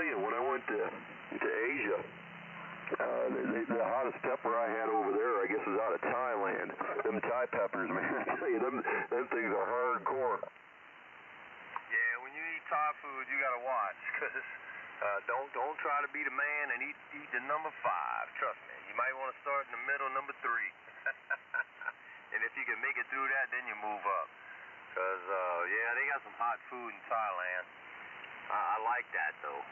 you, when I went to Asia, the hottest pepper I had over there, I guess, was out of Thailand. Them Thai peppers, man, I tell you, them things are hardcore. Yeah, when you eat Thai food, you gotta watch, because don't try to be the man and eat the number 5. Trust me, you might want to start in the middle, number 3. And if you can make it through that, then you move up. Because, yeah, they got some hot food in Thailand. I like that, though.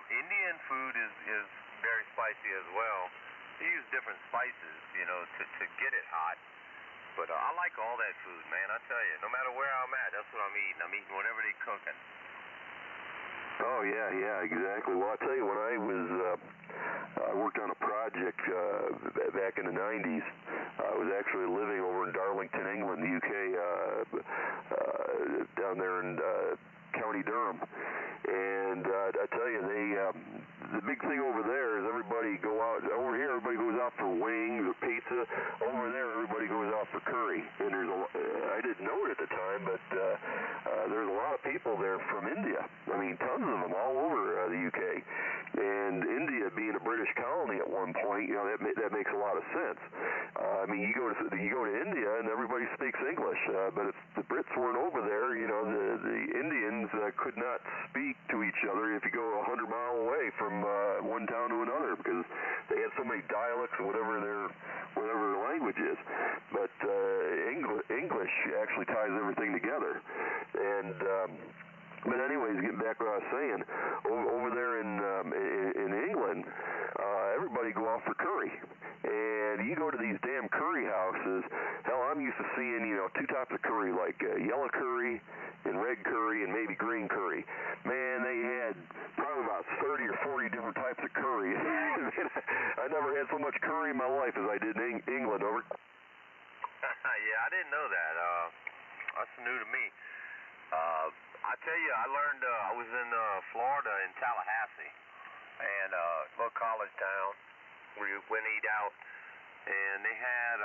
Indian food is very spicy as well. They use different spices, you know, to get it hot. But I like all that food, man. I tell you, no matter where I'm at, that's what I'm eating. I'm eating whatever they're cooking. Oh, yeah, exactly. Well, I tell you, when I worked on a project back in the 90s. I was actually living over in Darlington, England, the UK, down there in County Durham. And I tell you, the big thing over there is everybody go out. Over here, everybody goes out for wings or pizza. Over there, everybody goes out for curry. And there's I didn't know it at the time, but there's a lot of people there from India. I mean, tons of them all over the UK. And India being a British colony at one point, you know, that makes a lot of sense. I mean, you go to India and everybody speaks English, but if the Brits weren't over there, you know, the Indians could not speak to each other if you go 100 miles away from one town to another, because they had so many dialects or whatever their language is. But English actually ties everything together. And but anyways, getting back to what I was saying, over there in England, everybody go out for curry. And you go to these damn curry houses, hell, I'm used to seeing, you know, 2 types of curry, like yellow curry and red curry and maybe green curry. Man, they had probably about 30 or 40 different types of curry. I never had so much curry in my life as I did in England, over. Yeah, I didn't know that. That's new to me. I tell you, I learned, I was in Florida in Tallahassee, and a little college town where you went eat out, and they had,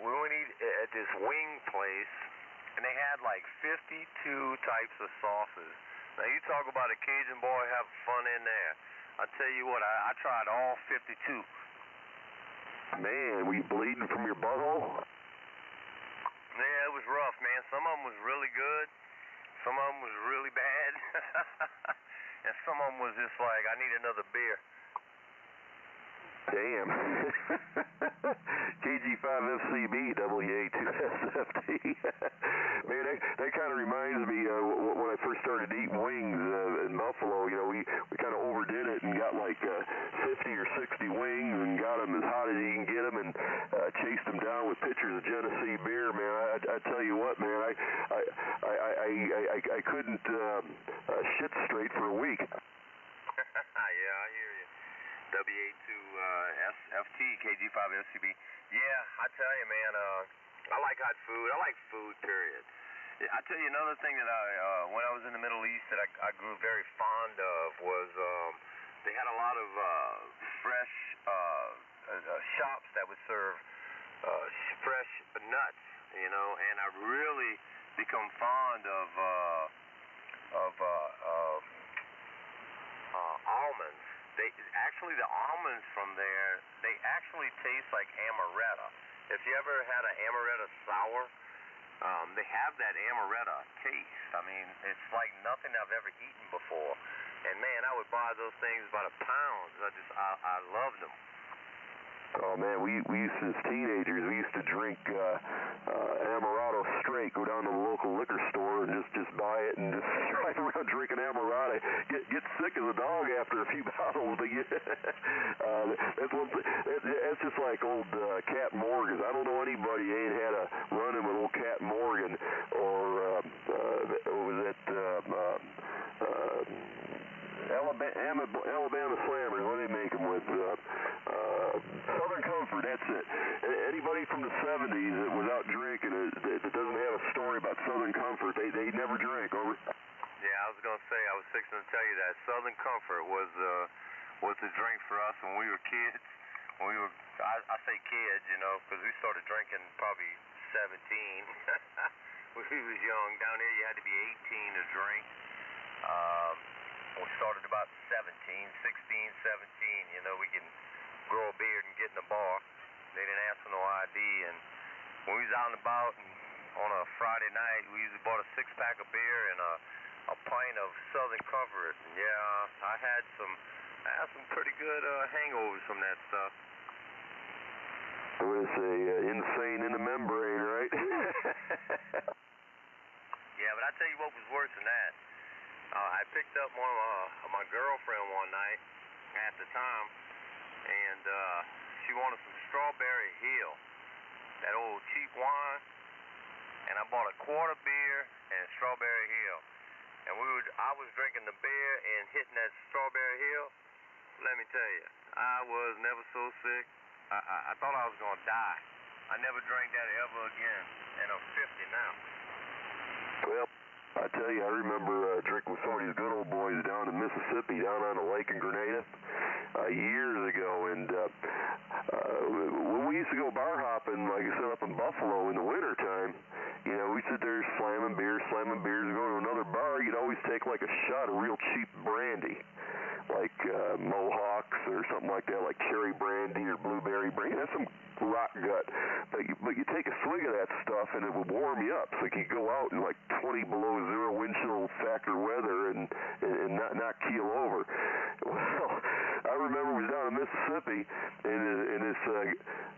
we went eat at this wing place, and they had like 52 types of sauces. Now you talk about a Cajun boy having fun in there. I tell you what, I tried all 52. Man, were you bleeding from your butthole? Yeah, it was rough, man. Some of them was really good. Some of them was really bad. And some of them was just like, I need another beer. Damn. KG5FCB, WA2SFT. Man, that kind of reminds me when I first started eating wings in Buffalo. You know, we kind of overdid it and got like 50 or 60 wings and got them as hot as you can get them, and chased them down with pitchers of Genesee beer. Man, I tell you what, man, I couldn't shit straight for a week. Yeah, I hear you. WA2SFT, KG5FCB. Yeah, I tell you, man, I like hot food. I like food, period. I tell you, another thing that when I was in the Middle East that I grew very fond of was they had a lot of fresh shops that would serve fresh nuts, you know, and I really become fond of almonds. Actually, the almonds from there, they actually taste like amaretto. If you ever had an amaretto sour, they have that amaretto taste. I mean, it's like nothing I've ever eaten before. And man, I would buy those things by the pound. I loved them. Oh man, we used to, as teenagers, we used to drink Amaretto straight. Go down to the local liquor store and just buy it and just drive around drinking Amaretto. Get sick as a dog after a few bottles, but that's just like old Cat Morgan. I don't know anybody ain't had a run-in with old Cat Morgan or was it Alabama Slammers. What do they make them with? Southern Comfort, that's it. Anybody from the 70s that was out drinking that doesn't have a story about Southern Comfort, they never drank, over. Yeah, I was going to say, I was fixing to tell you that Southern Comfort was the drink for us when we were kids. When we were, I say kids, you know, because we started drinking probably 17. When we was young. Down there you had to be 18 to drink. We started about 16, 17. You know, we can grow a beard and get in the bar. They didn't ask for no ID, and when we was out and about and on a Friday night, we usually bought a 6-pack of beer and a pint of Southern Comfort. And yeah, I had some pretty good hangovers from that stuff. I would say insane in the membrane, right? Yeah, but I tell you what was worse than that. I picked up one of my girlfriend one night at the time, and she wanted some Strawberry Hill, that old cheap wine, and I bought a quart of beer and Strawberry Hill. And I was drinking the beer and hitting that Strawberry Hill. Let me tell you, I was never so sick. I thought I was going to die. I never drank that ever again, and I'm 50 now. Well, I tell you, I remember drinking with some of these good old boys down in Mississippi, down on the lake in Grenada, years ago. And when we used to go bar hopping, like I said, up in Buffalo in the wintertime, you know, we'd sit there slamming beers, and go to another bar. You'd always take like a shot of real cheap brandy, like Mohawks or something like that, like cherry brandy or blueberry brandy. That's some rock gut. But you take a swig of that stuff and it would warm you up. So you could go out in like 20 below zero wind chill factor weather and not keel over. Well, I remember we was down in Mississippi and this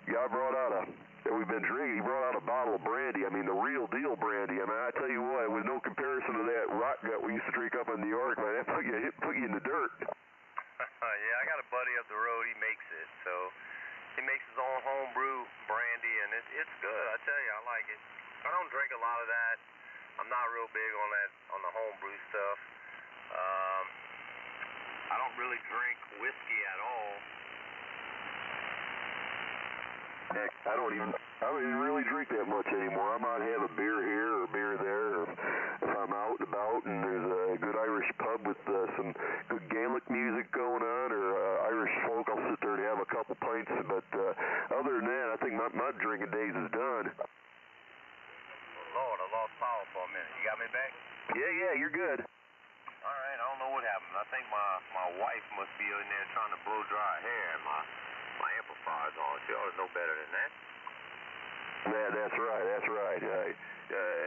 guy brought out we've been drinking, he brought out a bottle of brandy. I mean, the real deal brandy. I mean, I tell you what, it was no comparison to that rock gut we used to drink up in New York, man. That put you in the dirt. Yeah, I got a buddy up the road, he makes it, so he makes his own homebrew brandy, and it's good. I tell you, I like it. I don't drink a lot of that. I'm not real big on the homebrew stuff. I don't really drink whiskey at all. Heck, I don't even really drink that much anymore. I might have a beer here or a beer there, or if I'm out and about and there's a good Irish pub with some good Gaelic music going on, or Irish folk, I'll sit there and have a couple pints. But other than that, I think my drinking days is done. Lord, I lost power for a minute. You got me back? Yeah, you're good. All right, I don't know what happened. I think my wife must be in there trying to blow dry hair, and my amplifier's on. She ought to know better than that. That's right.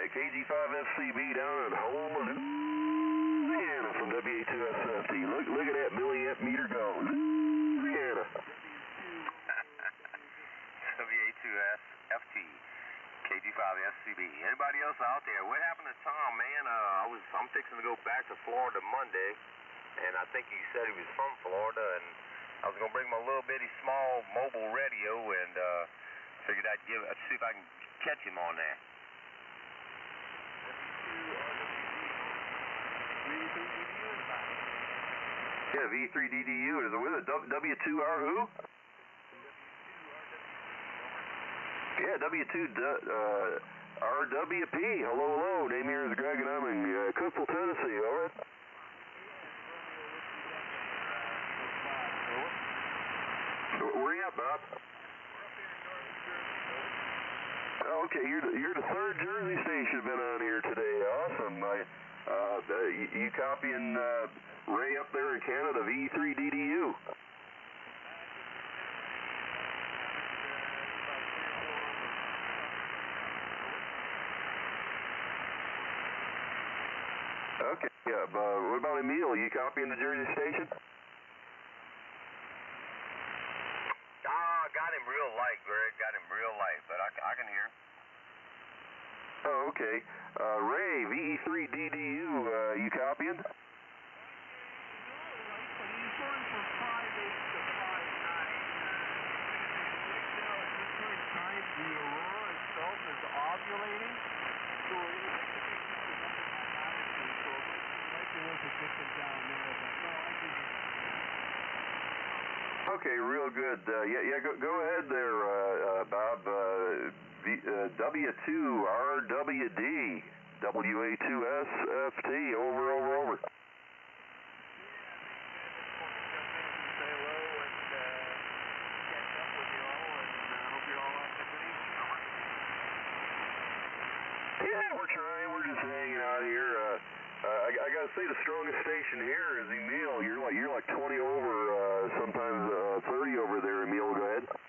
KG4THY down in Houma, Louisiana from WA2SFT. Look at that milliamp meter go. Louisiana. WA2SFT. KG4THY. Anybody else out there? What happened to Tom, man? I'm fixing to go back to Florida Monday, and I think he said he was from Florida, and I was gonna bring my little bitty small mobile radio, and figured I'd see if I can catch him on there. Yeah, V3DDU is with it. W2R who? Yeah, W2 RWP. Hello. Name here is Greg, and I'm in Coastal Tennessee. All right. Where you at, Bob? Okay, you're the third Jersey station been on here today. Awesome. You copying Ray up there in Canada, V3DDU. Okay, yeah. What about Emil? You copying the Jersey station? Got him real light, Greg. Got him real light, but I can hear him. Oh, okay. Ray, VE3DDU, you copying? He's going from 5.8 to 5.9. At this point in time, the aurora itself is ovulating, so it makes it just a number mathematically, so it might be worth a distance down there, but no, I think it's... Okay, real good. Go ahead there, Bob. W2RWD, WA2SFT, over. Say hello and catch up with you all, and hope you're all having a good evening. Yeah, we're trying. We're just hanging out here. I got gotta say the strongest station here is Emil. You're like 20 over, sometimes 30 over there, Emil. Go ahead. Yeah,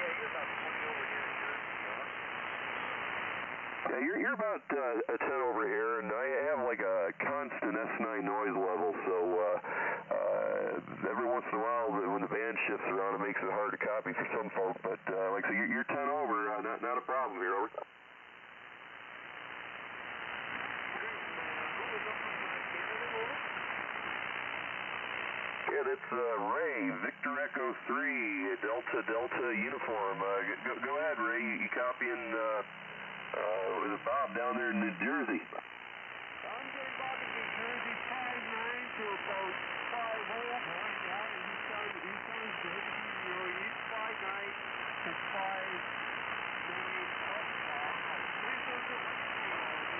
you're about 20 over here in Jersey, huh? Yeah, you're about 10 over here, and I have like a constant S9 noise level, so every once in a while when the band shifts around, it makes it hard to copy for some folk, but like I say, you're 10 over, not a problem here, over. Yeah, that's Ray, Victor Echo 3, Delta Uniform. Go ahead, Ray, you copying with Bob down there in New Jersey. I'm getting Bob in New Jersey, 5'9" to about 5 over. Yeah, he sounds good. He's 5'9" to 5'9" up.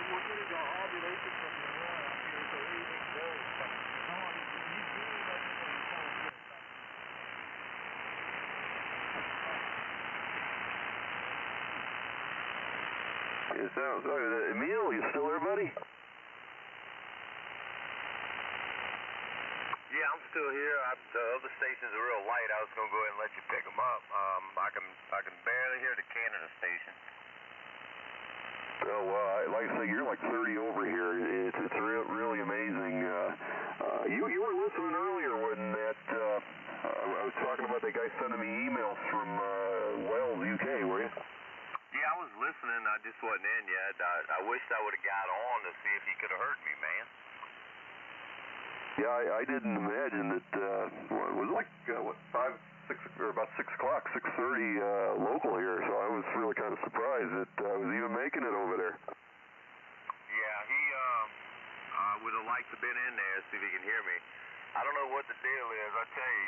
We're getting the ovulation from the air up here, so 8 days. But no, he's doing everything he can. It sounds good. Emil, you still there, buddy? Yeah, I'm still here. The other stations are real light. I was gonna go ahead and let you pick them up. I can barely hear the Canada station. Oh, like I say, you're like 30 over here. It's really amazing. You were listening earlier when that I was talking about that guy sending me emails from Wales, UK, were you? Yeah, I was listening. I just wasn't in yet. I wished I would have got on to see if he could have heard me, man. Yeah, I didn't imagine that. It was like what, 5, 6, or about 6 o'clock, 6:30 local here. So I was really kind of surprised that I was even making it over there. Yeah, he would have liked to have been in there, see if he can hear me. I don't know what the deal is. I tell you,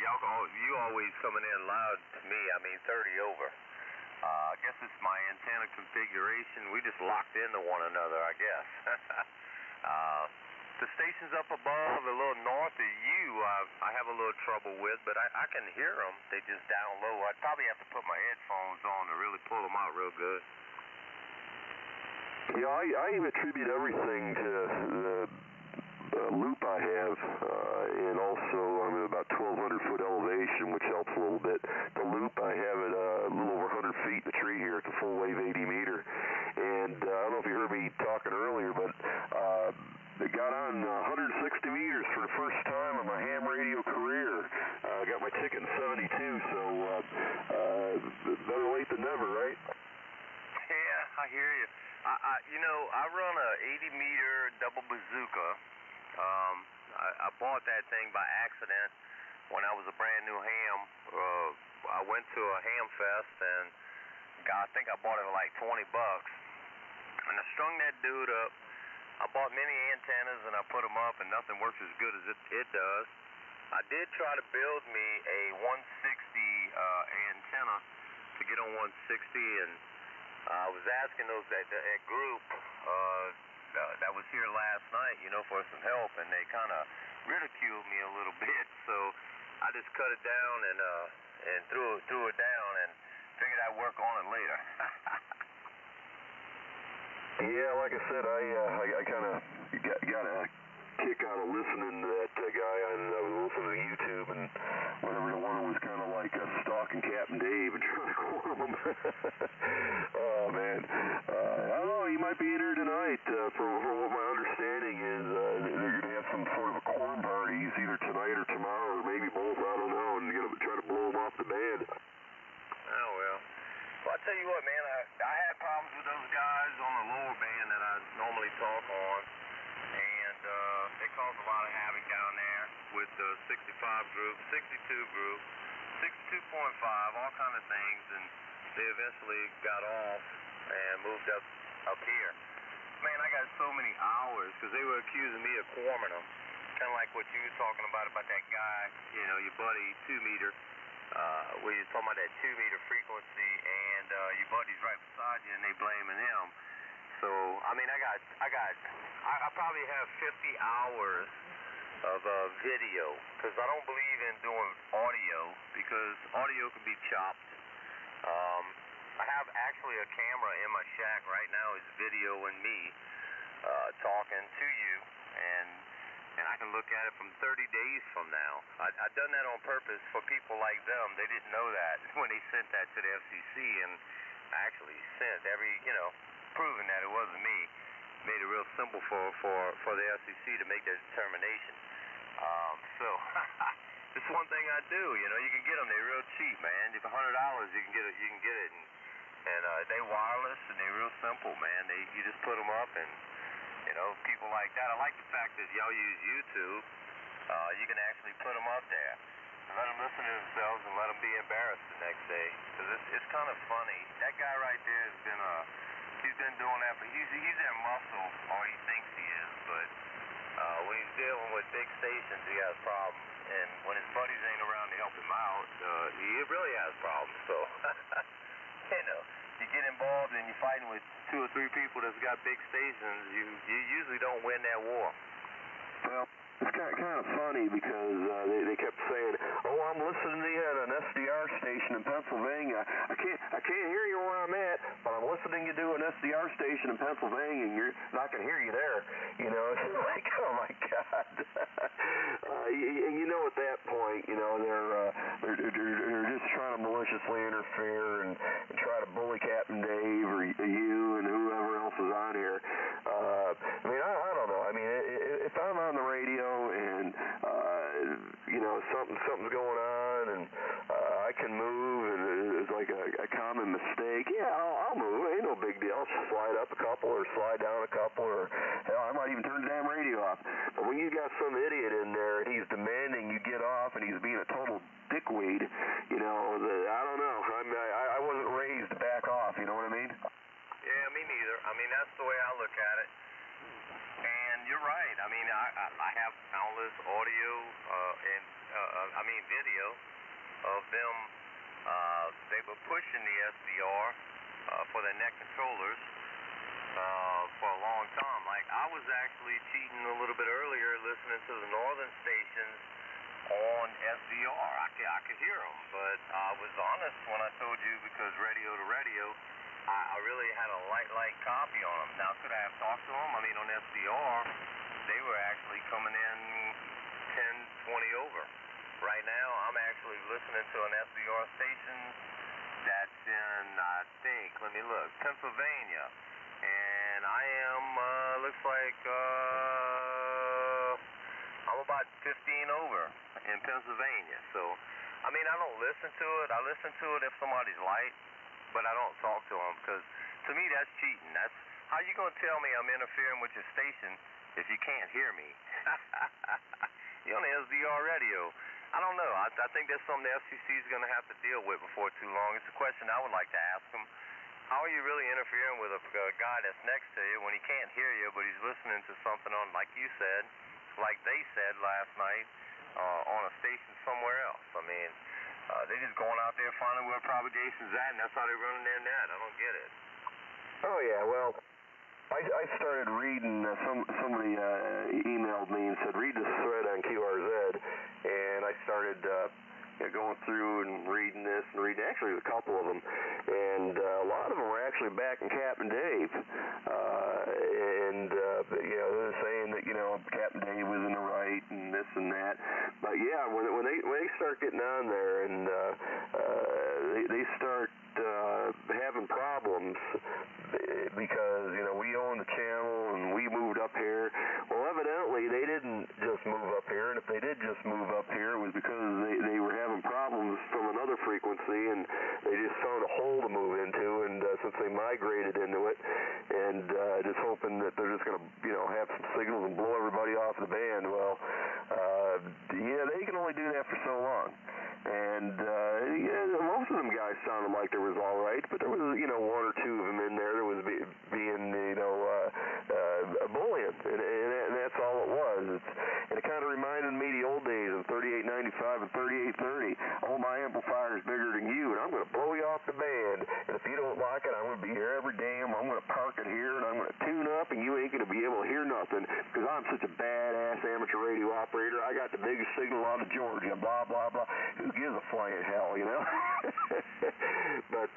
you always coming in loud to me. I mean, 30 over. I guess it's my antenna configuration. We just locked into one another, I guess. The stations up above, a little north of you, I have a little trouble with, but I can hear them. They just down low. I'd probably have to put my headphones on to really pull them out real good. Yeah, I attribute everything to the loop I have, and also I'm at about 1,200 foot elevation, which helps a little bit. The loop I have at a little over 100 feet in the tree here. It's a full wave 80 meter, and I don't know if you heard me talking earlier, but it got on 160 meters for the first time in my ham radio career. I got my ticket in 72, so better late than never, right? Yeah, I hear you. I run a 80 meter double bazooka. I bought that thing by accident when I was a brand new ham. I went to a ham fest and I think I bought it for like $20. And I strung that dude up. I bought many antennas and I put them up, and nothing works as good as it does. I did try to build me a 160 antenna to get on 160, and I was asking that group that was here last night, for some help, and they kind of ridiculed me a little bit. So I just cut it down and threw it down and figured I'd work on it later. Yeah, like I said, I kind of got a kick out of listening to that guy on listening to YouTube, and whatever the one was kind of like stalking Captain Dave and trying to corner him. Oh man, I don't know. He might be in here tonight. For what my understanding is, they're going to have some sort of a corn party, either tonight or tomorrow, or maybe both. I don't know, and try to blow him off the band. Oh well. Well, I tell you what, man, I had problems with those guys on the lower band that I normally talk on, and they caused a lot of havoc down there with the 65 group, 62 group, 62.5, all kind of things, and they eventually got off and moved up here. Man, I got so many hours because they were accusing me of quarming them, kind of like what you were talking about that guy, your buddy, 2 meter. Where you're talking about that 2 meter frequency, and your buddy's right beside you, and they blaming him. So I mean, I probably have 50 hours of video because I don't believe in doing audio because audio can be chopped. I have actually a camera in my shack right now. It's videoing me talking to you, and I can look at it from 30 days from now. I've done that on purpose for people like them. They didn't know that when they sent that to the FCC, and I actually sent proving that it wasn't me. Made it real simple for the FCC to make that determination. So it's one thing I do. You can get them. They're real cheap, man. For $100, you can get it, and they wireless and they're real simple, man. You just put them up and. People like that. I like the fact that y'all use YouTube. You can actually put them up there and let them listen to themselves and let them be embarrassed the next day. Because it's kind of funny. That guy right there has been he's been doing that, but he's their muscle, or he thinks he is. But when he's dealing with big stations, he has problems. And when his buddies ain't around to help him out, he really has problems. So, you get involved and you're fighting with 2 or 3 people that's got big stations, you usually don't win that war. Well, it's kind of funny because they kept saying, "Oh, I'm listening to you at an SDR station in Pennsylvania. I can't hear you where I'm at, but I'm listening to an SDR station in Pennsylvania, and I can hear you there." It's like, oh my God. At that point, they're just trying to maliciously interfere and try to bully Captain Dave or you and whoever else is on here. I don't know. If I'm on the radio and something's going on and I can move and it's like a common mistake, yeah, I'll move. Ain't no big deal. I'll just slide up a couple or slide down a couple, or hell, I might even turn the damn radio off. But when you got some idiot in there and he's demanding you get off and he's being a total dickweed, I don't know. I wasn't raised to back off. You know what I mean? Yeah, me neither. That's the way I look at it. And you're right. I have countless audio and video of them. They were pushing the SDR for their neck controllers for a long time. Like, I was actually cheating a little bit earlier, listening to the northern stations on SDR. I could hear them, but I was honest when I told you, because radio to radio, I really had a light copy on them. Now, could I have talked to them? On SDR, they were actually coming in 10, 20 over. Right now, I'm actually listening to an SDR station that's in, I think, let me look, Pennsylvania. And I am, looks like, I'm about 15 over in Pennsylvania. So, I don't listen to it. I listen to it if somebody's light, but I don't talk to them, because to me that's cheating. That's how you gonna tell me I'm interfering with your station if you can't hear me? You're on the SDR radio. I don't know. I think that's something the FCC is going to have to deal with before too long. It's a question I would like to ask them. How are you really interfering with a guy that's next to you when he can't hear you, but he's listening to something on, like you said, like they said last night, on a station somewhere else? They're just going out there finding where propagation's at, and that's how they're running their net. I don't get it. Oh, yeah, well, I started reading, somebody emailed me and said, read this thread on QRZ, and I started going through and reading this and reading, actually a couple of them, and a lot of them were actually backing Captain Dave, they're saying that, Captain Dave was in the right and this and that, but yeah, when they start getting on there and they start having problems because, we own the channel and we moved up here. Well, evidently they didn't just move up here, and if they did just move up here, it was because they were having problems from another frequency, and they just found a hole to move into, and since they migrated into it, and just hoping that they're just going to, have some signals and blow everybody off the band. Well, they can only do that for so long. And most of them guys sounded like they was all right, but there was, 1 or 2 of them in there that was being, bullying, and that's all it was. And it kind of reminded me of the old days of 3895 and 3830. Oh, my amplifier's bigger than you, and I'm going to blow you off the band. And if you don't like it, I'm going to be here every day ham, I'm going to park it here, and I'm going to tune up, and you ain't going to be able to hear nothing, because I'm such a badass amateur radio operator. I got the biggest signal out of Georgia, blah, blah, blah. Who gives a flying hell, you know? But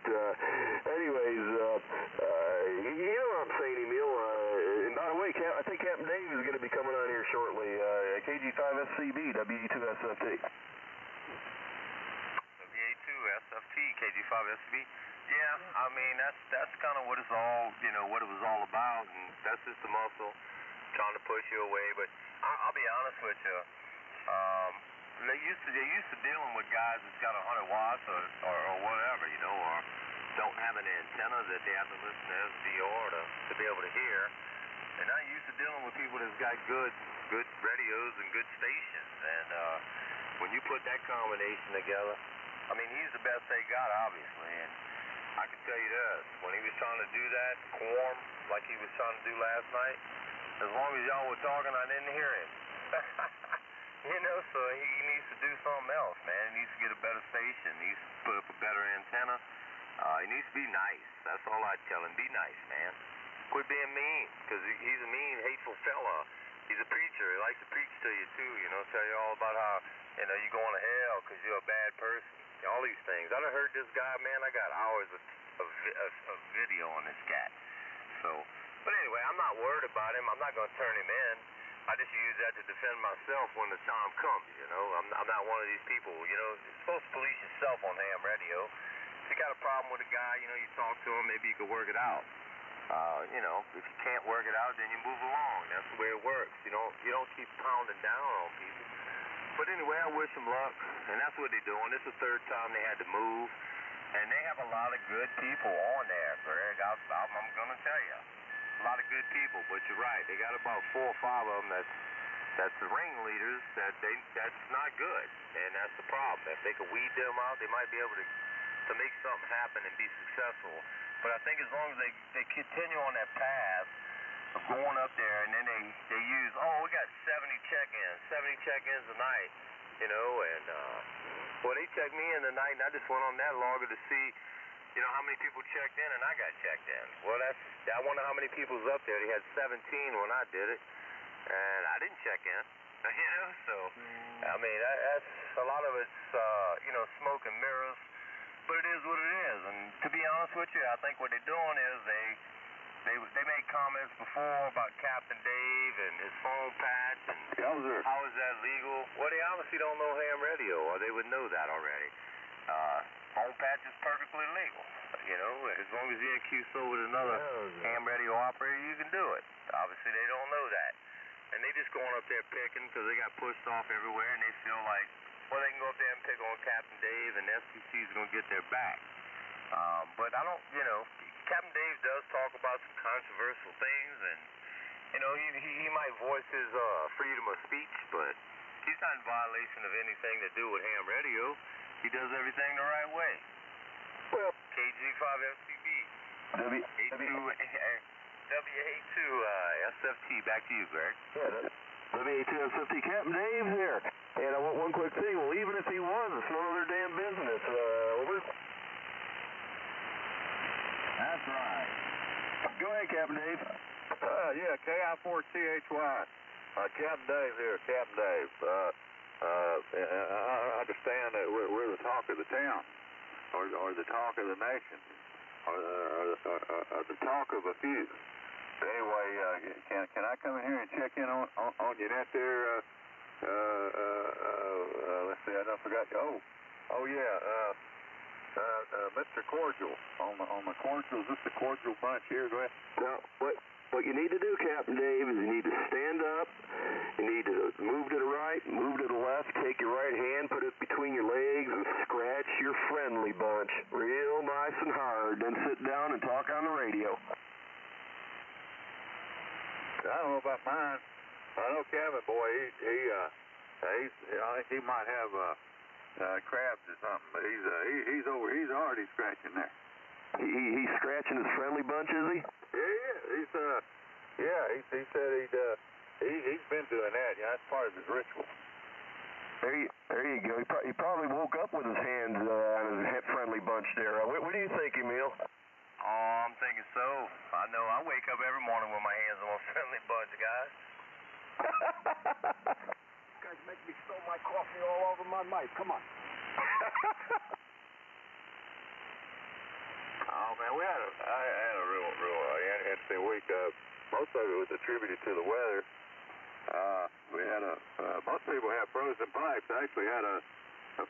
anyways, you know what I'm saying, Emil. And by the way, I think Captain Dave is going to be coming on here shortly. KG5SCB, WE2SFT. WA2SFT, KG5SCB. Yeah, I mean, that's kind of what it's all, you know, what it was all about, and that's just the muscle trying to push you away. But I'll be honest with you. They used to dealing with guys that's got 100 watts or whatever, you know, or don't have an antenna that they have to listen to SVR to be able to hear. And now you're used to dealing with people that's got good radios and good stations. And when you put that combination together, I mean, he's the best they got, obviously. And I can tell you this, when he was trying to do that, quorum, like he was trying to do last night, as long as y'all were talking, I didn't hear him. You know, so he needs to do something else, man. He needs to get a better station. He needs to put up a better antenna. He needs to be nice. That's all I'd tell him. Be nice, man. Quit being mean, because he's a mean, hateful fella. He's a preacher. He likes to preach to you, too, you know, tell you all about how, you know, you're going to hell because you're a bad person. All these things. I done heard this guy, man, I got hours of video on this cat. So, but anyway, I'm not worried about him. I'm not going to turn him in. I just use that to defend myself when the time comes, you know. I'm not one of these people, you know. You're supposed to police yourself on ham radio. If you got a problem with a guy, you know, you talk to him, maybe you can work it out. You know, if you can't work it out, then you move along. That's the way it works. You don't keep pounding down on people. But anyway, I wish them luck, and that's what they're doing. This is the third time they had to move, and they have a lot of good people on there, Greg. I'm going to tell you. A lot of good people, but you're right. They got about 4 or 5 of them that's the ringleaders that's not good, and that's the problem. If they could weed them out, they might be able to make something happen and be successful. But I think as long as they continue on that path of going up there, and then they use, we got 70 check-ins a night, you know, and well, they checked me in tonight, and I just went on that logger to see, you know, how many people checked in, and I got checked in. Well, I wonder how many people was up there. They had 17 when I did it, and I didn't check in, you know, so, I mean, that's a lot of it's, you know, smoke and mirrors, but it is what it is, and to be honest with you, I think what they're doing is they made comments before about Captain Dave and his phone patch, and how is that legal? Well, they obviously don't know ham radio, or they would know that already. Phone patch is perfectly legal. You know, as long as you ain't QSO with another ham radio operator, you can do it. Obviously, they don't know that. And they just going up there picking because they got pushed off everywhere, and they feel like, well, they can go up there and pick on Captain Dave, and the FCC is going to get their back. But I don't, you know, Captain Dave does talk about some controversial things, and, you know, he might voice his freedom of speech, but he's not in violation of anything to do with ham radio. He does everything the right way. Well, KG5FCB. WA2SFT. Back to you, Greg. Yeah, WA2SFT. Captain Dave's here. And I want one quick thing. Well, even if he was, it's none of their damn business. Over. That's right. Go ahead, Captain Dave. Yeah, KI4THY. Captain Dave here, Captain Dave. I understand that we're the talk of the town, or the talk of the nation, or the talk of a few. But anyway, can I come in here and check in on your net there? Let's see, I don't forgot. Oh yeah. Mr. Cordial on the cordial. Is this the cordial bunch here? Go ahead. Now, what you need to do, Captain Dave, is you need to stand up, you need to move to the right, move to the left, take your right hand, put it between your legs, and scratch your friendly bunch real nice and hard, then sit down and talk on the radio. I don't know about mine. I know Kevin, boy, he might have crabs or something, but he's already scratching there. He's scratching his friendly bunch, is he? Yeah, he said he's been doing that. Yeah, that's part of his ritual. There you go. He probably woke up with his hands on his friendly bunch there. What do you think, Emil? Oh, I'm thinking so. I know I wake up every morning with my hands on a friendly bunch of guys. You guys make me spill my coffee all over my mic. Come on. Oh man, I had a real interesting week. Most of it was attributed to the weather. We had most people have frozen pipes. I actually had a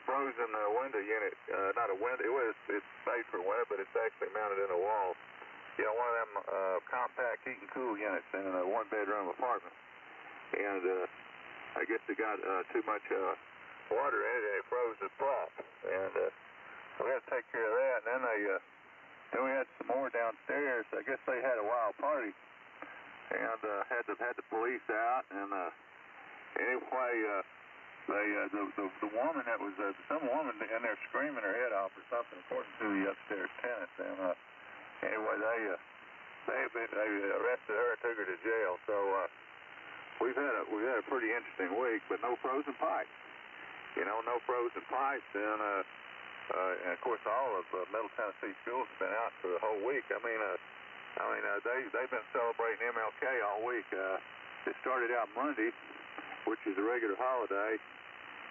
frozen window unit, not a window. It's made for winter, but it's actually mounted in a wall. You know, one of them compact heat and cool units in a one-bedroom apartment. And I guess it got too much water in it, and it froze the prop. And we had to take care of that. And then we had some more downstairs. I guess they had a wild party, and had the police out. And anyway, the woman that was some woman in there screaming her head off or something, according to the upstairs tenants. And anyway, they arrested her and took her to jail. So we've had a pretty interesting week, but no frozen pipes. You know, no frozen pipes. And of course, all of Middle Tennessee schools have been out for the whole week. I mean, they've been celebrating MLK all week. It started out Monday, which is a regular holiday,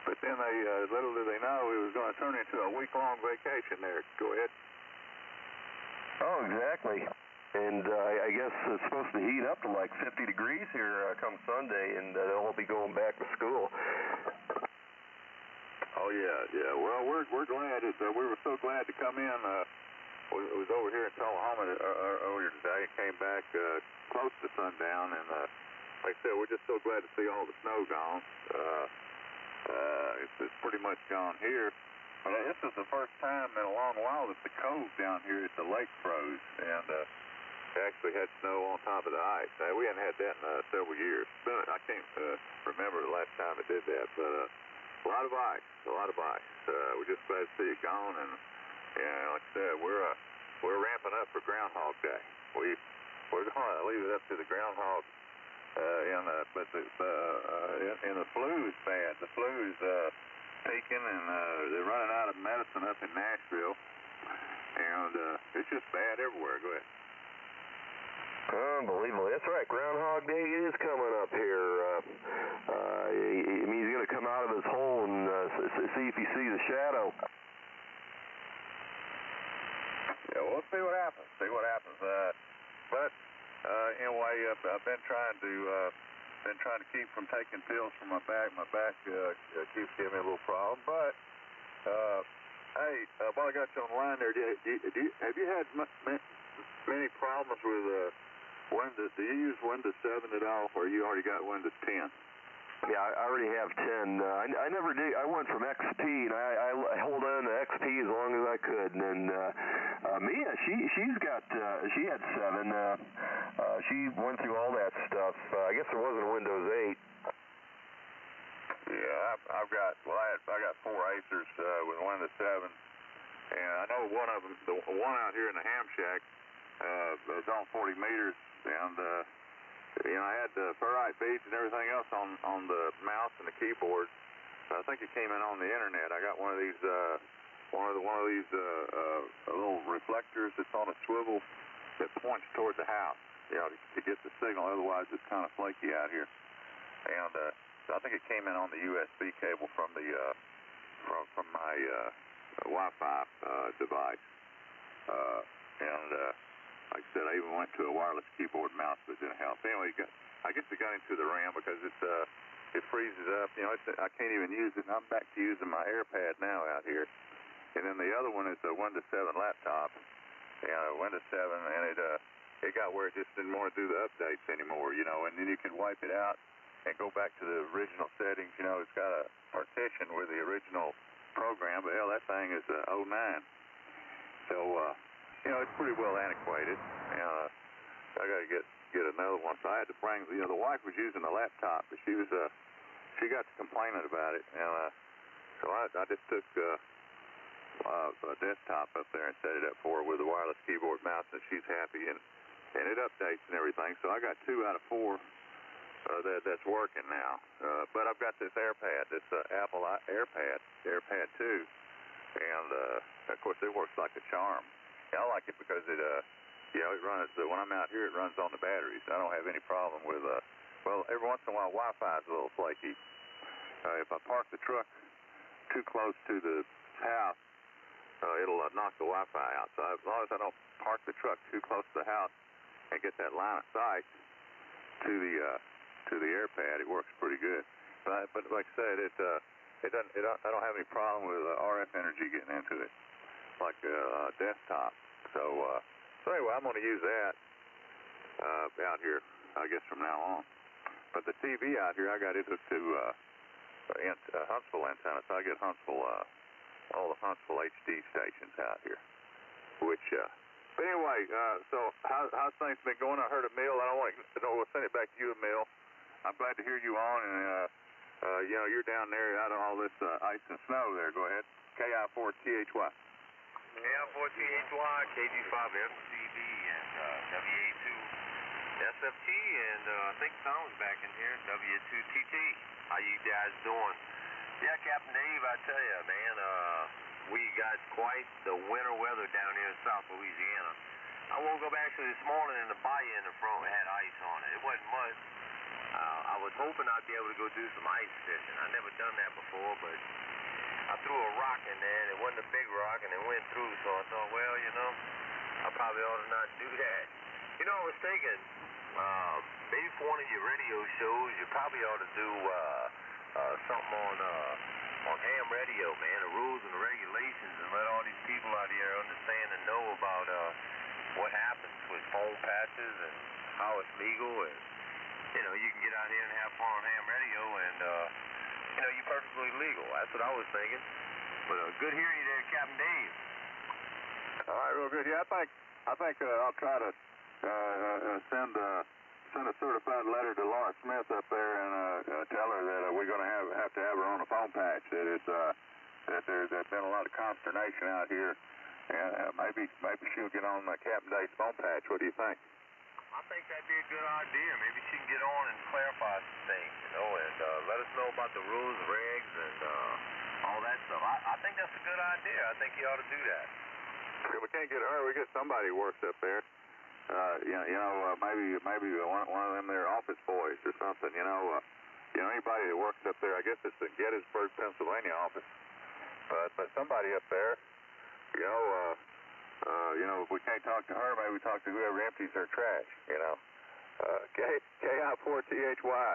but then they, little did they know, it was going to turn into a week-long vacation there. Go ahead. Oh, exactly. And I guess it's supposed to heat up to like 50 degrees here come Sunday, and they'll all be going back to school. Oh yeah. Well, we're glad that we were so glad to come in. We was over here in Tullahoma earlier today. Came back close to sundown, and like I said, we're just so glad to see all the snow gone. It's pretty much gone here. But this is the first time in a long while that the cove down here at the lake froze, and they actually had snow on top of the ice. We hadn't had that in several years. But I can't remember the last time it did that, but. A lot of ice. We're just glad to see it gone, and like I said, we're ramping up for Groundhog Day. We're going to leave it up to the groundhog, but the flu is bad. The flu is peaking, and they're running out of medicine up in Nashville, and it's just bad everywhere. Go ahead. Unbelievable. That's right. Groundhog Day is coming up here. He's going to come out of his hole and see if he sees a shadow. Yeah, we'll see what happens. But anyway, I've been trying to keep from taking pills for my back. My back keeps giving me a little problem. But hey, while I got you on the line there, have you had many problems with Windows? Do you use Windows 7 at all, or you already got Windows 10? Yeah, I already have 10. I never did. I went from XP, and I held on to XP as long as I could. And then Mia, she had 7. She went through all that stuff. I guess there wasn't Windows 8. Yeah, I got 4 Acers with Windows 7, and I know one of them, the one out here in the ham shack, is on 40 meters, and I had the ferrite beads and everything else on the mouse and the keyboard. I think it came in on the internet. I got one of these little reflectors that's on a swivel that points toward the house, to get the signal. Otherwise, it's kind of flaky out here. And I think it came in on the USB cable from the from my Wi-Fi device. And like I said, I even went to a wireless keyboard mouse, but it didn't help. Anyway, I guess it got into the RAM because it freezes up. I can't even use it. And I'm back to using my AirPad now out here. And then the other one is a Windows 7 laptop. Windows 7, and it got where it just didn't want to do the updates anymore. And then you could wipe it out and go back to the original settings. It's got a partition with the original program, but hell, that thing is 09. So it's pretty well antiquated, and I got to get another one. So I had to bring the wife was using the laptop, but she got to complaining about it, and so I just took a desktop up there and set it up for her with a wireless keyboard mouse, and she's happy, and it updates and everything. So I got 2 out of 4 that's working now. But I've got this AirPad, this Apple AirPad 2, and of course it works like a charm. I like it because it, it runs, when I'm out here, it runs on the batteries. I don't have any problem with, well, every once in a while, Wi-Fi is a little flaky. If I park the truck too close to the house, it'll knock the Wi-Fi out. So as long as I don't park the truck too close to the house and get that line of sight to the air pad, it works pretty good. But like I said, I don't have any problem with RF energy getting into it, like desktop. So anyway, I'm going to use that out here, I guess, from now on. But the TV out here, I got it hooked to Huntsville antenna, so I get Huntsville, all the Huntsville HD stations out here. Which, but anyway, so how's things been going? I heard Emil. I don't want to know. We'll send it back to you, Emil. I'm glad to hear you on, and you're down there out of all this ice and snow there. Go ahead. KI4THY. KI4THY, KG5FCB, and WA2 SFT, and I think Tom was back in here, W2TT. How you guys doing? Yeah, Captain Dave, I tell you, man, we got quite the winter weather down here in South Louisiana. I woke up actually this morning and the bayou in the front had ice on it. It wasn't much. I was hoping I'd be able to go do some ice fishing. I've never done that before, but I threw a rock in there, and it wasn't a big rock, and it went through, so I thought, well, I probably ought to not do that. I was thinking, maybe for one of your radio shows, you probably ought to do something on ham radio, man, the rules and the regulations, and let all these people out here understand and know about what happens with phone patches and how it's legal, and you can get out here and have fun on ham radio, and you're perfectly legal. That's what I was thinking. But good hearing you there, Captain Dave. All right, real good. Yeah, I think I'll try to send a certified letter to Laura Smith up there and tell her that we're going to have to have her on a phone patch. That there's been a lot of consternation out here, and maybe she'll get on Captain Dave's phone patch. What do you think? I think that'd be a good idea. Maybe she can get on and clarify some things, and let us know about the rules, regs, and all that stuff. I think that's a good idea. I think you ought to do that. If we can't get her, we get somebody who works up there. Maybe one of them there office boys or something. Anybody that works up there. I guess it's the Gettysburg, Pennsylvania office. But somebody up there. If we can't talk to her, maybe we talk to whoever empties her trash, KI4THY.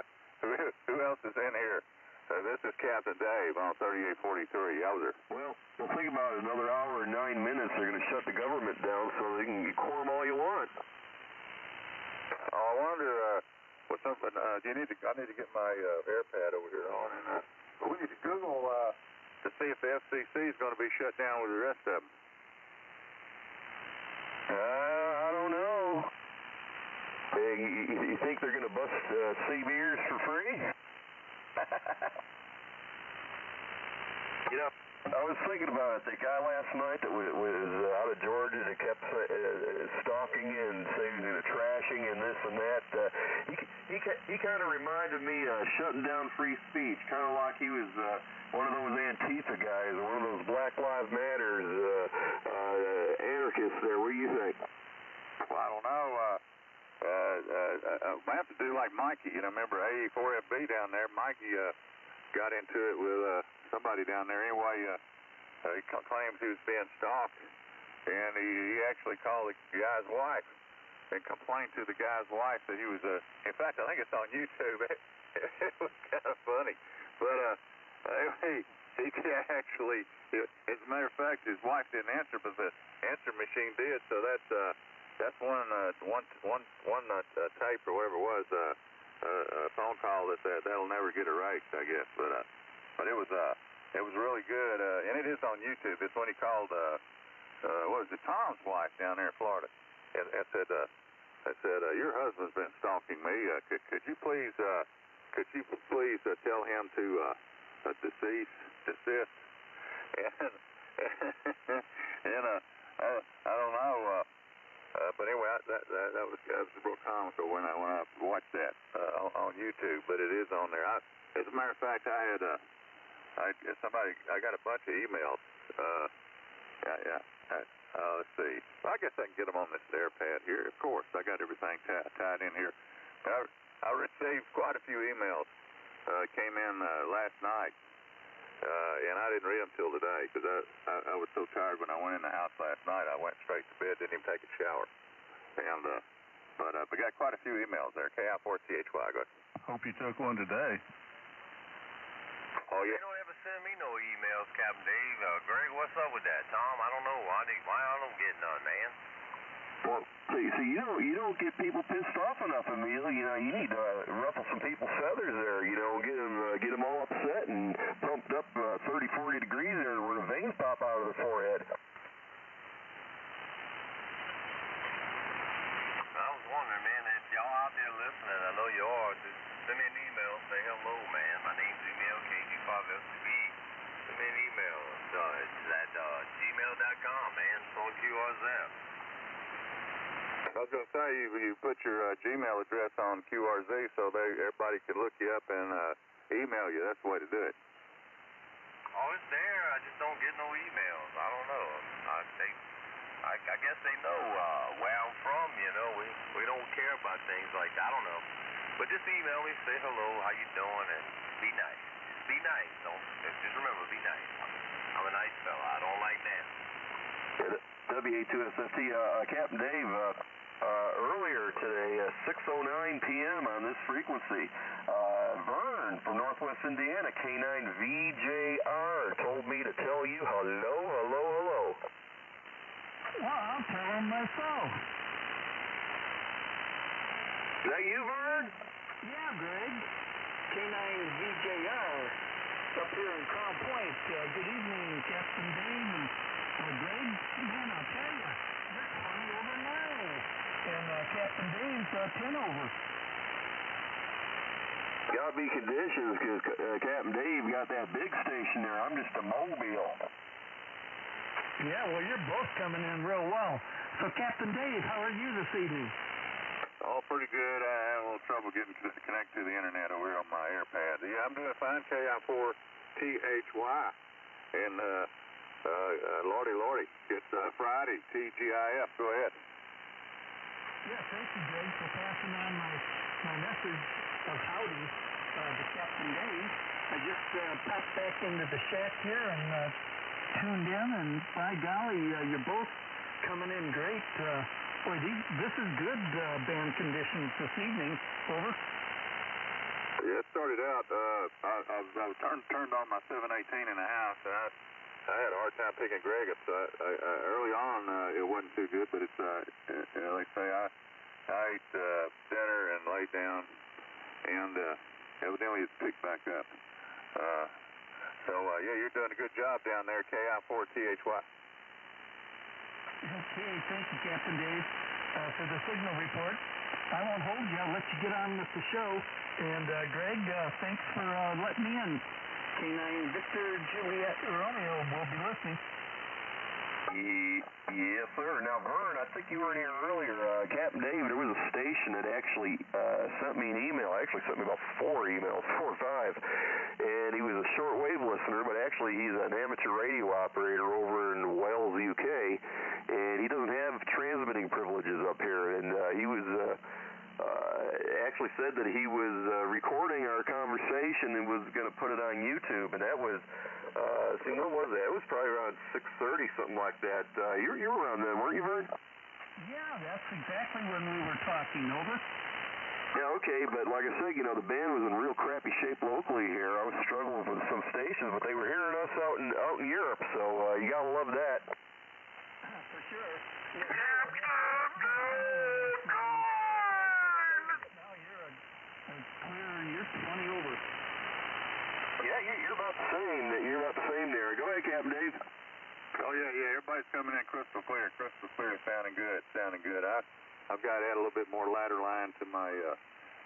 Who else is in here? This is Captain Dave on 3843. Yowzer. Well, think about it. Another hour and 9 minutes, they're going to shut the government down so they can quorum all you want. Oh, I wonder, what's up, I need to get my AirPad over here on, and we need to Google to see if the FCC is going to be shut down with the rest of them. I don't know. Hey, you think they're going to bust C-beers for free? I was thinking about it. The guy last night that was out of Georgia that kept stalking and saying trashing and this and that. He kind of reminded me of shutting down free speech, kind of like he was one of those Antifa guys, or one of those Black Lives Matters anarchists there. What do you think? Well, I don't know. I have to do like Mikey. Remember A4FB down there? Mikey got into it with somebody down there. Anyway, he claims he was being stalked, and he actually called the guy's wife and complained to the guy's wife that he was in fact, I think it's on YouTube. It was kind of funny. But he actually, as a matter of fact, his wife didn't answer, but the answer machine did. So that's one tape or whatever it was, a phone call that'll never get erased, I guess. But it was really good, and it is on YouTube. It's when he called what was it, Tom's wife down there in Florida, and said your husband's been stalking me. Could you please tell him to desist? And I don't know. But anyway, that was real comical when I watched that on YouTube. But it is on there. As a matter of fact, I got a bunch of emails. I Let's see. Well, I guess I can get them on this AirPad here. Of course, I got everything tied in here. I received quite a few emails. Came in last night, and I didn't read them till today because I was so tired when I went in the house last night. I went straight to bed, didn't even take a shower. And but we got quite a few emails there. KI4THY. Go ahead. Hope you took one today. Oh yeah. They don't ever send me no emails, Captain Dave. Greg, what's up with that? Tom, I don't know. Why I don't get none, man? Well, see, you don't get people pissed off enough, Emil. You know, you need to ruffle some people's feathers there. You know, get them all upset and pumped up 30, 40 degrees there where the veins pop out of their forehead. I was wondering, man, if y'all out there listening, I know you are, just send me an email, say hello, man. My name's Emil KI4THY. Send me an email. It's at gmail.com, man. It's on QRZ. I was going to say, you put your Gmail address on QRZ so everybody could look you up and email you. That's the way to do it. Oh, it's there. I just don't get no emails. I don't know. I guess they know where I'm from, you know. We don't care about things like that. I don't know. But just email me, say hello, how you doing, and be nice. Just be nice. Just remember, be nice. I'm a nice fella. I don't like that. WA2SFT, Captain Dave, earlier today, 6:09 p.m. on this frequency, Vern from Northwest Indiana, K9VJR, told me to tell you hello. Well, I'll tell him myself. Is that you, Vern? Yeah, Greg. K9VJR up here in Crown Point. Good evening, Captain Dave and Greg. Man, I'll tell you, you're 20 over now. And Captain Dave's 10 over. Gotta be conditions because Captain Dave got that big station there. I'm just a mobile. Yeah, well, you're both coming in real well. So, Captain Dave, how are you this evening? Oh, pretty good. I had a little trouble getting connected to the internet over here on my AirPad. Yeah, I'm doing fine. KI4THY. And, Lordy, it's Friday, TGIF. Go ahead. Yeah, thank you, Greg, for passing on my message of howdy to Captain Dave. I just popped back into the shack here and tuned in, and by golly, you're both coming in great. Boy, this is good band conditions this evening. Over. Yeah, it started out, I turned on my 718 in the house, and I had a hard time picking Greg up, so early on it wasn't too good, but it's, like I say, I ate dinner and laid down, and evidently it's picked back up. So, yeah, you're doing a good job down there, KI4THY. Okay, thank you, Captain Dave, for the signal report. I won't hold you. I'll let you get on with the show. And, Greg, thanks for letting me in. K9 Victor Juliet Romeo will be listening. Yes, sir. Now, Vern, I think you were in here earlier. Captain Dave, there was a station that actually sent me an email. Actually sent me about 4 emails, 4 or 5. And he was a shortwave listener, but actually he's an amateur radio operator over in Wales, UK. And he doesn't have transmitting privileges up here. And he was actually said that he was recording our conversation and was going to put it on YouTube. And that was, when was that? It was probably around 6:30, something like that. You were around then, weren't you, Vern? Yeah, that's exactly when we were talking. Over. Yeah, okay, but like I said, the band was in real crappy shape locally here. I was struggling with some stations, but they were hearing us out in Europe, so you gotta love that. For sure. Yeah. Now you're 20 over. Yeah, you're about the same. You're about the same there. Go ahead, Captain Dave. Oh, yeah, everybody's coming in crystal clear, sounding good. I've got to add a little bit more ladder line to my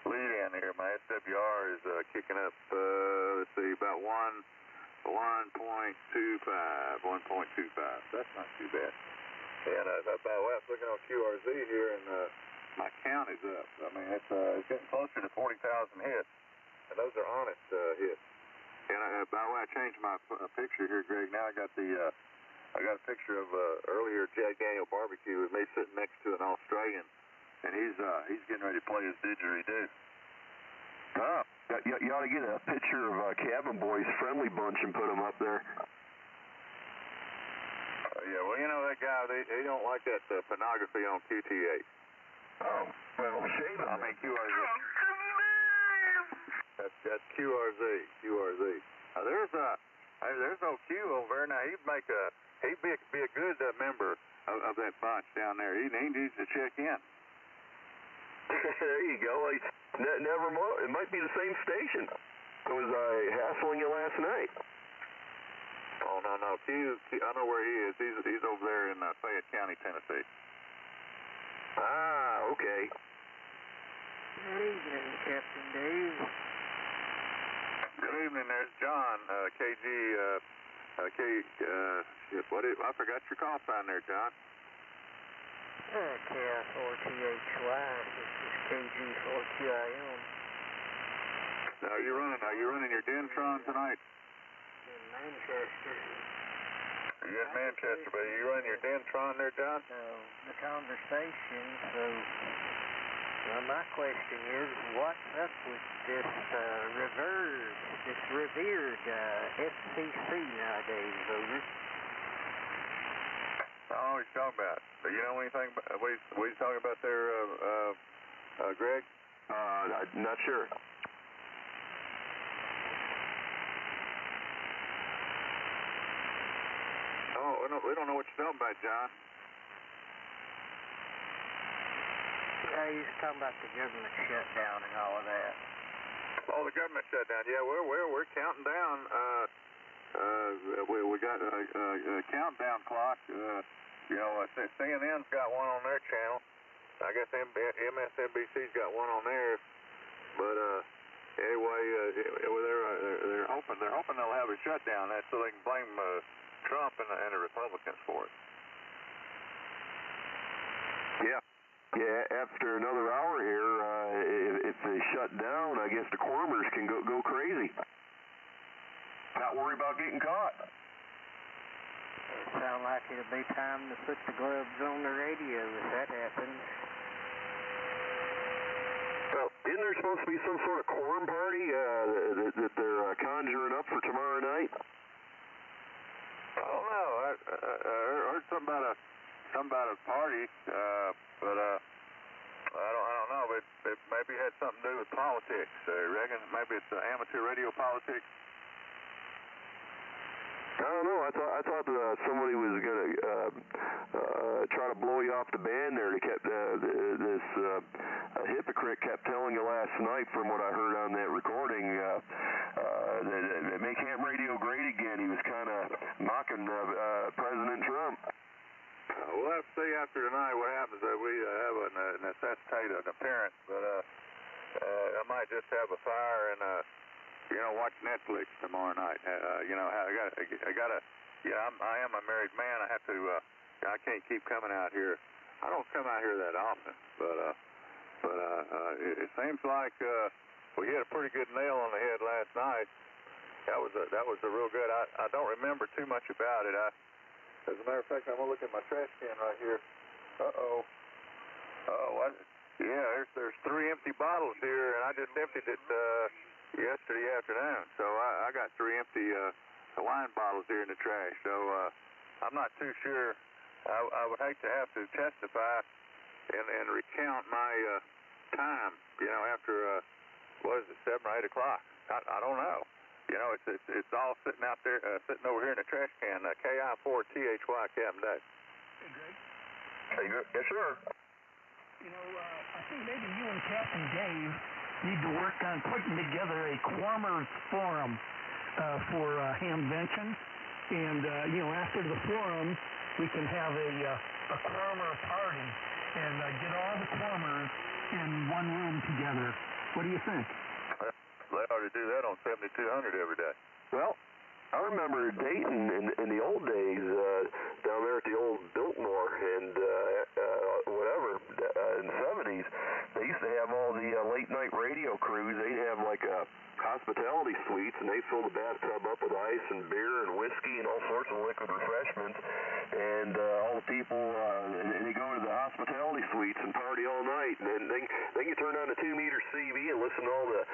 lead in here. My SWR is kicking up, let's see, about 1.25. That's not too bad. And by the way, I was looking on QRZ here, and my count is up. I mean, it's getting closer to 40,000 hits, and those are honest hits. And by the way, I changed my picture here, Greg. Now I got the I got a picture of earlier Jack Daniel barbecue with me sitting next to an Australian, and he's getting ready to play his didgeridoo. Oh, you ought to get a picture of Cabin Boys Friendly Bunch and put them up there. Yeah, well, you know that guy, they don't like that pornography on QT8. Oh, well, shame on me. QRZ. That's QRZ. Now, there's no Q over there. Now he'd be a good member of that bunch down there. He needs to check in. There you go. Never mind. It might be the same station. I was hassling you last night. Oh no, Q. I know where he is. He's over there in Fayette County, Tennessee. Ah, okay. Good evening, Captain Dave. Good evening. There's John. I forgot your call sign there, John. KI4THY. This is KG4QIM. Now, are you running your Dentron tonight? In Manchester. You're in Manchester, but are you running your Dentron there, John? The conversation, so my question is, what's up with this revered FCC nowadays, over? Oh, he's talking about. Do you know anything about what he's talking about there, Greg? Not sure. Oh, we don't know what you're talking about, John. Yeah, he's talking about the government shutdown and all of that. Oh, the government shutdown. Yeah, we're counting down. We got a countdown clock. CNN's got one on their channel. I guess MSNBC's got one on theirs. But anyway, they're hoping they'll have a shutdown. That's so they can blame Trump and the Republicans for it. Yeah, after another hour here, if they shut down, I guess the cormers can go crazy. Not worry about getting caught. It sounds like it'll be time to put the gloves on the radio if that happens. Well, isn't there supposed to be some sort of corn party that they're conjuring up for tomorrow night? I don't know. I heard something about a party, but I don't know. It maybe had something to do with politics. I reckon maybe it's amateur radio politics. I don't know. I thought somebody was gonna try to blow you off the band there. This hypocrite kept telling you last night, from what I heard on that recording, that make ham radio great again. He was kind of mocking President Trump. We'll have to see after tonight what happens. We have a necessitate an appearance, but I might just have a fire and watch Netflix tomorrow night. I am a married man. I can't keep coming out here. I don't come out here that often, but it seems like we hit a pretty good nail on the head last night. That was a real good. I don't remember too much about it. As a matter of fact, I'm gonna look at my trash can right here. Yeah, there's 3 empty bottles here, and I just emptied it yesterday afternoon. So I got 3 empty wine bottles here in the trash. So I'm not too sure. I would hate to have to testify and recount my time. After what is it, 7 or 8 o'clock? I don't know. It's all sitting out there, sitting over here in the trash can. KI4THY, Captain Dave. Hey, Greg. Hey, yes, sir. I think maybe you and Captain Dave need to work on putting together a Quormers forum for Hamvention. And, after the forum, we can have a Quormer party and get all the Quormers in one room together. What do you think? They ought to do that on 7200 every day. Well, I remember Dayton in the old days, down there at the old Biltmore and whatever, in the 70s, they used to have all the late night radio crews. They'd have like hospitality suites, and they'd fill the bathtub up with ice and beer and whiskey and all sorts of liquid refreshments. And all the people, they go to the hospitality suites and party all night. And then you turn on the 2-meter CB and listen to all the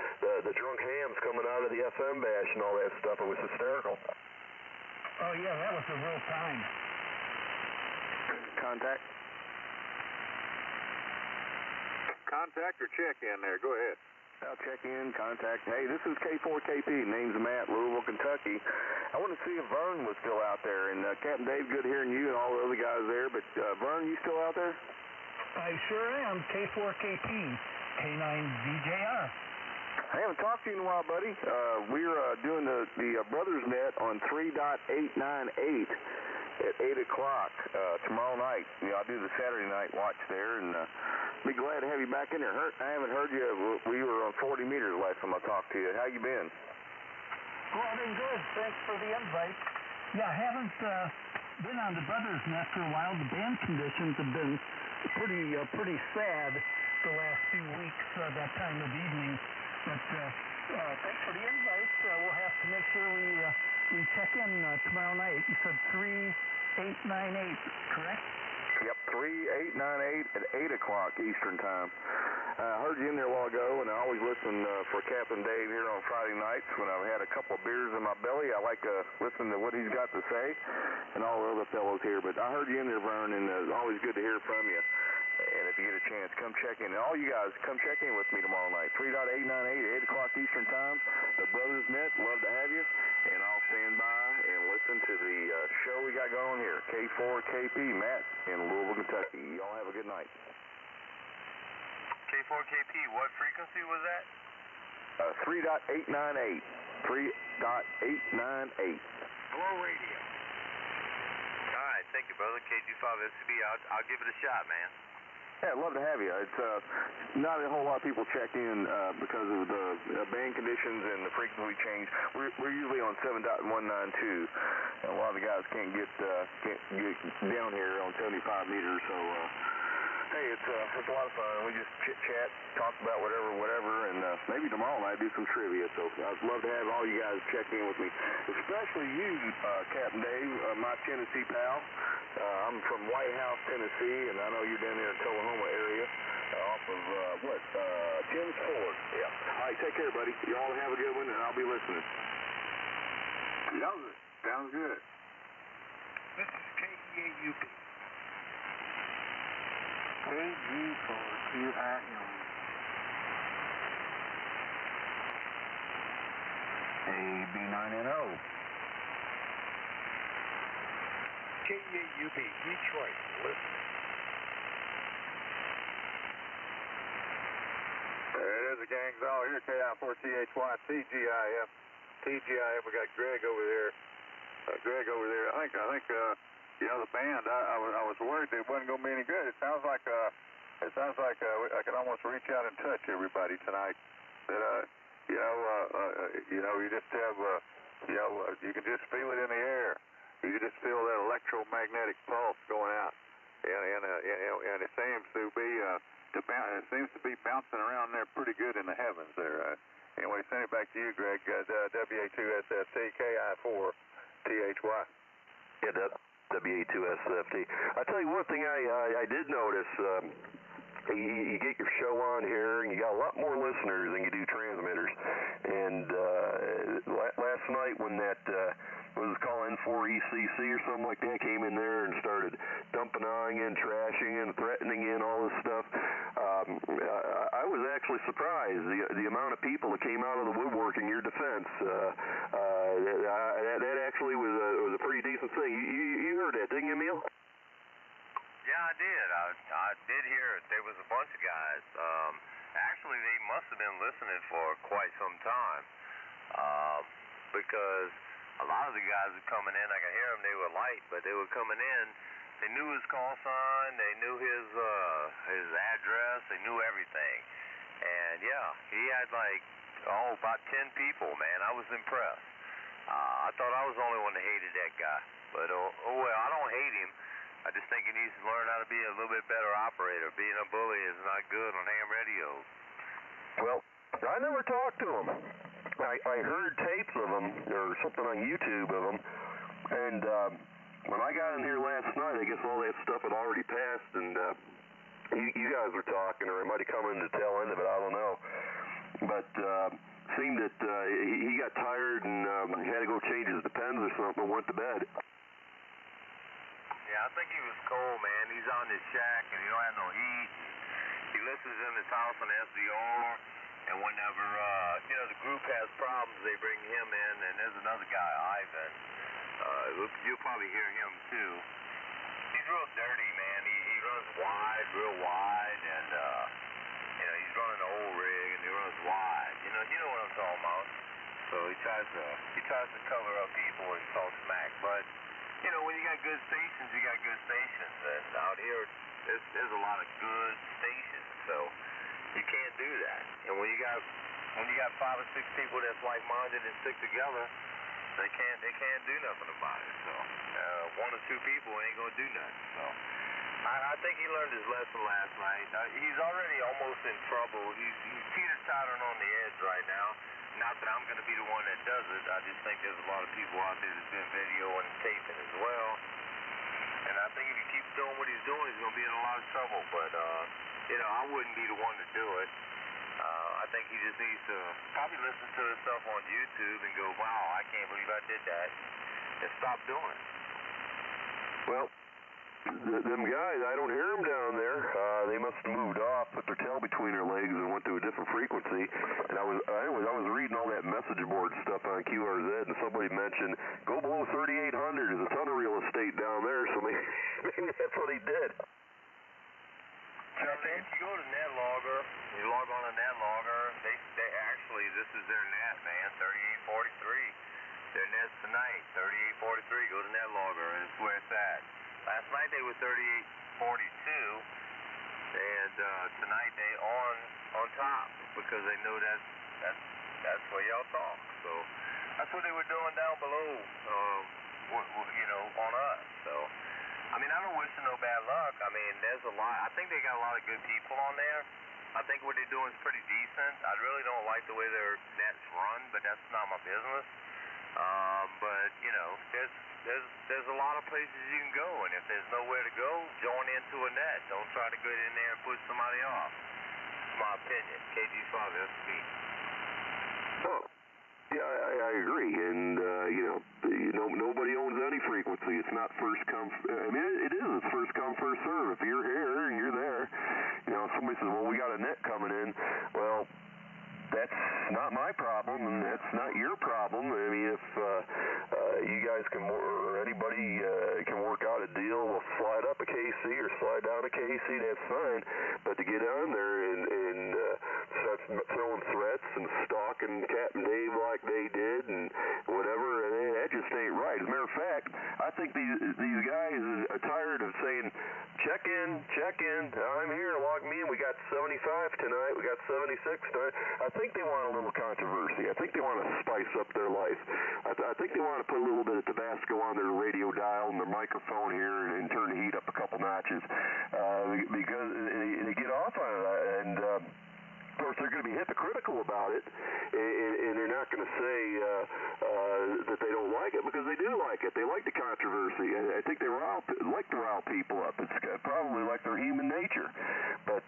drunk hams coming out of the FM bash and all that stuff. It was hysterical. Oh, yeah, that was a real time. Contact. Contact or check in there. Go ahead. I'll check in, contact. Hey, this is K4KP. Name's Matt, Louisville, Kentucky. I want to see if Vern was still out there. And Captain Dave, good hearing you and all the other guys there. But Vern, you still out there? I sure am. K4KP, K9VJR. I haven't talked to you in a while, buddy. We're doing the Brothers Net on 3.898 at 8 o'clock tomorrow night. You know, I'll do the Saturday night watch there, and be glad to have you back in there. I haven't heard you. We were on 40 meters last time I talked to you. How you been? Well, I've been good. Thanks for the invite. Yeah, I haven't been on the Brothers Net for a while. The band conditions have been pretty sad the last few weeks, that time of evening. But thanks for the invite. We'll have to make sure we check in tomorrow night. You said 3.898, correct? Yep, 3.898 at 8 o'clock Eastern time. I heard you in there a while ago, and I always listen for Captain Dave here on Friday nights when I've had a couple of beers in my belly. I like to listen to what he's got to say, and all the other fellows here. But I heard you in there, Vern, and it's always good to hear from you. And if you get a chance, come check in. And all you guys, come check in with me tomorrow night. 3.898 at 8 o'clock Eastern time. The Brothers Net, love to have you. And I'll stand by and listen to the show we got going here. K4KP, Matt in Louisville, Kentucky. Y'all have a good night. K4KP, what frequency was that? 3.898. 3.898. Hello, radio. All right, thank you, brother. KG5SCB, I'll give it a shot, man. Yeah, I'd love to have you. It's not a whole lot of people check in because of the band conditions and the frequency change. We're usually on 7.192, and a lot of the guys can't get down here on 75 meters. So, hey, it's a lot of fun. We just chit-chat, talk about whatever, and maybe tomorrow night do some trivia. So I'd love to have all you guys check in with me, especially you, Captain Dave, my Tennessee pal. I'm from White House, Tennessee, and I know you're down there in Tullahoma area, off of, Tim's Ford. Yeah. All right, take care, buddy. You all have a good one, and I'll be listening. Sounds good. This is KEAUP. KG4THY. AB9NO. KEAUP, Detroit, listening. There it is, the gang's all here. KI4THY, TGIF. TGIF, we got Greg over there. I think, the band, I was worried it wasn't going to be any good. It sounds like I can almost reach out and touch everybody tonight. That, you just have, you can just feel it in the air. You can just feel that electromagnetic pulse going out, and it seems to be bouncing around there pretty good in the heavens there. Anyway, send it back to you, Greg. WA2SFT KI4THY. Yeah, WA2SFT. I tell you one thing I did notice. You get your show on here, and you got a lot more listeners than you do transmitters. And last night when that, what was it called, N4ECC or something like that, came in there and started dumping on you and trashing you and threatening you and all this stuff, I was actually surprised the amount of people that came out of the woodwork in your defense. That actually was a pretty decent thing. You heard that, didn't you, Emil? Yeah, I did. I did hear it. There was a bunch of guys. Actually, they must have been listening for quite some time, because a lot of the guys were coming in. I could hear them. They were light, but they were coming in. They knew his call sign. They knew his address. They knew everything. And yeah, he had about 10 people. Man, I was impressed. I thought I was the only one that hated that guy. But, well, I don't hate him. I just think he needs to learn how to be a little bit better operator. Being a bully is not good on ham radio. Well, I never talked to him. I heard tapes of him, or something on YouTube of him, and when I got in here last night, I guess all that stuff had already passed, and you guys were talking, or it might have come in the tail end of it, I don't know. But seemed that he got tired and had to go change his depends or something and went to bed. Yeah, I think he was cold, man. He's on his shack, and he don't have no heat. He listens in his house on SDR, and whenever, the group has problems, they bring him in, and there's another guy, Ivan. You'll probably hear him, too. He's real dirty, man. He runs wide, real wide, and, he's running the old rig, and he runs wide. You know what I'm talking about. So he tries to cover up people and talk smack, but when you got good stations, you got good stations, and out here there's a lot of good stations, so you can't do that. And when you got 5 or 6 people that's like-minded and stick together, they can't do nothing about it. So 1 or 2 people ain't gonna do nothing. So I think he learned his lesson last night. He's already almost in trouble. He's teeter-tottering on the edge right now. Not that I'm going to be the one that does it. I just think there's a lot of people out there that's been videoing and taping as well. And I think if he keeps doing what he's doing, he's going to be in a lot of trouble. But, I wouldn't be the one to do it. I think he just needs to probably listen to himself on YouTube and go, wow, I can't believe I did that, and stop doing it. Well, them guys, I don't hear them down there. They must have moved off, put their tail between their legs, and went to a different frequency. And I was reading all that message board stuff on QRZ, and somebody mentioned go below 3,800. There's a ton of real estate down there, so maybe that's what he did. If you go to NetLogger, you log on to NetLogger, they actually, this is their net, man, 3843. Their net's tonight, 3843. Go to NetLogger, and it's where it's at. Last night they were 3842, and tonight they on top because they know that's where y'all talk. So that's what they were doing down below, on us. So I don't wish them no bad luck. There's a lot. I think they got a lot of good people on there. I think what they're doing is pretty decent. I really don't like the way their nets run, but that's not my business. But there's a lot of places you can go, and if there's nowhere to go, join into a net. Don't try to get in there and push somebody off. It's my opinion. KG4THY, that's me. Oh, yeah, I agree. And nobody owns any frequency. It's not first come. It is. It's first come, first serve. If you're here and you're there, somebody says, "Well, we got a net coming in." Well, that's not my problem, and that's not your problem. If you guys can, or anybody can work out a deal, we'll slide up a KC or slide down a KC, that's fine. But to get on there and start throwing threats and stalking Captain Dave like they did and whatever, that just ain't right. As a matter of fact, I think these guys are tired of saying, check in, I'm here, log me in, we got 75 tonight, we got 76 tonight. I think they want a little controversy. I think they want to spice up their life. I think they want to put a little bit of Tabasco on their radio dial and their microphone here and turn the heat up a couple notches because they get off on it. And of course, they're going to be hypocritical about it, and they're not going to say that they don't like it because they do like it. They like the controversy. I think they like to rile people up. It's probably like their human nature. But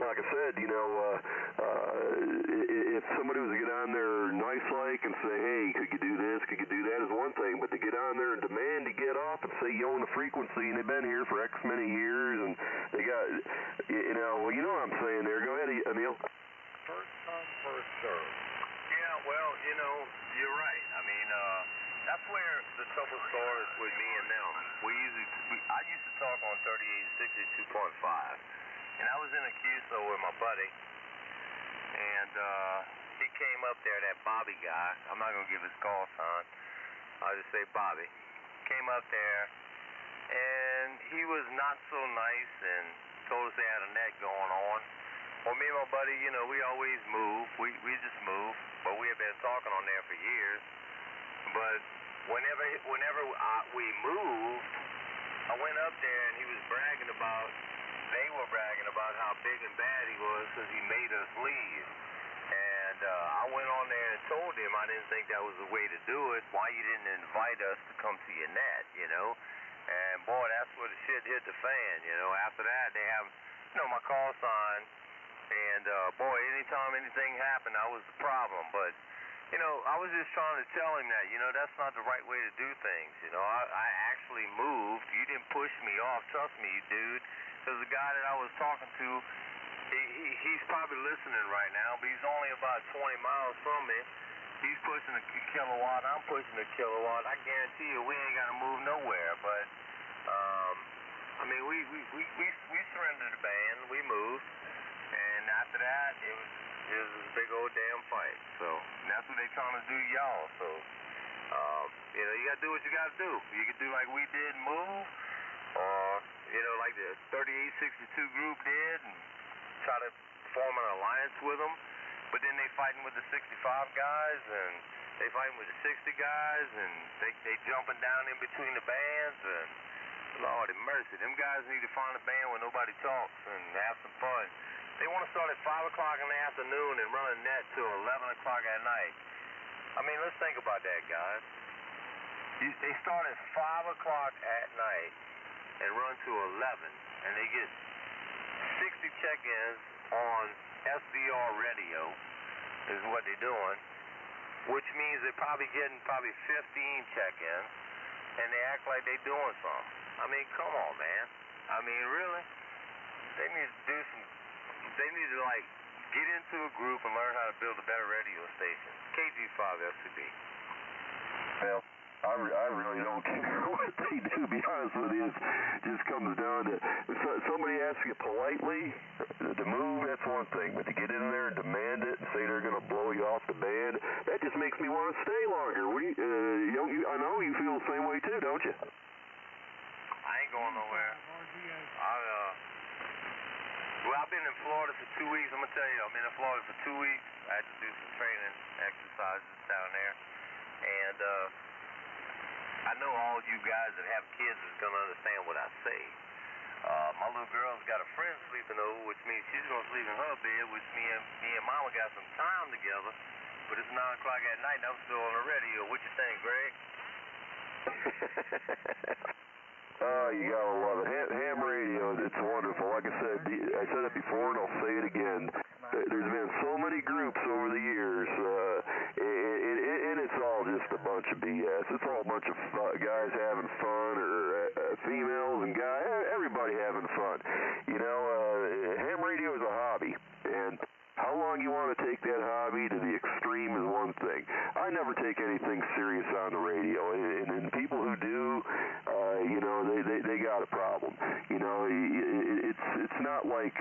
like I said, if somebody was to get on there nice-like and say, hey, could you do this, could you do that, is one thing. But to get on there and demand to get off and say you own the frequency and they've been here for X many years and they got, you know what I'm saying there. Go ahead, Emil. First come, first serve. Yeah, well, you're right. That's where the trouble started with me and them. I used to talk on 3860 2.5. And I was in a QSO with my buddy, and he came up there, that Bobby guy. I'm not going to give his call sign. I'll just say Bobby. Came up there, and he was not so nice and told us they had a net going on. Well, me and my buddy, we always move. We just move, but we have been talking on there for years. But whenever we moved, I went up there and they were bragging about how big and bad he was because he made us leave. And I went on there and told him I didn't think that was the way to do it. Why you didn't invite us to come to your net, you know? And boy, that's where the shit hit the fan, you know? After that, they have, my call sign. And boy, anytime anything happened, I was the problem. But, I was just trying to tell him that, that's not the right way to do things. I actually moved. You didn't push me off. Trust me, dude. Because the guy that I was talking to, he's probably listening right now, but he's only about 20 miles from me. He's pushing a kilowatt. I'm pushing a kilowatt. I guarantee you we ain't got to move nowhere. But, we surrendered the band. We moved. And after that, it was a big old damn fight. So that's what they're trying to do, y'all. So, you got to do what you got to do. You can do like we did, move, or, like the 3862 group did, and try to form an alliance with them. But then they fighting with the 65 guys, and they fighting with the 60 guys, and they jumping down in between the bands, and Lordy mercy, them guys need to find a band where nobody talks and have some fun. They want to start at 5 o'clock in the afternoon and run a net till 11 o'clock at night. Let's think about that, guys. They start at 5 o'clock at night and run to 11, and they get 60 check-ins on SDR radio is what they're doing, which means they're probably getting 15 check-ins, and they act like they're doing something. Come on, man. Really? They need to do some... They need to, get into a group and learn how to build a better radio station. KG5THY. Well, I really don't care what they do, to be honest with you. It just comes down to... Somebody asks you politely to move, that's one thing. But to get in there and demand it and say they're going to blow you off the band, that just makes me want to stay longer. I know you feel the same way, too, don't you? I ain't going nowhere. I've been in Florida for 2 weeks. I'm going to tell you, I've been in Florida for 2 weeks. I had to do some training exercises down there. And I know all you guys that have kids is going to understand what I say. My little girl's got a friend sleeping over, which means she's going to sleep in her bed, which me and Mama got some time together. But it's 9 o'clock at night and I'm still on the radio. What you think, Greg? You gotta love it. Ham radio, it's wonderful. Like I said it before and I'll say it again. There's been so many groups over the years, and it's all just a bunch of BS. It's all a bunch of guys having fun, or females and guys, everybody having fun. Ham radio is a hobby, and how long you want to take that hobby to the extreme is one thing. I never take anything serious on the radio, and people who do, they got a problem. It's not like,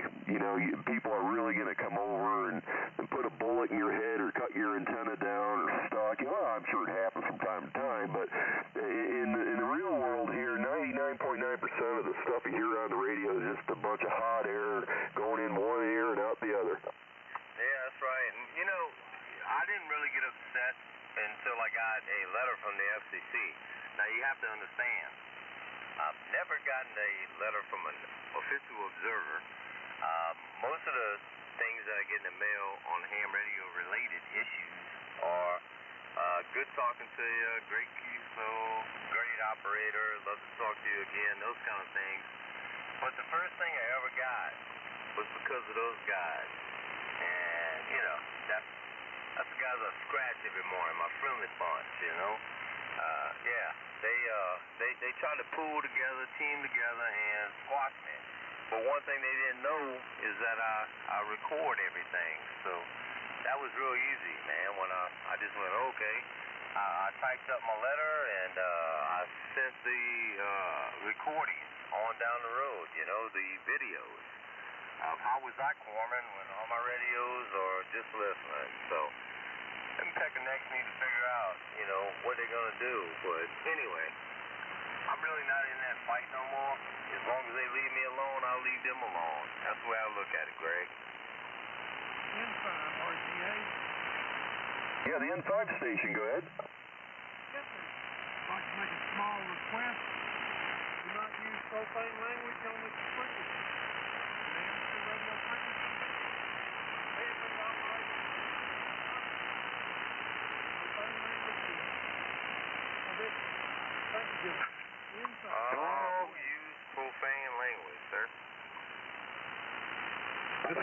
people are really going to come over and put a bullet in your head or cut your antenna down or stalk you. Well, I'm sure it happens from time to time, but in the real world here, 99.9% of the stuff you hear on the radio is just a bunch of hot air going in one ear and out the other. Yeah, that's right. And, I didn't really get upset until I got a letter from the FCC. Now, you have to understand, I've never gotten a letter from an official observer. Most of the things that I get in the mail on ham radio-related issues are good talking to you, great QSO, great operator, love to talk to you again, those kind of things. But the first thing I ever got was because of those guys. And, that's the guys I scratch every morning, my friendly bunch, They try to pull together, team together, and squash me. But one thing they didn't know is that I record everything. So that was real easy, man, when I just went, okay. I typed up my letter, and I sent the recordings on down the road, the videos. How was I cornering when all my radios or just listening? So them techniques need to figure out, what they're going to do. But anyway, I'm really not in that fight no more. As long as they leave me alone, I'll leave them alone. That's the way I look at it, Greg. N5, RTA. Yeah, the N5 station, go ahead. Yep, request, do not use profane language on the frequency. The amateur radio frequency. Vehicle operation. Profane language is forbidden. Thank you. Don't use profane language, sir.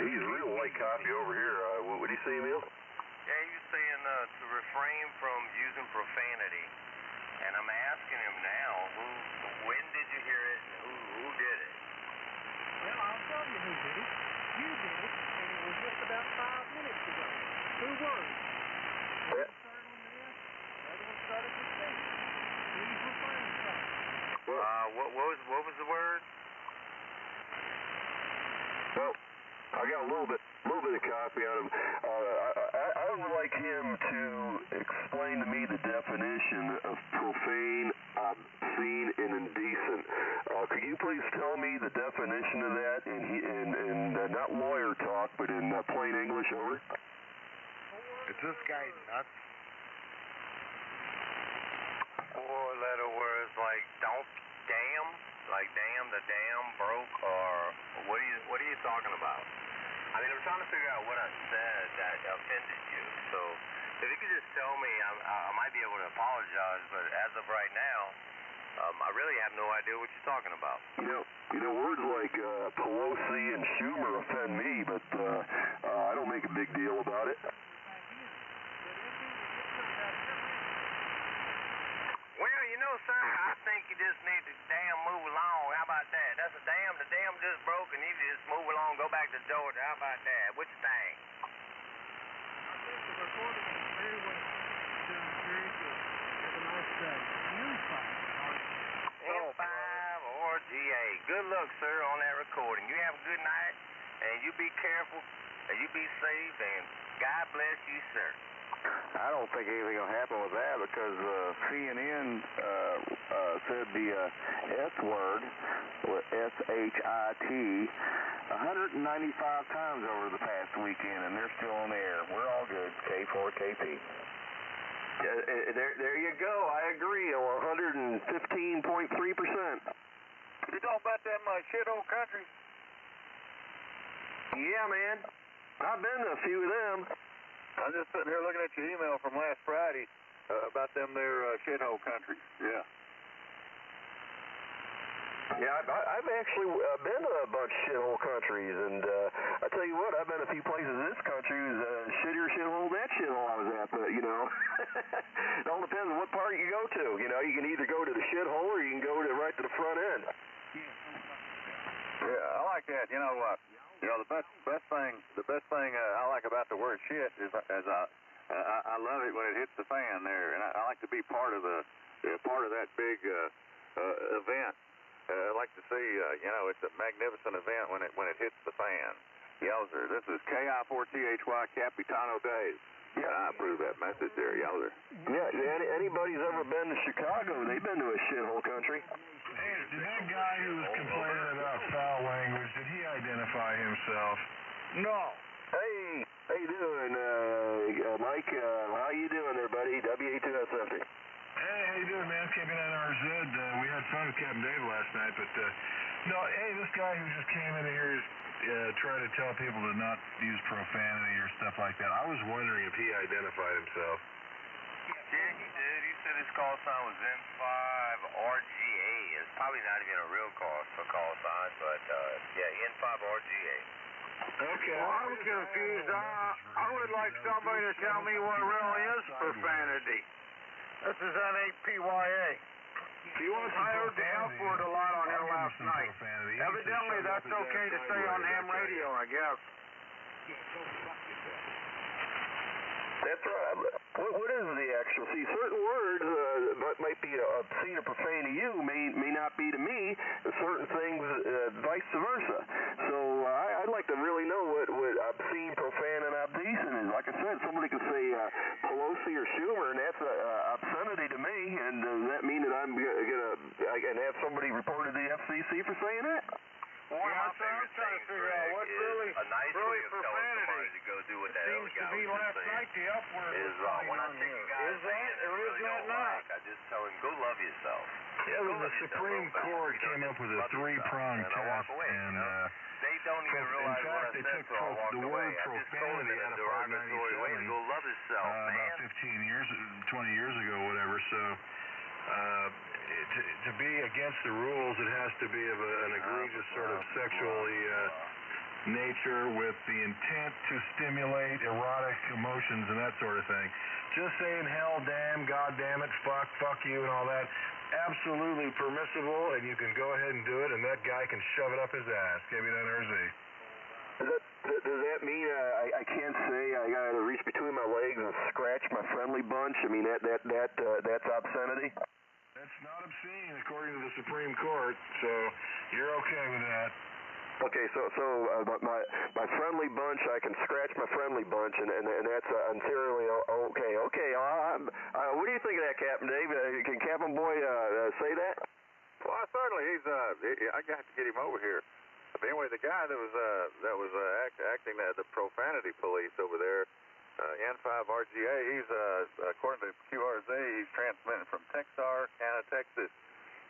He's real white copy over here. What did he say, Emil? Yeah, he was saying to refrain from using profanity. And I'm asking him now, when did you hear it and who did it? Well, I'll tell you who did it. You did it, and it was just about 5 minutes ago. 2 words. One started with an S, the other one started with C. Please refrain from it. What was the word? Well, I got a little bit of copy on him. I would like him to explain to me the definition of profane, obscene, and indecent. Could you please tell me the definition of that in not lawyer talk, but in plain English? Over. Is this guy nuts? 4-letter words like don't, damn, like damn, the dam broke, or what are you talking about? I mean, I'm trying to figure out what I said that offended you. So if you could just tell me, I might be able to apologize, but as of right now, I really have no idea what you're talking about. You know, words like Pelosi and Schumer offend me, but I don't make a big deal about it. Well, you know, sir, I think you just need to damn move along. How about that? That's a dam. The dam just broke, and you just move along, go back to Georgia. How about that? What you think? I think the recording is very well done, very good. Have a nice day. N5 RGA. Good luck, sir, on that recording. You have a good night, and you be careful, and you be safe, and God bless you, sir. I don't think anything will happen with that because CNN said the S word, S-H-I-T, 195 times over the past weekend, and they're still on the air. We're all good. K4KP. There you go. I agree. 115.3%. You talking about them shithole countries? Yeah, man. I've been to a few of them. I'm just sitting here looking at your email from last Friday about them there shithole countries. Yeah. Yeah, I've actually been to a bunch of shithole countries, and I tell you what, I've been to a few places in this country who's shittier shithole than that shithole I was at, but, you know. It all depends on what part you go to. You know, you can either go to the shithole or you can go right to the front end. Yeah, I like that. You know, the best thing I like about the word shit is I love it when it hits the fan there, and I like to be part of that big event. I like to see, it's a magnificent event when it hits the fan. Yowzer, this is KI4THY Capitano Dave. Yeah, I approve that message there, Yowzer. Yeah, anybody's ever been to Chicago, they've been to a shithole country. Hey, did that guy who was complaining about foul language, did he identify himself? No. Hey, how you doing, Mike? How you doing there, buddy? WA2S50. Hey, how you doing, man? KB9RZ. We had fun with Captain Dave last night, but no, hey, this guy who just came in here is trying to tell people to not use profanity or stuff like that. I was wondering if he identified himself. Yeah, he did. He said his call sign was N5 RGA. It's probably not even a real call sign, but yeah, N5 RGA. Okay. Well, I'm confused. I would like somebody to tell me what really is profanity. This is N8PYA. I heard the F word a lot on here last night. Evidently, that's okay to say on ham radio, I guess. That's right. What is the actual? See, certain words might be obscene or profane to you, may not be to me. Certain things, vice versa. So I'd like to really know what obscene, profane, and obdecent is. Like I said, somebody could say Pelosi or Schumer, and that's obscenity to me. And does that mean that I can have somebody reported to the FCC for saying that? One of my favorite things, Greg, what's is really, a nice way of telling profanity? somebody to go do what the hell Seems the to guy be was last just night the F word saying. was When I on see here. you guys Is saying that that or I is really that don't not? like, I just tell him, go love yourself. Yeah, the Supreme Court came up with a three-pronged test, and they don't even realize what I said, so I walked away. I just told him in a derogatory way to go love himself, man. About 20 years ago, whatever. So to be against the rules, it has to be of an egregious sort of sexually nature with the intent to stimulate erotic emotions and that sort of thing. Just saying hell, damn, god damn it, fuck you, and all that, absolutely permissible, and you can go ahead and do it, and that guy can shove it up his ass. KB9RZ. Does that mean I can't say I gotta reach between my legs and scratch my friendly bunch? I mean that's obscenity. That's not obscene according to the Supreme Court, so you're okay with that. Okay, so my friendly bunch, I can scratch my friendly bunch, and that's entirely okay. Okay, what do you think of that, Captain Dave? Can Captain Boy say that? Well, certainly I got to get him over here. But anyway, the guy that was acting the profanity police over there, N5RGA, he's according to QRZ, he's transmitting from Texarkana, Texas,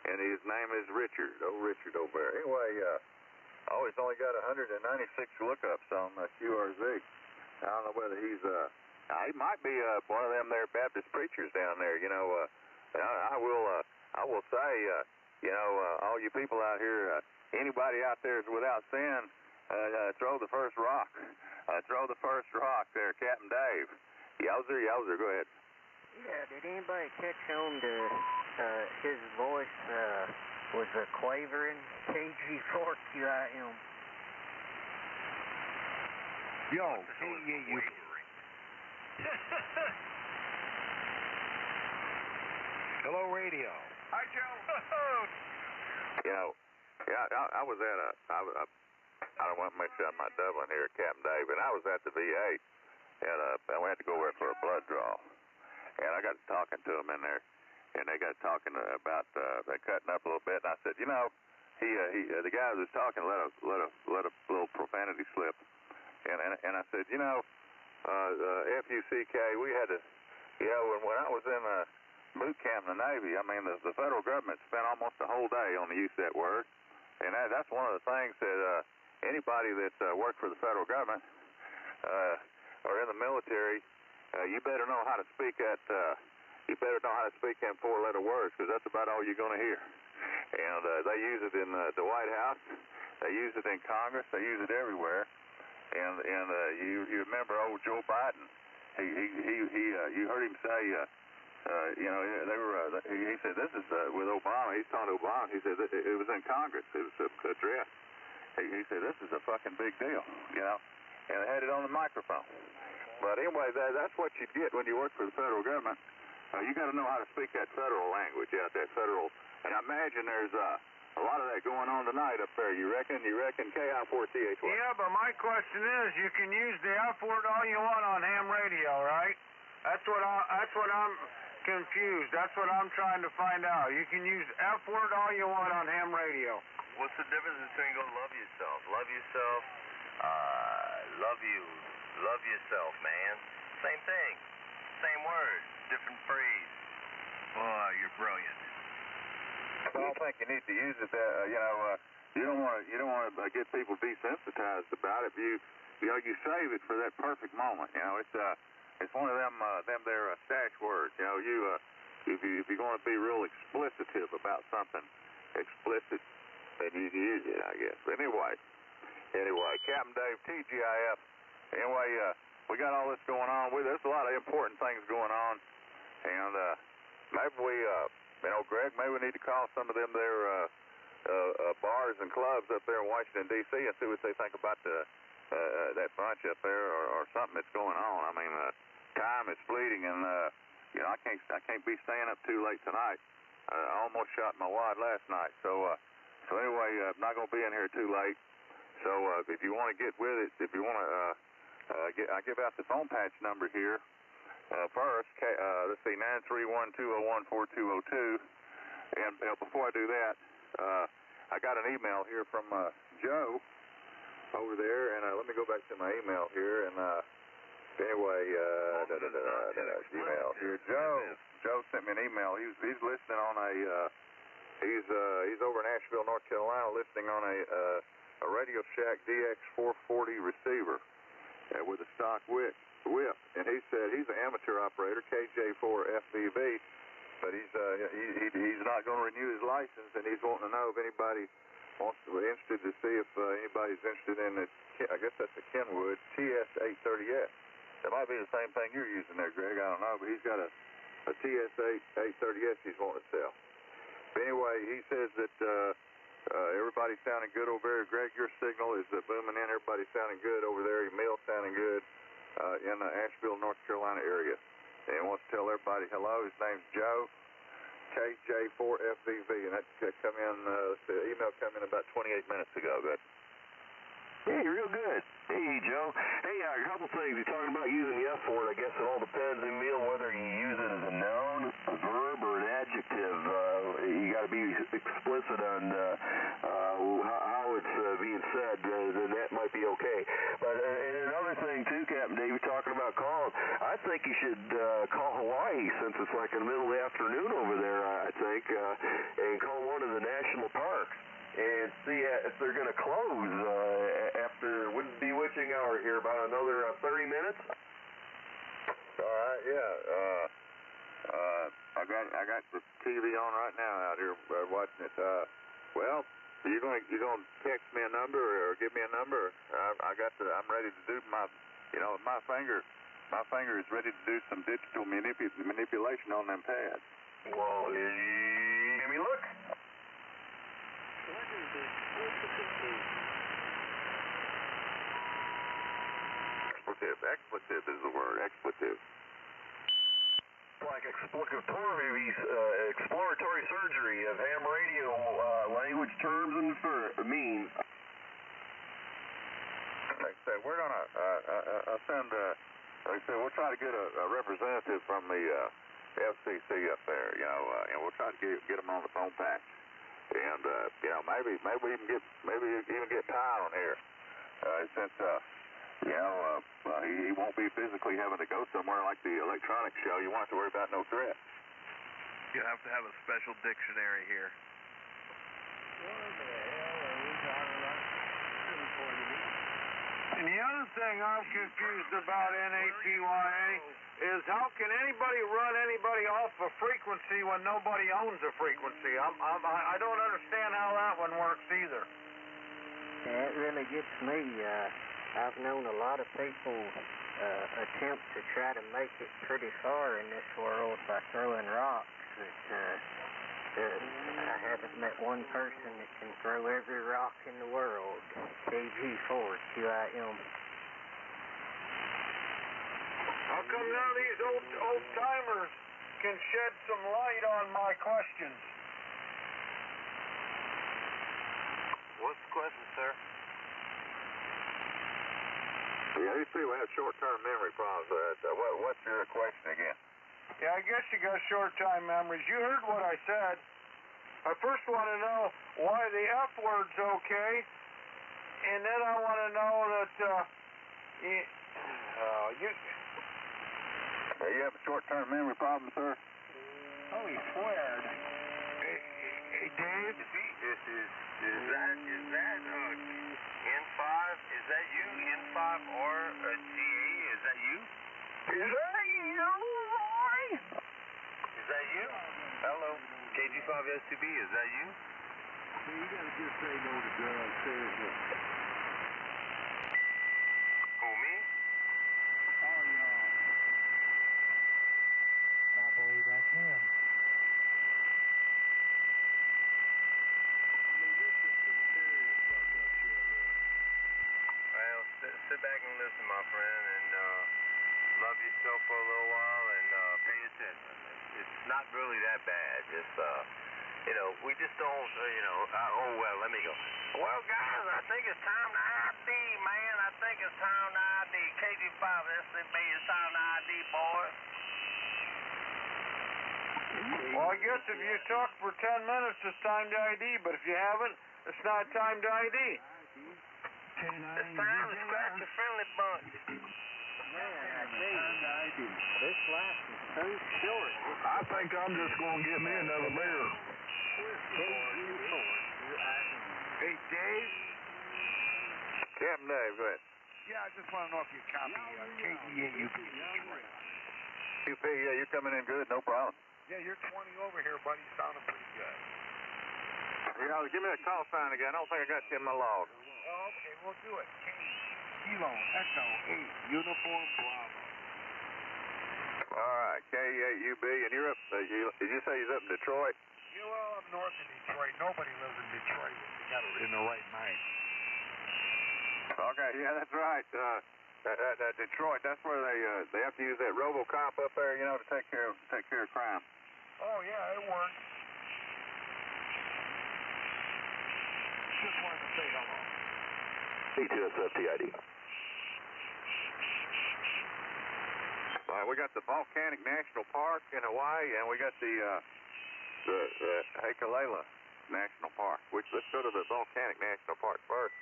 and his name is Richard. Richard over there. Anyway, he's only got 196 lookups on QRZ. I don't know whether he's he might be one of them there Baptist preachers down there. You know, I will say, all you people out here, anybody out there is without sin, throw the first rock. Throw the first rock there, Captain Dave. Yowzer, go ahead. Yeah, did anybody catch on to his voice was quavering? KG4QIM. Yo, you. Hello, radio. Hi, Joe. I was at I don't want to mix up my Dublin here at Captain Dave, and I was at the VA, and I went to go there for a blood draw, and I got to talking to them in there, and they got talking about they cutting up a little bit, and I said, the guy who was talking let a little profanity slip, and I said, FUCK, we had to, when I was in boot camp in the Navy, I mean the federal government spent almost a whole day on the use of that word, and that's one of the things that anybody that's worked for the federal government or in the military, you better know how to speak that. You better know how to speak them four-letter words, because that's about all you're going to hear. And they use it in the White House. They use it in Congress. They use it everywhere. And you remember old Joe Biden? You heard him say, he said this is with Obama. He's talking to Obama. He said it was in Congress. It was addressed. He said, this is a fucking big deal, and they had it on the microphone. But anyway, that's what you get when you work for the federal government. You got to know how to speak that federal language out there, federal. And I imagine there's a lot of that going on tonight up there. You reckon? KI4THY. Yeah, but my question is, you can use the F word all you want on ham radio, right? That's what I'm confused. That's what I'm trying to find out. You can use F word all you want on ham radio. What's the difference between go love yourself? Love yourself, love yourself, man. Same thing. Same word, different phrase. Boy, you're brilliant. I don't think you need to use it. You don't want to get people desensitized about it. You save it for that perfect moment. It's one of them there stash words. If you're going to be real explicitive about something, explicit. And you can use it, I guess. But anyway, Captain Dave, TGIF. Anyway, we got all this going on. There's a lot of important things going on, and maybe we, Greg, maybe we need to call some of them there bars and clubs up there in Washington D.C. and see what they think about that bunch up there or something that's going on. I mean, time is fleeting, and I can't be staying up too late tonight. I almost shot my wad last night, so anyway, I'm not going to be in here too late. So if you want to get with it, if you want to, I give out the phone patch number here. First, let's see, 931-201-4202. And before I do that, I got an email here from Joe over there, and let me go back to my email here. And anyway, email here. Joe sent me an email. He's listening on a He's over in Asheville, North Carolina, listening on a Radio Shack DX440 receiver with a stock whip. And he said he's an amateur operator, KJ4FVV, but he's not going to renew his license, and he's wanting to know if anybody interested to see if anybody's interested in the, I guess that's a Kenwood TS830S. That might be the same thing you're using there, Greg. I don't know, but he's got a TS830S he's wanting to sell. But anyway, he says that everybody's sounding good over there. Greg, your signal is booming in. Everybody's sounding good over there. Your mail's sounding good in the Asheville, North Carolina area. And he wants to tell everybody hello. His name's Joe, KJ4FVV, and that come in. The email come in about 28 minutes ago. Good. Hey, real good. Hey, Joe. Hey, a couple things. You're talking about using the F word. I guess it all depends, Emil, whether you use it as a noun, a verb, or an adjective. You got to be explicit on how it's being said. Then that might be okay. But and another thing, too, Captain Dave, you're talking about calling. I think you should call Hawaii, since it's like in the middle of the afternoon over there, I think, and call one of the national parks. And see if they're going to close after bewitching hour here, about another 30 minutes. All right, yeah. I got the TV on right now out here watching it. Well, you gonna text me a number or give me a number? I'm ready to do my finger is ready to do some digital manipulation on them pads. Well, let me look. Expletive is the word. Expletive. Like exploratory surgery of ham radio language terms and means. Like I said, we're gonna send. Like I said, we'll try to get a representative from the FCC up there. And we'll try to get them on the phone patch. And maybe we even get Ty on here, since he won't be physically having to go somewhere like the electronics show. You won't have to worry about no threat. You have to have a special dictionary here. And the other thing I'm confused about, NAPYA, is how can anybody run anybody off a frequency when nobody owns a frequency? I don't understand how that one works either. Yeah, it really gets me. I've known a lot of people attempt to try to make it pretty far in this world by throwing rocks. I haven't met one person that can throw every rock in the world. KG4THY. How come none of these old timers can shed some light on my questions? What's the question, sir? Yeah, these people have short-term memory problems. What's your question again? Yeah, I guess you got short-time memories. You heard what I said. I first want to know why the F word's okay, and then I want to know that you have a short-term memory problem, sir? Oh, he sweared. Hey, Dave? Is that N5? Is that you, N5 or GA? Is that you? Is that you, Roy? Is that you? Hello? KG5STB, is that you? Hey, you gotta just say no to drugs, seriously. Who, me? Oh, yeah. I believe I can. I mean, this is some serious fucked up shit here. Well, sit back and listen, my friend, and love yourself for a little while and pay attention. It's not really that bad. Just, we just don't, let me go. Well, guys, I think it's time to ID, man. I think it's time to ID. KG5STB, it's time to ID, boys. Well, I guess if you talk for 10 minutes, it's time to ID, but if you haven't, it's not time to ID. It's time to scratch your friendly bunch. Man, I tell you, this life is so short. I think I'm just going to get me another beer. Hey, Dave? Captain Dave, go ahead. Yeah, I just want to know if you copy KDAUB Detroit. UP, yeah, you're coming in good, no problem. Yeah, you're 20 over here, buddy. Sounding pretty good. Yeah, give me that call sign again. I don't think I got you in my log. Oh, okay, we'll do it. Kilo Echo 8, Uniform Bravo. All right, K8UB, and you're up, did you say he's up in Detroit? Yeah, well, up north of Detroit. Nobody lives in Detroit if they got it in the right mind. Okay, yeah, that's right. Detroit, that's where they have to use that RoboCop up there, you know, to take care of crime. Oh, yeah, it works. Just wanted to say hello. K2SFTID. All right, we got the Volcanic National Park in Hawaii, and we got the Hakalela National Park. Let's go to the Volcanic National Park first.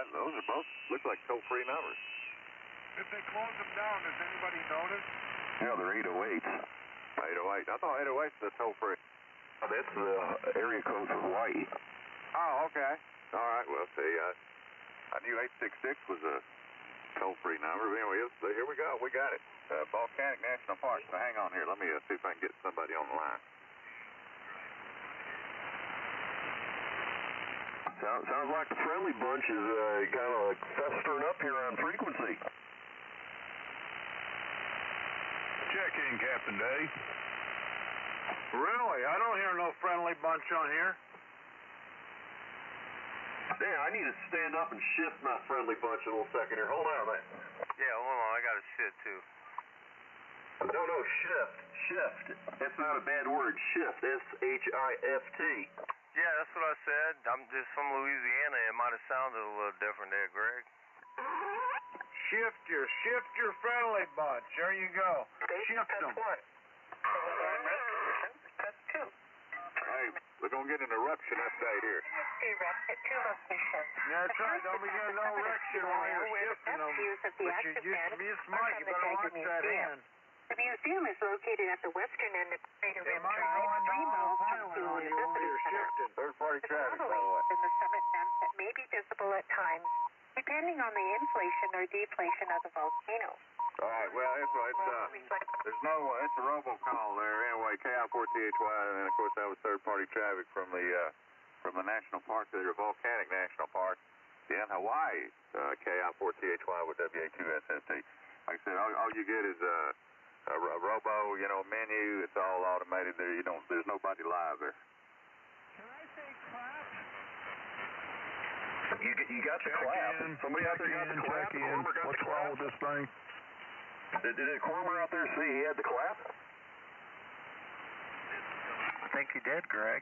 Those are both look like toll-free numbers. If they close them down, does anybody notice? Yeah, they're 808s. 808. I thought 808's the toll-free. That's the area code for Hawaii. Oh, okay. All right. Well, see, I knew 866 was a toll-free number. But anyway, here we go. We got it. Volcanic National Park. So hang on here. Let me see if I can get somebody on the line. Sounds like the friendly bunch is kind of like festering up here on frequency. Check in, Captain Dave. Really? I don't hear no friendly bunch on here. Dan, I need to stand up and shift my friendly bunch a little second here. Hold on a minute. Yeah, hold on. I got to shit, too. No, shift. Shift. That's not a bad word. Shift. S-H-I-F-T. Yeah, that's what I said. I'm just from Louisiana. It might have sounded a little different there, Greg. Shift your friendly bunch. There you go. Shift them. Hey, we're going to get an eruption update here. Yeah, that's right. Don't be getting no erection while you're shifting them. But you used to be smart. You better watch that hand. The museum is located at the western end of Crater They Rim might Drive, go 3 into miles from violent on you while you're shifting. Third-party The traffic, by the way. anomaly in the summit vents that may be visible at times, depending on the inflation or deflation of the volcano. All right, well, it's a robocall there. Anyway, KI4THY, and then, of course, that was third-party traffic from the national park, the Volcanic National Park in Hawaii. KI4THY with WA2SFT. Like I said, all you get is a robo, menu. It's all automated there. There's nobody live there. Can I say clap? You got the clap. Somebody out there got the clap. What's wrong with this thing? Did the Cormer out there see he had the clap? I think he did, Greg.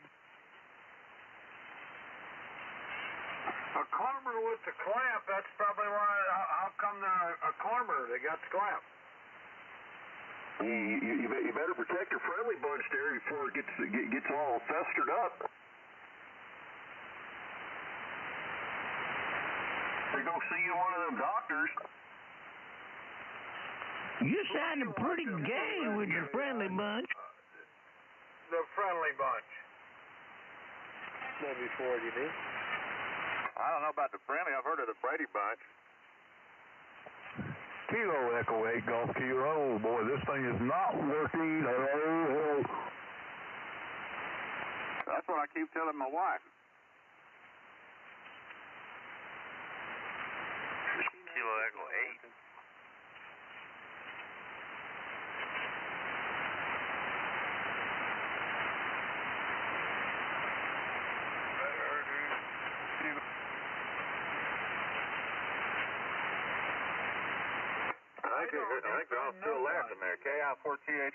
A Cormer with the clamp, that's probably why, how come a Cormer, they got the clamp? You better protect your friendly bunch there before it gets all festered up. They go see one of them doctors. You sounded pretty gay with your friendly bunch. The friendly bunch. Maybe 40, you mean? I don't know about the friendly. I've heard of the Brady Bunch. Kilo Echo 8 Golf Kilo. Oh boy, this thing is not working. Oh. That's what I keep telling my wife. Kilo Echo 8. I think they're all still laughing there. KI4THY,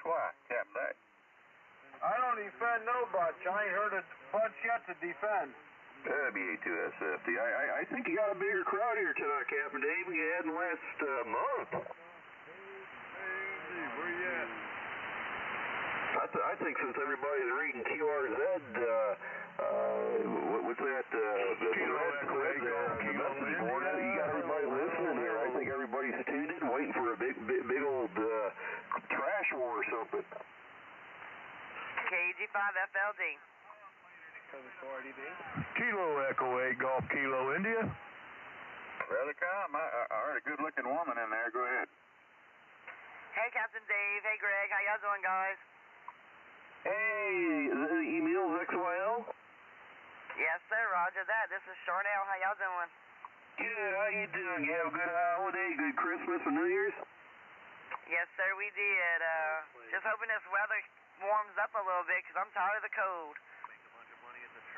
Captain Dave. I don't defend no bunch. I ain't heard a bunch yet to defend. WA2SFT. I think you got a bigger crowd here tonight, Captain Dave, than you had in the last month. Where you at? I think since everybody's reading QRZ, what's that? The message board. You got everybody listening here. I think everybody's tuned in, waiting for a big old trash war or something. KI4THY. Kilo Echo 8 Golf Kilo India. Rather come. I heard a good-looking woman in there. Go ahead. Hey, Captain Dave. Hey, Greg. How y'all doing, guys? Hey, emails XYL? Yes, sir. Roger that. This is Charnel. How y'all doing? Good. How you doing? You have a good holiday, good Christmas and New Year's? Yes, sir. We did. Just hoping this weather warms up a little bit because I'm tired of the cold.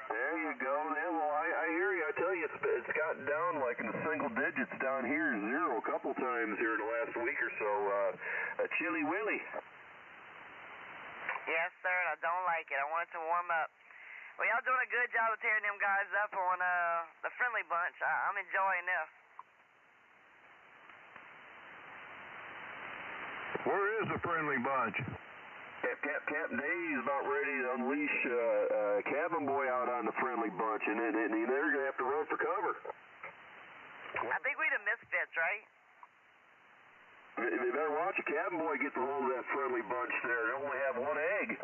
There you go. Yeah, well, I hear you. I tell you, it's gotten down like in the single digits down here, 0 a couple times here in the last week or so. A chilly willy. Yes, sir, and I don't like it. I want it to warm up. Well, y'all doing a good job of tearing them guys up on the friendly bunch. I'm enjoying this. Where is the friendly bunch? Captain Dave's about ready to unleash Cabin Boy out on the friendly bunch, and they're going to have to run for cover. I think we the misfits, right? They better watch a Cabin Boy get the hold of that friendly bunch there. They only have one egg.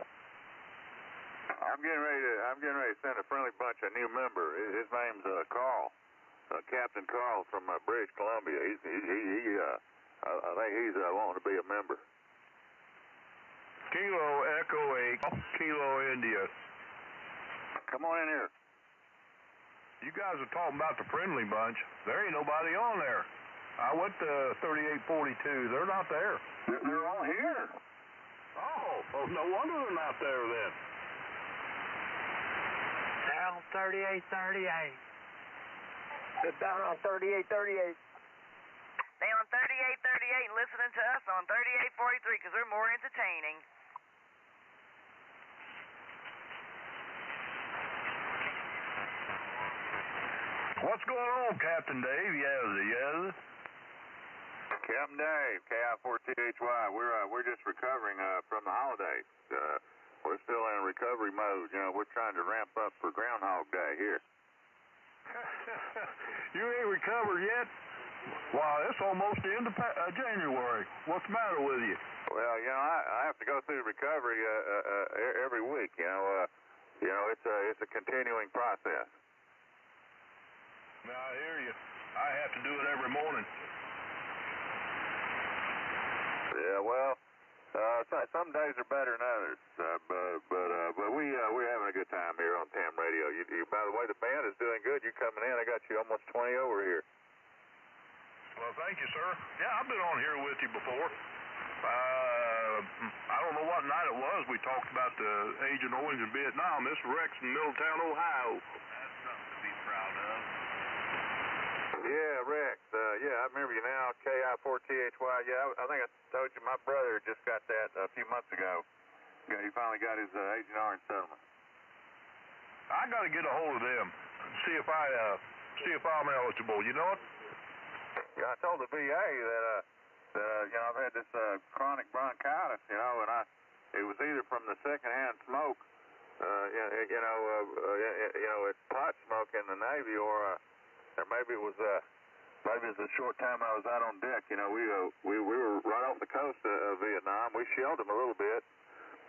I'm getting ready to send a friendly bunch a new member. His name's Carl, Captain Carl from British Columbia. I think he's wanting to be a member. Kilo Echo 8 Kilo India. Come on in here. You guys are talking about the friendly bunch. There ain't nobody on there. I went to 3842. They're not there. They're all here. Oh, well, no wonder they're not there then. Down 3838. Down on 3838. They on 3838 and listening to us on 3843 because we're more entertaining. What's going on, Captain Dave? Yes. Captain Dave, KI4THY. We're just recovering from the holidays. We're still in recovery mode. You know, we're trying to ramp up for Groundhog Day here. You ain't recovered yet? Why, it's almost the end of January. What's the matter with you? Well, you know, I have to go through recovery every week. You know, it's a continuing process. I hear you. I have to do it every morning. Yeah, well, some days are better than others, but we're having a good time here on Tam Radio. By the way, the band is doing good. You coming in? I got you almost 20 over here. Well, thank you, sir. Yeah, I've been on here with you before. I don't know what night it was. We talked about the Agent Orange in Vietnam. This Rex in Middletown, Ohio. That's something to be proud of. Yeah, Rex. Yeah, I remember you now. KI4THY. Yeah, I think I told you my brother just got that a few months ago. Yeah, he finally got his Agent Orange settlement. I got to get a hold of them. See if I'm eligible. You know what? Yeah, I told the VA that you know, I've had this chronic bronchitis. You know, and it was either from the secondhand smoke, it's pot smoke in the Navy, or maybe it was a short time I was out on deck. You know, we were right off the coast of Vietnam. We shelled them a little bit,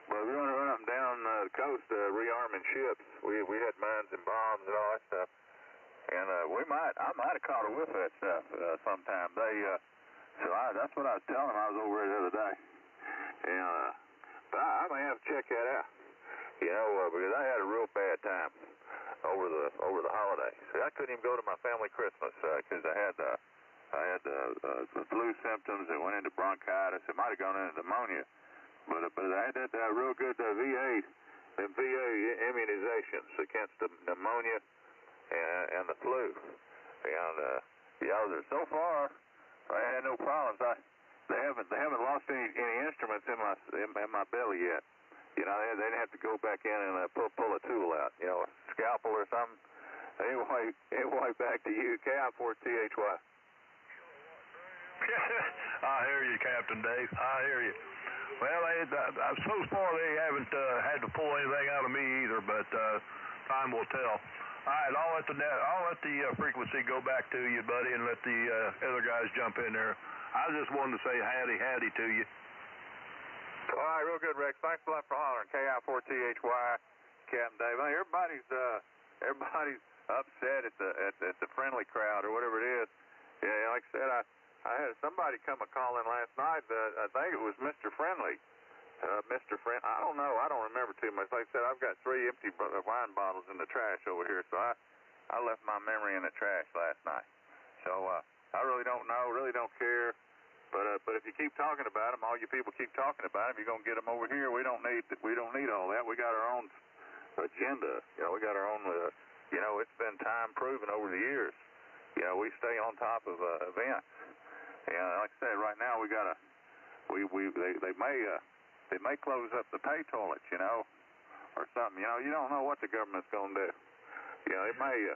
but we were running up and down the coast rearming ships. We had mines and bombs and all that stuff, and I might have caught a whiff of that stuff sometime. That's what I was telling them. I was over there the other day, and but I may have to check that out. You know, because I had a real bad time over the holidays. I couldn't even go to my family Christmas because I had the flu symptoms that went into bronchitis. It might have gone into pneumonia, but I had that real good VA immunizations against the pneumonia and the flu. And so far I had no problems. They haven't lost any instruments in my belly yet. You know, they didn't have to go back in and pull a tool out, you know, a scalpel or something. Anyway, back to you, KI4THY. I hear you, Captain Dave. I hear you. Well, so far they haven't had to pull anything out of me either, but time will tell. All right, I'll let the frequency go back to you, buddy, and let the other guys jump in there. I just wanted to say howdy to you. All right, real good, Rex. Thanks a lot for hollering. KI4THY, Captain Dave. Everybody's upset at the friendly crowd or whatever it is. Yeah, like I said, I had somebody come a call in last night. I think it was Mr. Friendly. Mr. Friend, I don't know. I don't remember too much. Like I said, I've got 3 empty wine bottles in the trash over here, so I left my memory in the trash last night. So I really don't know, really don't care. But if you keep talking about them, all you people keep talking about them, you're gonna get them over here. We don't need all that. We got our own agenda. You know, we got our own. It's been time proven over the years. You know, we stay on top of events. And like I said, right now they may close up the pay toilets, you know, or something. You know, you don't know what the government's gonna do. You know, it may.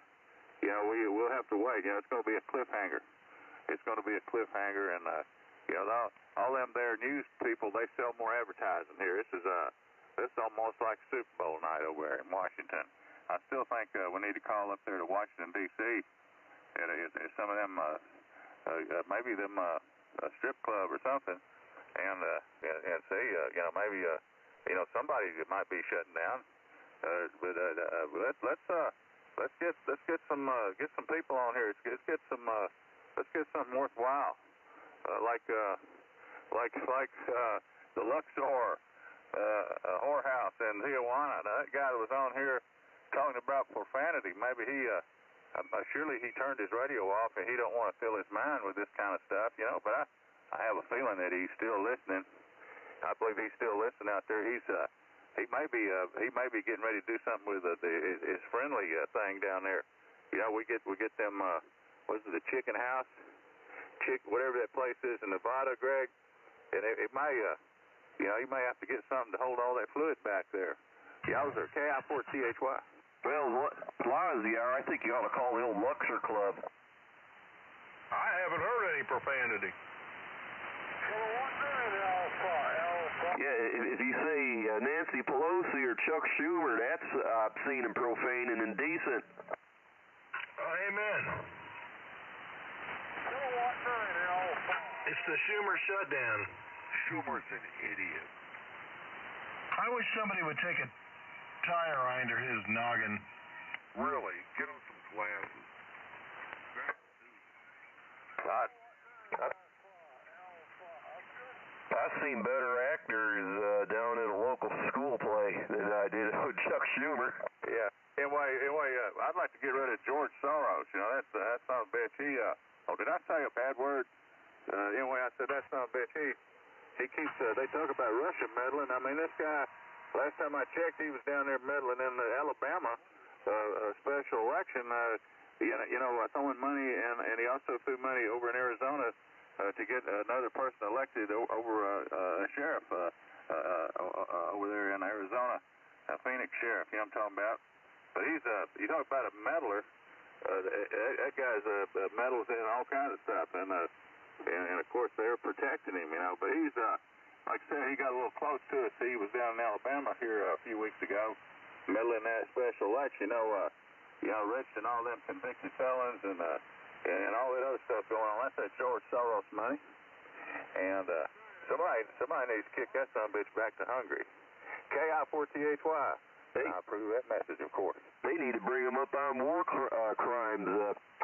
We'll have to wait. You know, it's gonna be a cliffhanger. It's gonna be a cliffhanger, and all them there news people, they sell more advertising here. This is almost like Super Bowl night over there in Washington. I still think we need to call up there to Washington D.C. and some of them, maybe them a strip club or something, and see, maybe somebody might be shutting down. Let's get some people on here. Let's get something worthwhile, like the Luxor whorehouse in Tijuana. Now, that guy that was on here talking about profanity, maybe surely he turned his radio off and he don't want to fill his mind with this kind of stuff, you know. But I have a feeling that he's still listening. I believe he's still listening out there. He may be getting ready to do something with his friendly thing down there. You know, we get them. What is it, the chicken house? Whatever that place is in Nevada, Greg. And it may, he may have to get something to hold all that fluid back there. Yowzer, KI4THY. Well, fly is the hour. I think you ought to call the old Luxor Club. I haven't heard any profanity. Yeah, if you say Nancy Pelosi or Chuck Schumer, that's obscene and profane and indecent. Amen. It's the Schumer shutdown. Schumer's an idiot. I wish somebody would take a tire under his noggin. Really? Get him some glasses. I've seen better actors down at a local school play than I did with Chuck Schumer. Yeah. Anyway, I'd like to get rid of George Soros. You know, that's son of a bitch. Did I say a bad word? Anyway, I said that son of a bitch. He keeps. They talk about Russia meddling. I mean, this guy. Last time I checked, he was down there meddling in the Alabama special election. Throwing money, and he also threw money over in Arizona to get another person elected over a sheriff over there in Arizona, a Phoenix sheriff. You know what I'm talking about? But you talk about a meddler. That guy's meddles in all kinds of stuff, and of course they're protecting him, you know. But he's like I said, he got a little close to us. He was down in Alabama here a few weeks ago, meddling in that special election. Rich and all them convicted felons and all that other stuff going on. That's that George Soros money. And somebody needs to kick that son of a bitch back to Hungary. KI4THY. I approve that message, of course. They need to bring him up on war crimes.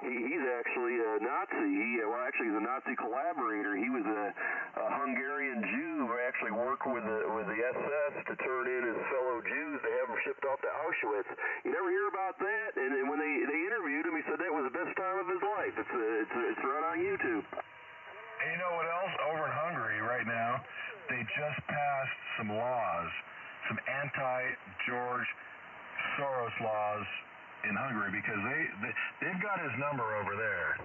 He's actually a Nazi. He's a Nazi collaborator. He was a Hungarian Jew who actually worked with the SS to turn in his fellow Jews to have them shipped off to Auschwitz. You never hear about that? And when they interviewed him, he said that was the best time of his life. It's right on YouTube. And you know what else? Over in Hungary right now, they just passed some laws. Some anti-George Soros laws in Hungary because they've got his number over there.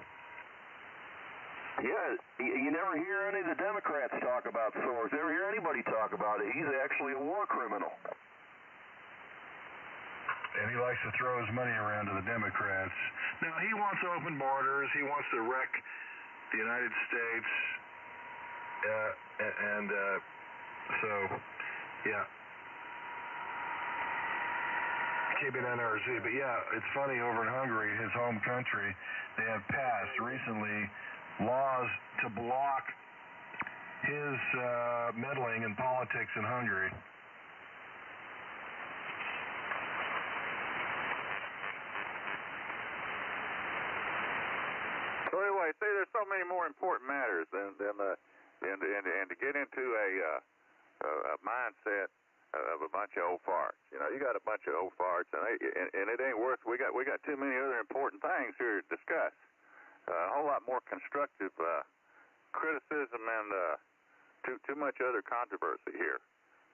Yeah, you never hear any of the Democrats talk about Soros. Never hear anybody talk about it. He's actually a war criminal. And he likes to throw his money around to the Democrats. Now, he wants open borders. He wants to wreck the United States. Yeah. KBNRZ, but yeah, it's funny, over in Hungary, his home country, they have passed recently laws to block his meddling in politics in Hungary. So anyway, see, there's so many more important matters than to get into a mindset of a bunch of old farts. You know, you got a bunch of old farts, and it ain't worth. We got too many other important things here to discuss. A whole lot more constructive criticism and too much other controversy here.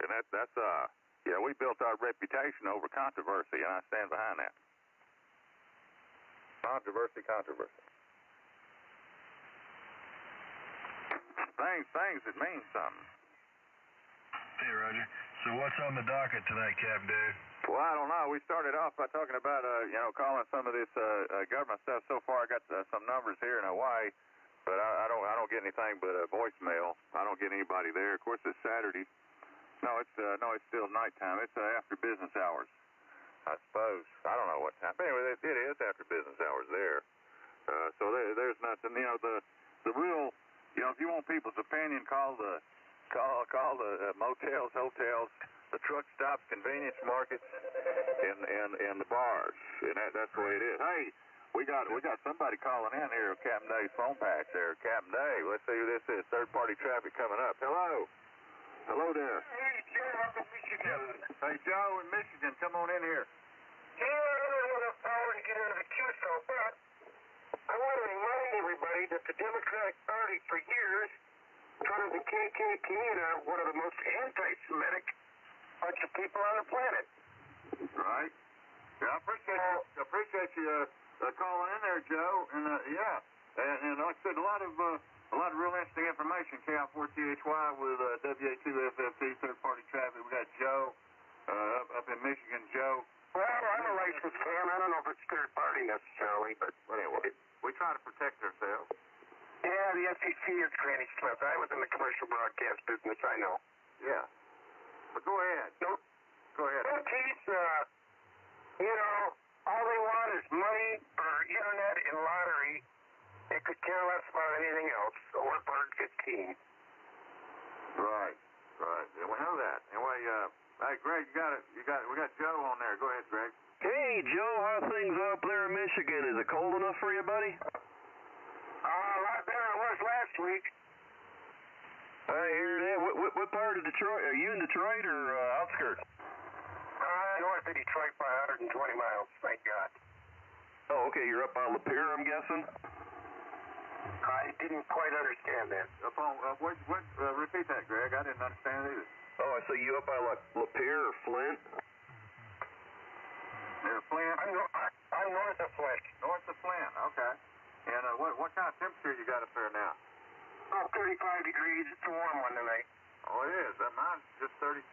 And that's we built our reputation over controversy, and I stand behind that. Controversy. Things that mean something. Hey, Roger. So what's on the docket tonight, Captain Dave? Well, I don't know. We started off by talking about, calling some of this government stuff. So far, I got some numbers here in Hawaii, but I don't get anything but a voicemail. I don't get anybody there. Of course, it's Saturday. No, it's still nighttime. It's after business hours, I suppose. I don't know what time. But anyway, it is after business hours there. So there's nothing. You know, the real. You know, if you want people's opinion, call the motels, hotels, the truck stops, convenience markets, and the bars, and that's the way it is. Hey, we got somebody calling in here. Captain Dave's phone patch there. Captain Dave, let's see who this is. Third-party traffic coming up. Hello there. Hey, Joe, up in Michigan. Hey, Joe in Michigan, come on in here. Yeah, I don't have enough power to get into the QSO, but I want to remind everybody that the Democratic Party for years thought of the KKK and are one of the most anti-Semitic bunch of people on the planet. Right. Yeah, I appreciate you calling in there, Joe. And and like I said, a lot of real interesting information. KI4THY with WA2FFT third-party traffic. We got Joe up in Michigan. Joe. Well, I'm a licensed fan. I don't know if it's third party necessarily, but anyway, we try to protect ourselves. Yeah, the FCC is Granny Smith. I was in the commercial broadcast business, I know. Yeah. But go ahead. No. Go ahead. No, Keith, all they want is money for internet and lottery. They could care less about anything else. Or Bird 15. Right. Yeah, we know that. Anyway, hey, Greg, we got Joe on there. Go ahead, Greg. Hey, Joe, how are things up there in Michigan? Is it cold enough for you, buddy? A lot better than it was last week. I hear that. What part of Detroit? Are you in Detroit or outskirts? North of Detroit by 120 miles, thank God. Oh, okay. You're up by Lapeer, I'm guessing? I didn't quite understand that. Repeat that, Greg. I didn't understand either. Oh, I say you up by Lapeer or Flint? Near Flint? I'm north of Flint. North of Flint, okay. And what kind of temperature you got up there now? Oh, 35 degrees. It's a warm one tonight. Oh, it is. Mine's just 36.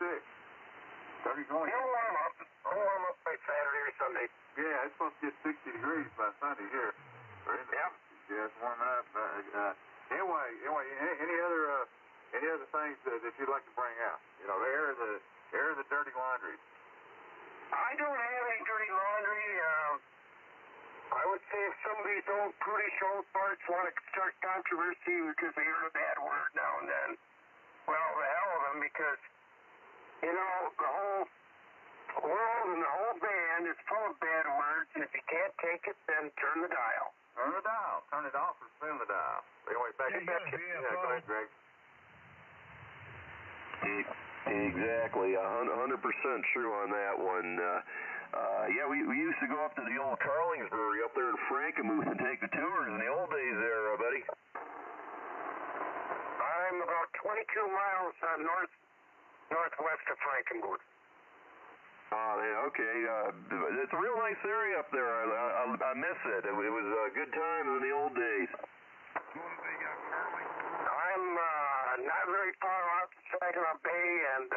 30 going. It'll warm up. It'll warm up by Saturday or Sunday. Yeah, it's supposed to get 60 degrees by Sunday here. Yep. Yeah, it's warming up. Anyway, any other things that you'd like to bring out? You know, the air of the dirty laundry. I don't have any dirty laundry. I would say if some of these old prudish old farts want to start controversy because they heard a bad word now and then, well, the hell of them, because, the whole world and the whole band is full of bad words, and if you can't take it, then turn the dial. Turn the dial. Turn it off or spin the dial. Anyway, back to go ahead, Greg. Exactly, 100% true on that one. We used to go up to the old Carlingsbury up there in Frankenmuth and take the tours in the old days there, buddy. I'm about 22 miles northwest of Frankenmuth. Oh, yeah, okay. It's a real nice area up there. I miss it. It was a good time in the old days. I'm not very far out to Saginaw Bay, and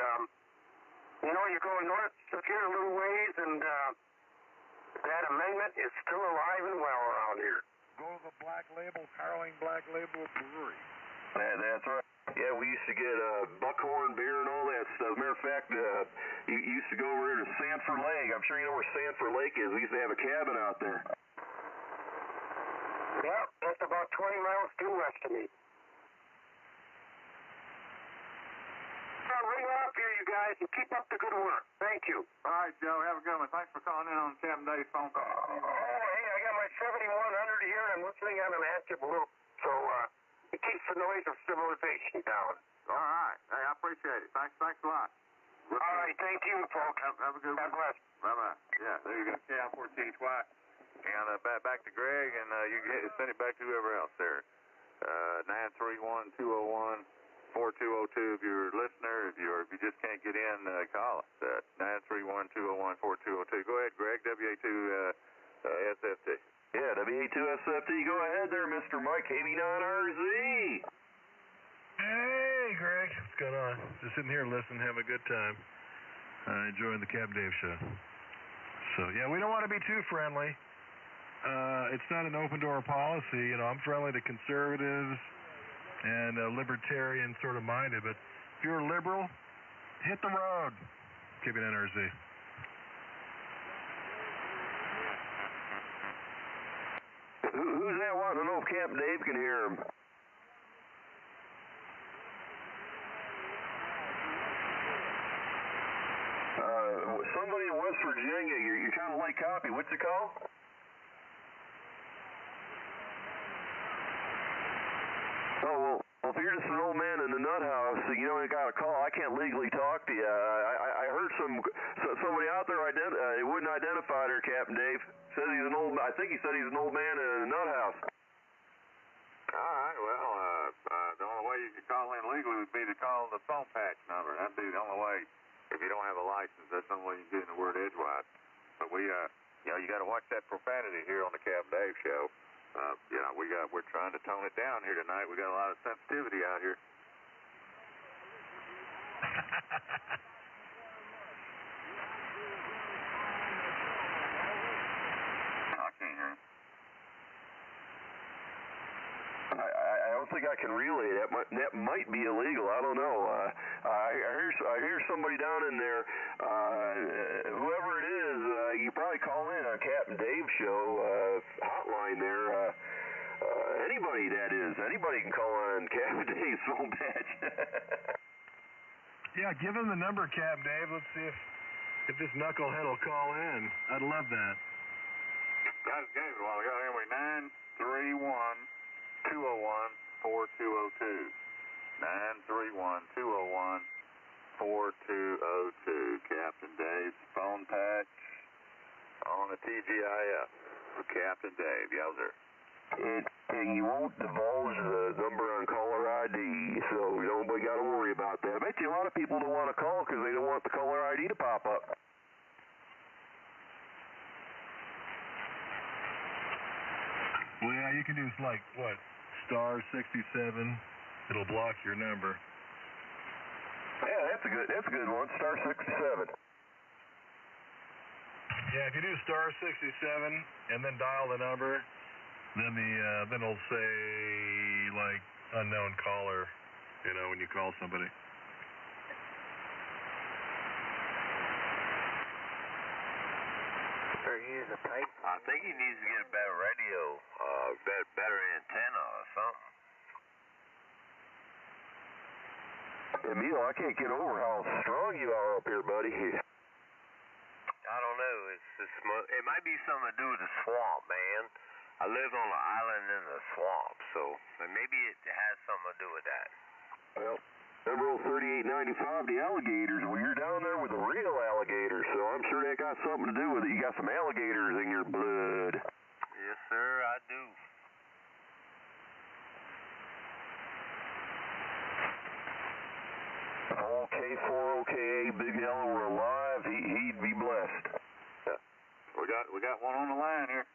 you go north of here a little ways, and that amendment is still alive and well around here. Go to the Black Label, Carling Black Label Brewery. That's right. Yeah, we used to get buckhorn beer and all that stuff. Matter of fact, you used to go over here to Sanford Lake. I'm sure you know where Sanford Lake is. We used to have a cabin out there. Yep, that's about 20 miles due west of me. on right off here, you guys, and keep up the good work. Thank you. All right, Joe. Have a good one. Thanks for calling in on Captain Dave's phone call. Hey, I got my 7100 here, and I'm listening on an active loop, so it keeps the noise of civilization down. All right. Hey, I appreciate it. Thanks a lot. All right, thank you, folks. Have a good one. God bless. Bye-bye. Yeah, there you go. KI4THY. And back to Greg, and you can send it back to whoever else there. 931-201-4202 if you're a listener. If you just can't get in, call us at 931-201-4202. Go ahead, Greg, WA2SFT. Yeah, WA2SFT. Go ahead there, Mr. Mike, KB9RZ. Hey, Greg. What's going on? Just sitting here listening, having a good time. Enjoying the Captain Dave show. So, yeah, we don't want to be too friendly. It's not an open-door policy. You know, I'm friendly to conservatives and libertarian sort of minded, but if you're a liberal, hit the road. KB9RZ. Who's that? I don't know if Captain Dave can hear him. Somebody in West Virginia, you kind of like copy. What's it called? Oh, well, if you're just an old man in the nut house, you know, you got a call. I can't legally talk to you. I heard somebody out there, it wouldn't identify her, Captain Dave. Says he's an old, I think he said he's an old man in a nut house. All right, well, the only way you could call in legally would be to call the phone patch number. That'd be the only way. If you don't have a license, that's the only way you can get in the word edgewise. But we, you know, you got to watch that profanity here on the Captain Dave show. You know, we're trying to tone it down here tonight. We got a lot of sensitivity out here. I can't hear him. I don't think I can relay that. That might be illegal. I don't know. I hear somebody down in there. Whoever it is, you probably call in on Captain Dave's show hotline there. Anybody that is, anybody can call on Captain Dave's phone patch. Yeah, give him the number, Captain Dave. Let's see if this knucklehead will call in. I'd love that. Guys, gave it a while ago. Anyway, 931-201-4202. 931-201-4202. Captain Dave's phone patch on the TGIF for Captain Dave. Yowzer. And you won't divulge the number on caller ID, so nobody got to worry about that. I bet you a lot of people don't want to call because they don't want the caller ID to pop up. Well, yeah, you can do like, what, star 67. It'll block your number. Yeah, that's a good one, star 67. Yeah, if you do star 67 and then dial the number, then it'll say like unknown caller, you know, when you call somebody. Or use a pipe. I think he needs to get a better radio, better antenna or something. Emil, I can't get over how strong you are up here, buddy. I don't know. It might be something to do with the swamp, man. I live on an island in the swamp, so maybe it has something to do with that. Well, number 3895, the alligators. Well, you're down there with the real alligators, so I'm sure that got something to do with it. You got some alligators in your blood. Yes, sir, I do. All K4OKA, Big L were alive. He'd be blessed. We got one on the line here.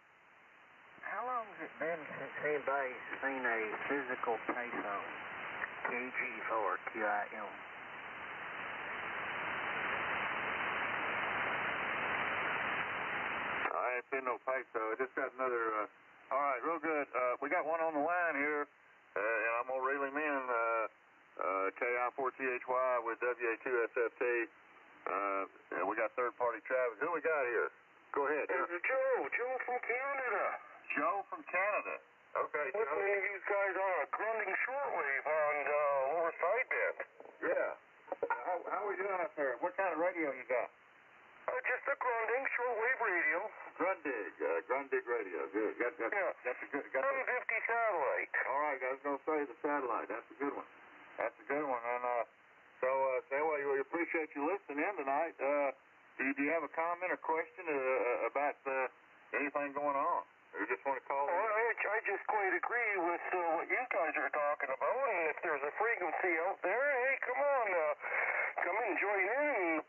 How long has it been since anybody's seen a physical payphone? KG4THY. I ain't seen no peso. I just got another. All right, real good. We got one on the line here, and I'm gonna reel him in. KI4THY with WA2SFT. And we got third-party traffic. Who we got here? Go ahead. It's Joe from Canada. Joe from Canada. Okay, Joe. Listening to these guys on a grunting shortwave on Lower Sidebend. Yeah. How we doing up there? What kind of radio you got? Just a Grundig shortwave radio. Grundig radio. Good. That's a good. 750 satellite. All right, I was gonna say the satellite. That's a good one. And so anyway, we appreciate you listening in tonight. Do you have a comment or question about anything going on? Or you just want to call? Well, I just quite agree with what you guys are talking about. And if there's a frequency out there, hey, come on, come and join in and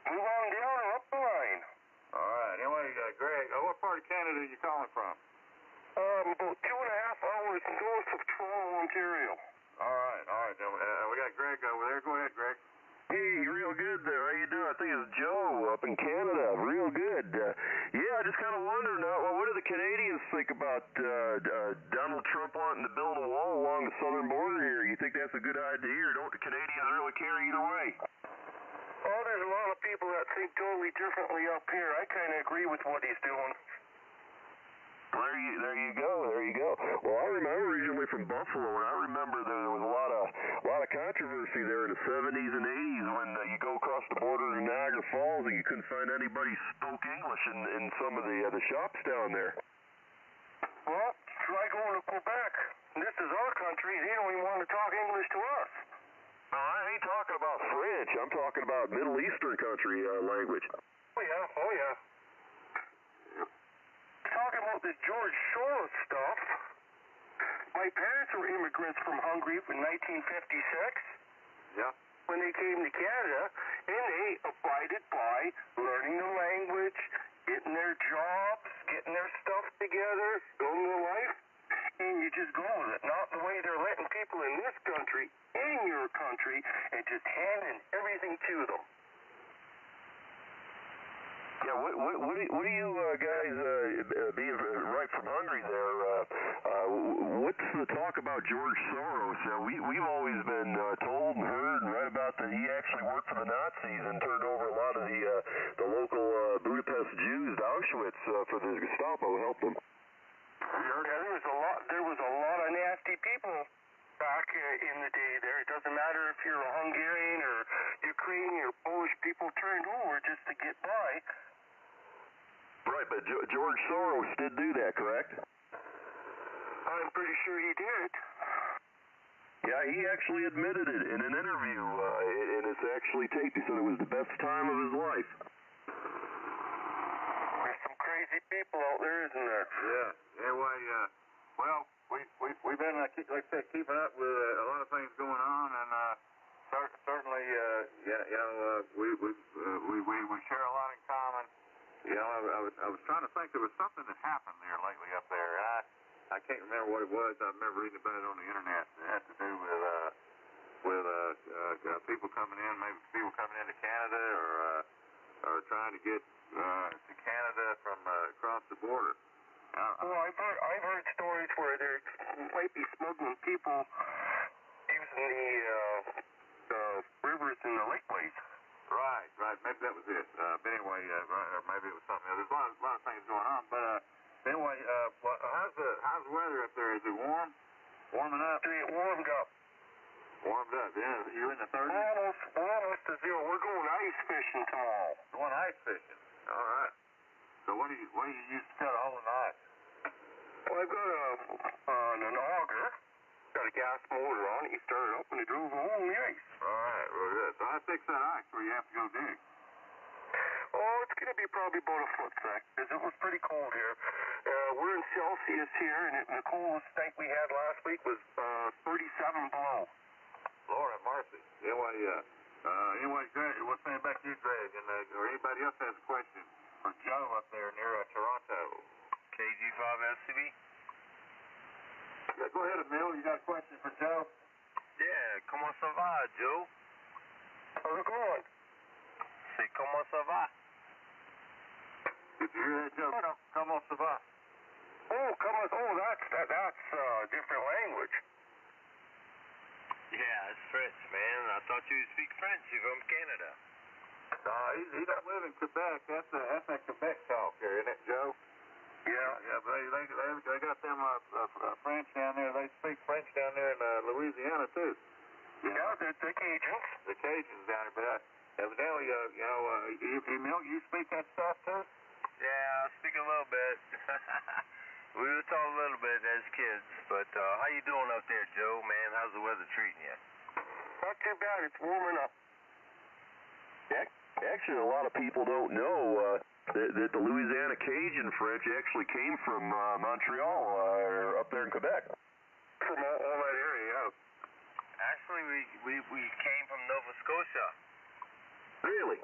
move on down or up the line. All right. Anyway, Greg, what part of Canada are you calling from? About 2.5 hours north of Toronto, Ontario. All right. We got Greg over there. Go ahead, Greg. Hey, real good there. How you doing? I think it's Joe up in Canada. Real good. Yeah, I just kind of wonder now, what do the Canadians think about Donald Trump wanting to build a wall along the southern border here? You think that's a good idea, or don't the Canadians really care either way? Oh, there's a lot of people that think totally differently up here. I kind of agree with what he's doing. There you go. Well, I remember originally from Buffalo, and I remember there was a lot of controversy there in the 70s and 80s when you go across the border to Niagara Falls and you couldn't find anybody who spoke English in some of the shops down there. Well, try going to Quebec. This is our country. They don't even want to talk English to us. No, I ain't talking about French. I'm talking about Middle Eastern country language. Oh, yeah. Talking about this George Soros stuff. My parents were immigrants from Hungary in 1956. Yeah. When they came to Canada, and they abided by learning the language, getting their jobs, getting their stuff together, building their life, and you just go with it. Not the way they're letting people in this country, in your country, and just handing everything to them. Yeah, what do you guys, being right from Hungary there, what's the talk about George Soros? We've always been told and heard and read about that he actually worked for the Nazis and turned over a lot of the local Budapest Jews to Auschwitz for the Gestapo, helped them. Yeah, there was a lot of nasty people back in the day there. It doesn't matter if you're a Hungarian or Ukrainian or Polish, people turned over just to get by. Right, but George Soros did do that, correct? I'm pretty sure he did. Yeah, he actually admitted it in an interview, and it's actually taped. He said it was the best time of his life. There's some crazy people out there, isn't there? Yeah. Anyway, well, we've been, like I said, keeping up with a lot of things going on, and certainly, we share a lot in common. You know, I was trying to think. There was something that happened there lately up there. I can't remember what it was. I remember reading about it on the internet. It had to do with people coming in, maybe people coming into Canada or trying to get to Canada from across the border. Well, I've heard stories where they might be smuggling people using the rivers and the lakeways. Right. Maybe that was it. But anyway, or maybe it was something else. There's a lot of things going on. But anyway, how's the weather up there? Is it warm? Warming up? It warmed up. Warmed up, yeah. You in the 30s? Almost to zero. We're going ice fishing tomorrow. Going ice fishing. All right. So what do you use to cut a hole in the ice? Well, I've got an auger. Got a gas motor on it. You start it up and it drills a hole in the ice. All right, well, good. So I fix that ice where you have to go dig. Oh, it's going to be probably about a foot thick because it was pretty cold here. We're in Celsius here, and the coldest night we had last week was 37 below. Lord have mercy. Anyway, Greg, we'll send it back to you, Greg, and or anybody else has a question for Joe up there near Toronto. KG5SCB? Yeah, go ahead, Emil. You got a question for Joe? Yeah, comment ça va, Joe? How's it going? C'est comment ça va? Did you hear that, Joe? Comment ça va? That's different language. Yeah, it's French, man. I thought you speak French. You're from Canada. He don't live in Quebec. That's that Quebec talk there, isn't it, Joe? Yeah, but they got them French down there. They speak French down there in Louisiana, too. Yeah, the Cajuns. The Cajuns down there, but evidently, you speak that stuff too? Yeah, I speak a little bit. We were taught a little bit as kids, but how you doing out there, Joe, man? How's the weather treating you? Not too bad. It's warming up. Actually, a lot of people don't know that the Louisiana Cajun French actually came from Montreal, or up there in Quebec. From all that area, yeah. Actually, we came from Nova Scotia. Really?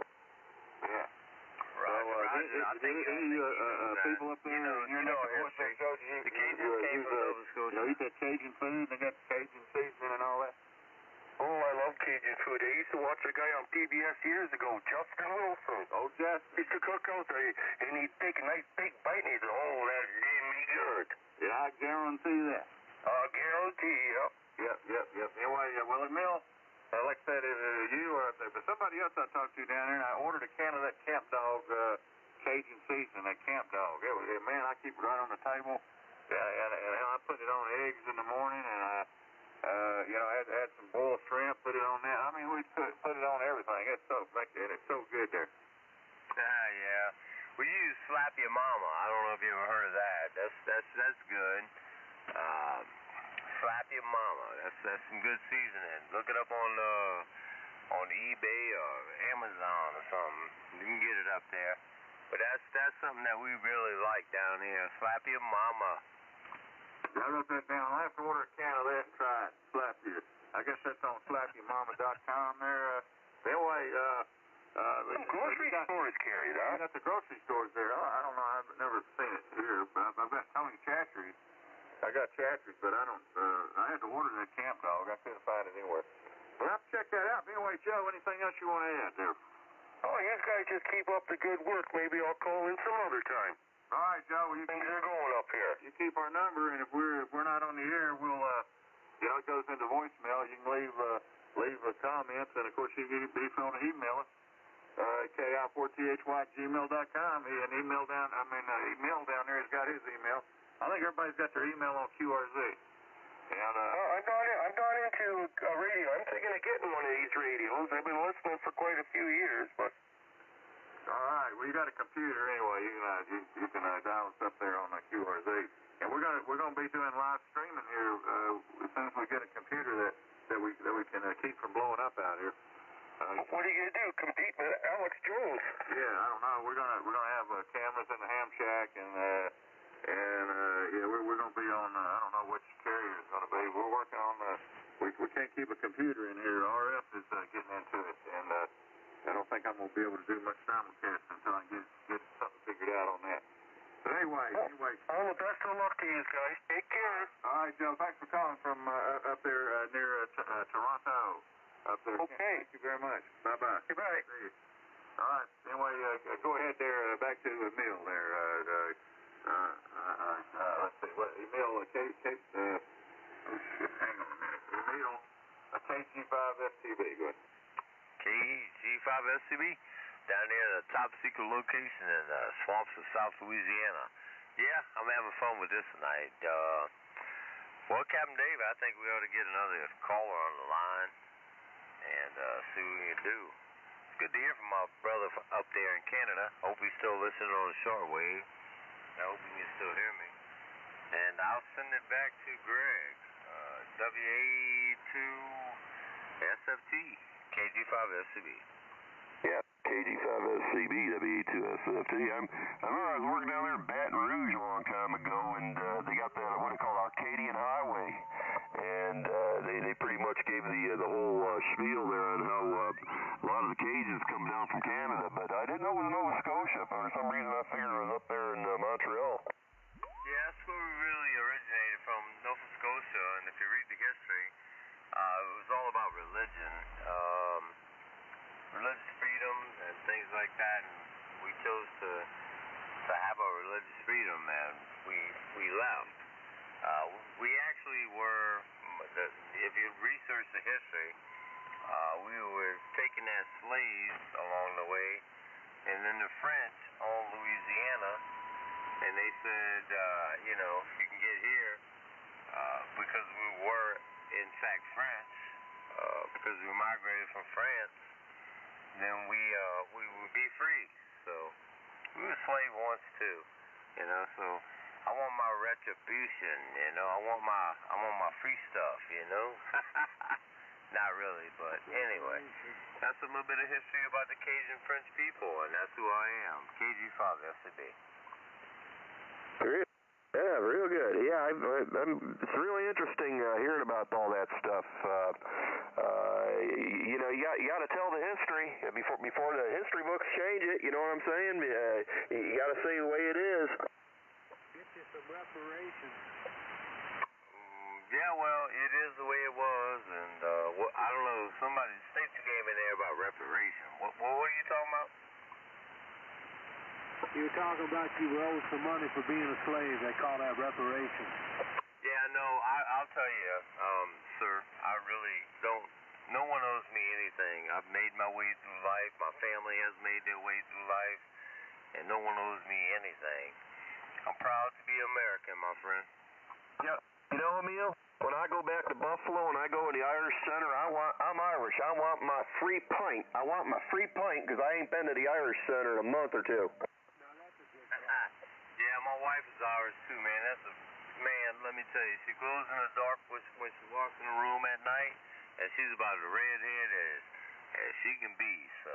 Yeah. Roger. I think people up there, you know our history. The Cajuns came from Nova Scotia. You eat that Cajun food, they got Cajun seasoning and all that. Oh, I love Cajun food. I used to watch a guy on PBS years ago, Justin Wilson. Oh, Justin. He used to cook out there, and he'd take a nice big bite, and he'd say, oh, that's damn good. Yeah, I guarantee that. I guarantee, yep. Yep. Anyway, Willie Mill, like I said, you were up there, but somebody else I talked to down there, and I ordered a can of that Camp Dog Cajun seasoning, that Camp Dog. Man, I keep it right on the table, and I put it on eggs in the morning, and I had some boiled shrimp, put it on that. I mean, we put it on everything. It's so good there. Yeah. We use Slap Your Mama. I don't know if you ever heard of that. That's good. Slap Your Mama. That's some good seasoning. Look it up on eBay or Amazon or something. You can get it up there. But that's something that we really like down here. Slap Your Mama. I wrote that down. I'll have to order a can of that and try it. Slap you. I guess that's on slapyourmama.com there. Anyway, grocery stores carry that. You got the grocery stores there. I don't know. I've never seen it here, but I've got Tony Chachery's. I got Chachery's, but I don't. I had to order that Camp Dog. I couldn't find it anywhere. Well, I'll check that out. Anyway, Joe, anything else you want to add there? Oh, you guys just keep up the good work. Maybe I'll call in some other time. All right, Joe. Things are going up here. You keep our number, and if we're not on the air, we'll it goes into voicemail. You can leave comments, and of course you can be phone to email us. KI4THY@gmail.com. Email down there has got his email. I think everybody's got their email on QRZ. And I'm not into radio. I'm thinking of getting one of these radios. I've been listening for quite a few years, but. All right. Well, you got a computer anyway. You can dial us up there on the QRZ. And we're gonna be doing live streaming here as soon as we get a computer that we can keep from blowing up out here. What are you gonna do? Compete with Alex Jones? Yeah, I don't know. We're gonna have cameras in the ham shack, and we're gonna be on. I don't know which carrier it's gonna be. We're working on. We can't keep a computer in here. RF is getting into it, and I don't think I'm gonna be able to do much simulcast until I get something figured out on that. But anyway. All the best of luck to you guys. Take care. All right, Joe. Thanks for calling from up there near Toronto. Up there. Okay. Thank you very much. Bye-bye. Goodbye. See you. All right. Anyway, go ahead there. Back to Emil there. Let's see. What Emil? Hang on a minute. Emil, KG5STB. Go ahead. KG5STB? Down near the top secret location in the swamps of South Louisiana. Yeah, I'm having fun with this tonight. Well, Captain Dave, I think we ought to get another caller on the line and see what we can do. It's good to hear from my brother up there in Canada. Hope he's still listening on the shortwave. I hope he can still hear me. And I'll send it back to Greg. WA2SFT, KG5SCB. Yeah, KG5SCB, WA2SFT. I remember I was working down there in Baton Rouge a long time ago, and they got that, what they call Arcadian Highway. And they pretty much gave the whole spiel there on how a lot of the Cajuns come down from Canada. But I didn't know it was Nova Scotia. For some reason, I figured it was up there in Montreal. Yeah, that's where we really originated from, Nova Scotia. And if you read the history, it was all about religion. Religious freedoms and things like that, and we chose to have our religious freedom, and we left. We actually were, if you research the history, we were taken as slaves along the way, and then the French owned Louisiana, and they said, if you can get here, because we were in fact French, because we migrated from France, then we would be free. So we were slave once too, you know. So I want my retribution, you know. I want my free stuff, you know. Not really, but anyway, that's a little bit of history about the Cajun French people, and that's who I am, KI4THY. Yeah, real good. Yeah, it's really interesting hearing about all that stuff. You know, you got to tell the history before the history books change it. You know what I'm saying? You got to say the way it is. Get you some reparations. Yeah, well, it is the way it was, and I don't know. Somebody state the game in there about reparation. What are you talking about? You were talking about you were owed some money for being a slave. They call that reparations. Yeah, no, I'll tell you, sir, I really don't. No one owes me anything. I've made my way through life. My family has made their way through life, and no one owes me anything. I'm proud to be American, my friend. Yeah. You know, Emil, when I go back to Buffalo and I go to the Irish Center, I'm Irish. I want my free pint. I want my free pint because I ain't been to the Irish Center in a month or two. Yeah, my wife is Irish too, man. Man, let me tell you, she glows in the dark when she walks in the room at night, and she's about as redhead as she can be. So,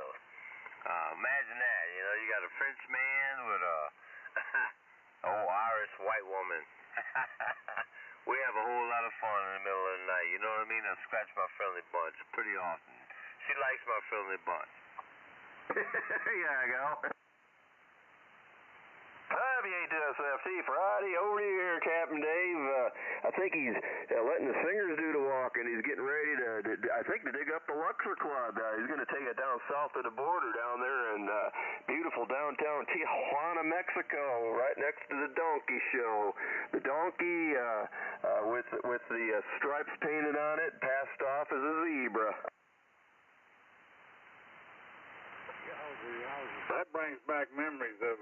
imagine that. You know, you got a French man with a Irish white woman. We have a whole lot of fun in the middle of the night. You know what I mean? I scratch my friendly bunch pretty often. She likes my friendly bunch. Yeah, I go. WKI4THY Friday over here, Captain Dave. I think he's letting the singers do the walking. He's getting ready to dig up the Luxor Club. He's going to take it down south of the border down there in beautiful downtown Tijuana, Mexico, right next to the donkey show. The donkey with the stripes painted on it, passed off as a zebra. That brings back memories of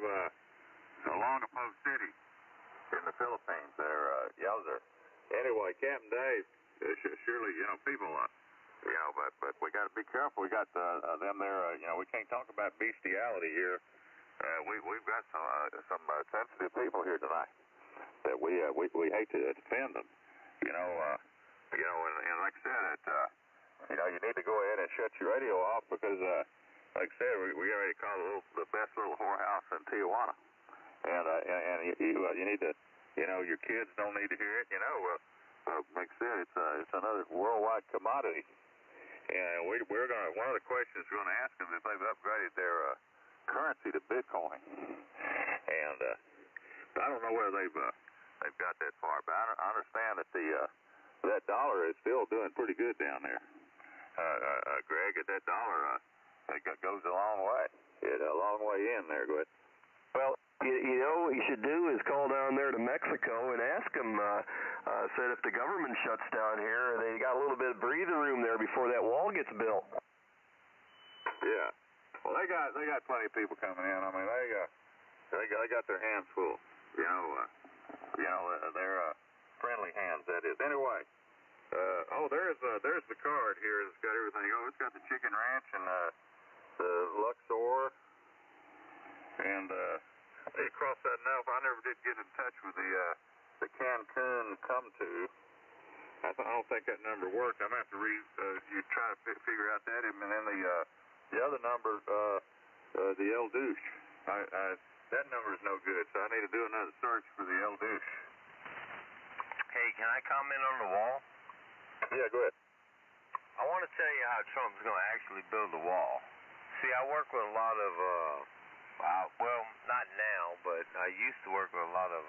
Olongapo City in the Philippines there, Yowzer. Anyway, Captain Dave, surely, you know, people, you know, but we got to be careful. We got them there, you know, we can't talk about bestiality here. We've got some sensitive people here tonight that we hate to offend them. You know, and like I said, you know, you need to go ahead and shut your radio off because, like I said, we already call it the best little whorehouse in Tijuana. And you need to, you know, your kids don't need to hear it. You know, like I said, it's another worldwide commodity. And we're gonna, one of the questions we're gonna ask them is if they've upgraded their currency to Bitcoin. And I don't know whether they've got that far, but I understand that that dollar is still doing pretty good down there. Greg, that dollar it goes a long way. A long way in there, go ahead. Well, you know what you should do is call down there to Mexico and ask them, said if the government shuts down here, they got a little bit of breathing room there before that wall gets built. Yeah. Well, they got plenty of people coming in. I mean, they got their hands full. You know, they're friendly hands, that is. Anyway, there's the card here. It's got everything. Oh, it's got the chicken ranch and the Luxor. And they crossed that enough. I never did get in touch with the Cancun come to. I don't think that number worked. I'm gonna have to you try to figure out that, and then the other number, the El Douche. That number is no good, so I need to do another search for the El Douche. Hey, can I comment on the wall? Yeah, go ahead. I want to tell you how Trump's going to actually build the wall. See, I work with a lot of, well, not now, but I used to work with a lot of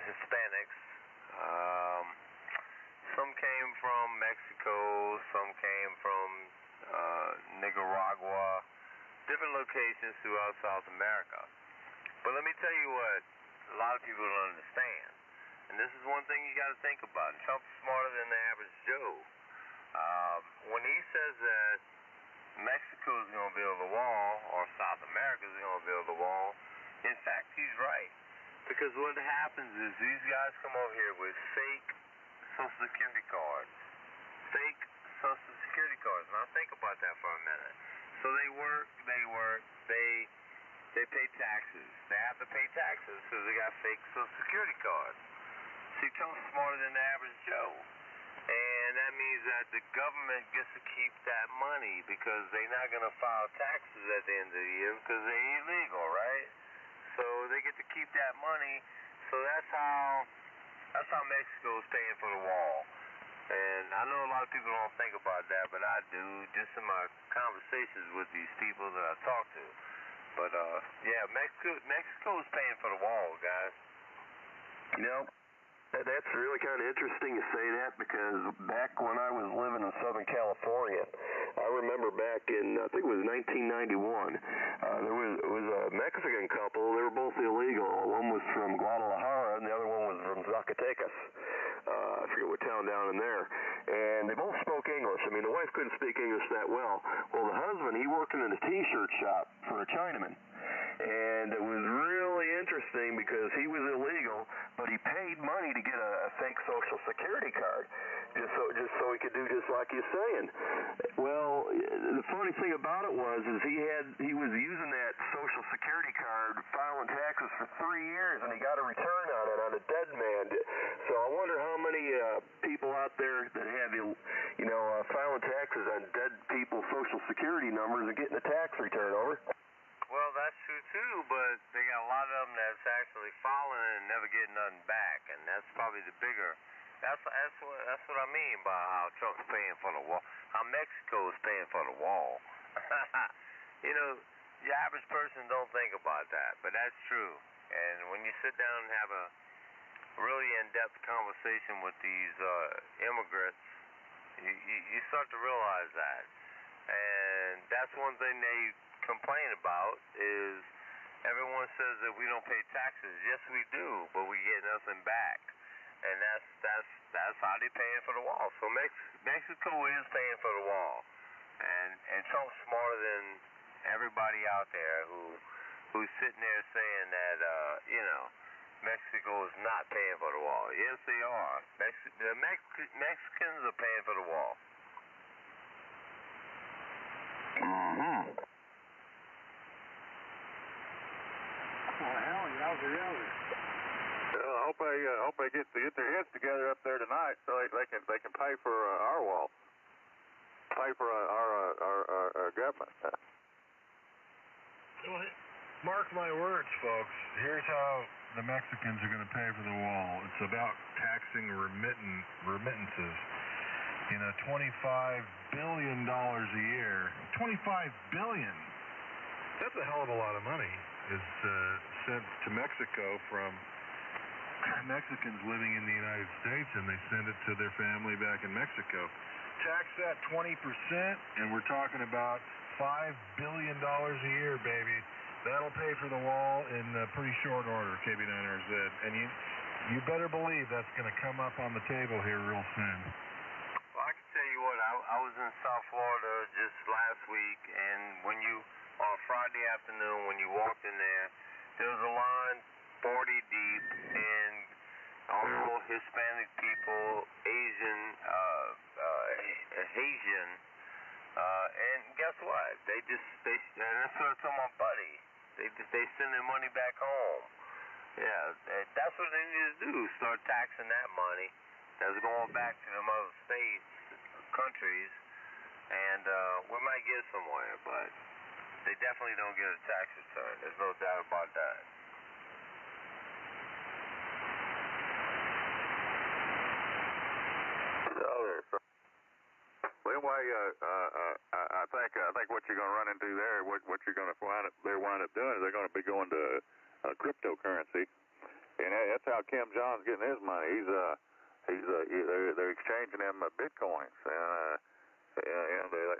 Hispanics. Some came from Mexico, some came from Nicaragua, different locations throughout South America. But let me tell you what a lot of people don't understand. And this is one thing you got to think about. Trump's smarter than the average Joe. When he says that Mexico is going to build a wall, or South America is going to build a wall, in fact, he's right. Because what happens is these guys come over here with fake Social Security cards, fake Social Security cards. Now think about that for a minute. So they work, they pay taxes. They have to pay taxes because they got fake Social Security cards. See, Trump's smarter than the average Joe. And that means that the government gets to keep that money because they're not going to file taxes at the end of the year because they're illegal, right? So they get to keep that money. So that's how Mexico's paying for the wall. And I know a lot of people don't think about that, but I do, just in my conversations with these people that I talk to. But, yeah, Mexico's paying for the wall, guys. You know, that's really kind of interesting to say that because back when I was living in Southern California, I remember back in, I think it was 1991, there was a Mexican couple. They were both illegal. One was from Guadalajara and the other one was from Zacatecas. I forget what town down in there. And they both spoke English. I mean, the wife couldn't speak English that well. Well, the husband, he worked in a T-shirt shop for a Chinaman. And it was really interesting because he was illegal, but he paid money to get a fake Social Security card, just so he could do just like you're saying. Well, the funny thing about it was he was using that Social Security card, filing taxes for 3 years, and he got a return on it on a dead man. So I wonder how many people out there that have filing taxes on dead people's Social Security numbers and getting a tax return over. Well, that's true too, but they got a lot of them that's actually filing and never getting nothing back, and that's probably the bigger. That's what I mean by how Trump's paying for the wall, how Mexico's paying for the wall. You know, the average person don't think about that, but that's true. And when you sit down and have a really in-depth conversation with these immigrants, you start to realize that, and that's one thing they complain about is everyone says that we don't pay taxes. Yes, we do, but we get nothing back, and that's how they're paying for the wall. So Mexico is paying for the wall, and Trump's smarter than everybody out there who's sitting there saying that Mexico is not paying for the wall. Yes, they are. The Mexicans are paying for the wall. Mm-hmm. Well, hell, yeah. Well, I hope they get their heads together up there tonight so they can pay for our wall, pay for our government. Well, mark my words, folks. Here's how the Mexicans are going to pay for the wall. It's about taxing remittances. $25 billion a year. $25 billion. That's a hell of a lot of money. Is sent to Mexico from Mexicans living in the United States, and they send it to their family back in Mexico. Tax that 20%, and we're talking about $5 billion a year, baby. That'll pay for the wall in pretty short order, KB9RZ. And you better believe that's going to come up on the table here real soon. Well, I can tell you what, I was in South Florida just last week, and on Friday afternoon, when you walked in there was a line 40 deep, and all Hispanic people, Asian, and guess what? And that's what I told my buddy. They send their money back home. Yeah, that's what they need to do, start taxing that money that's going back to them other states, countries, and we might get somewhere, but they definitely don't get a tax return. There's no doubt about that. Well, anyway, I think what you're going to run into there, what you're going to wind up doing is they're going to be going to cryptocurrency, and that's how Kim Jong's getting his money. They're exchanging them bitcoins, and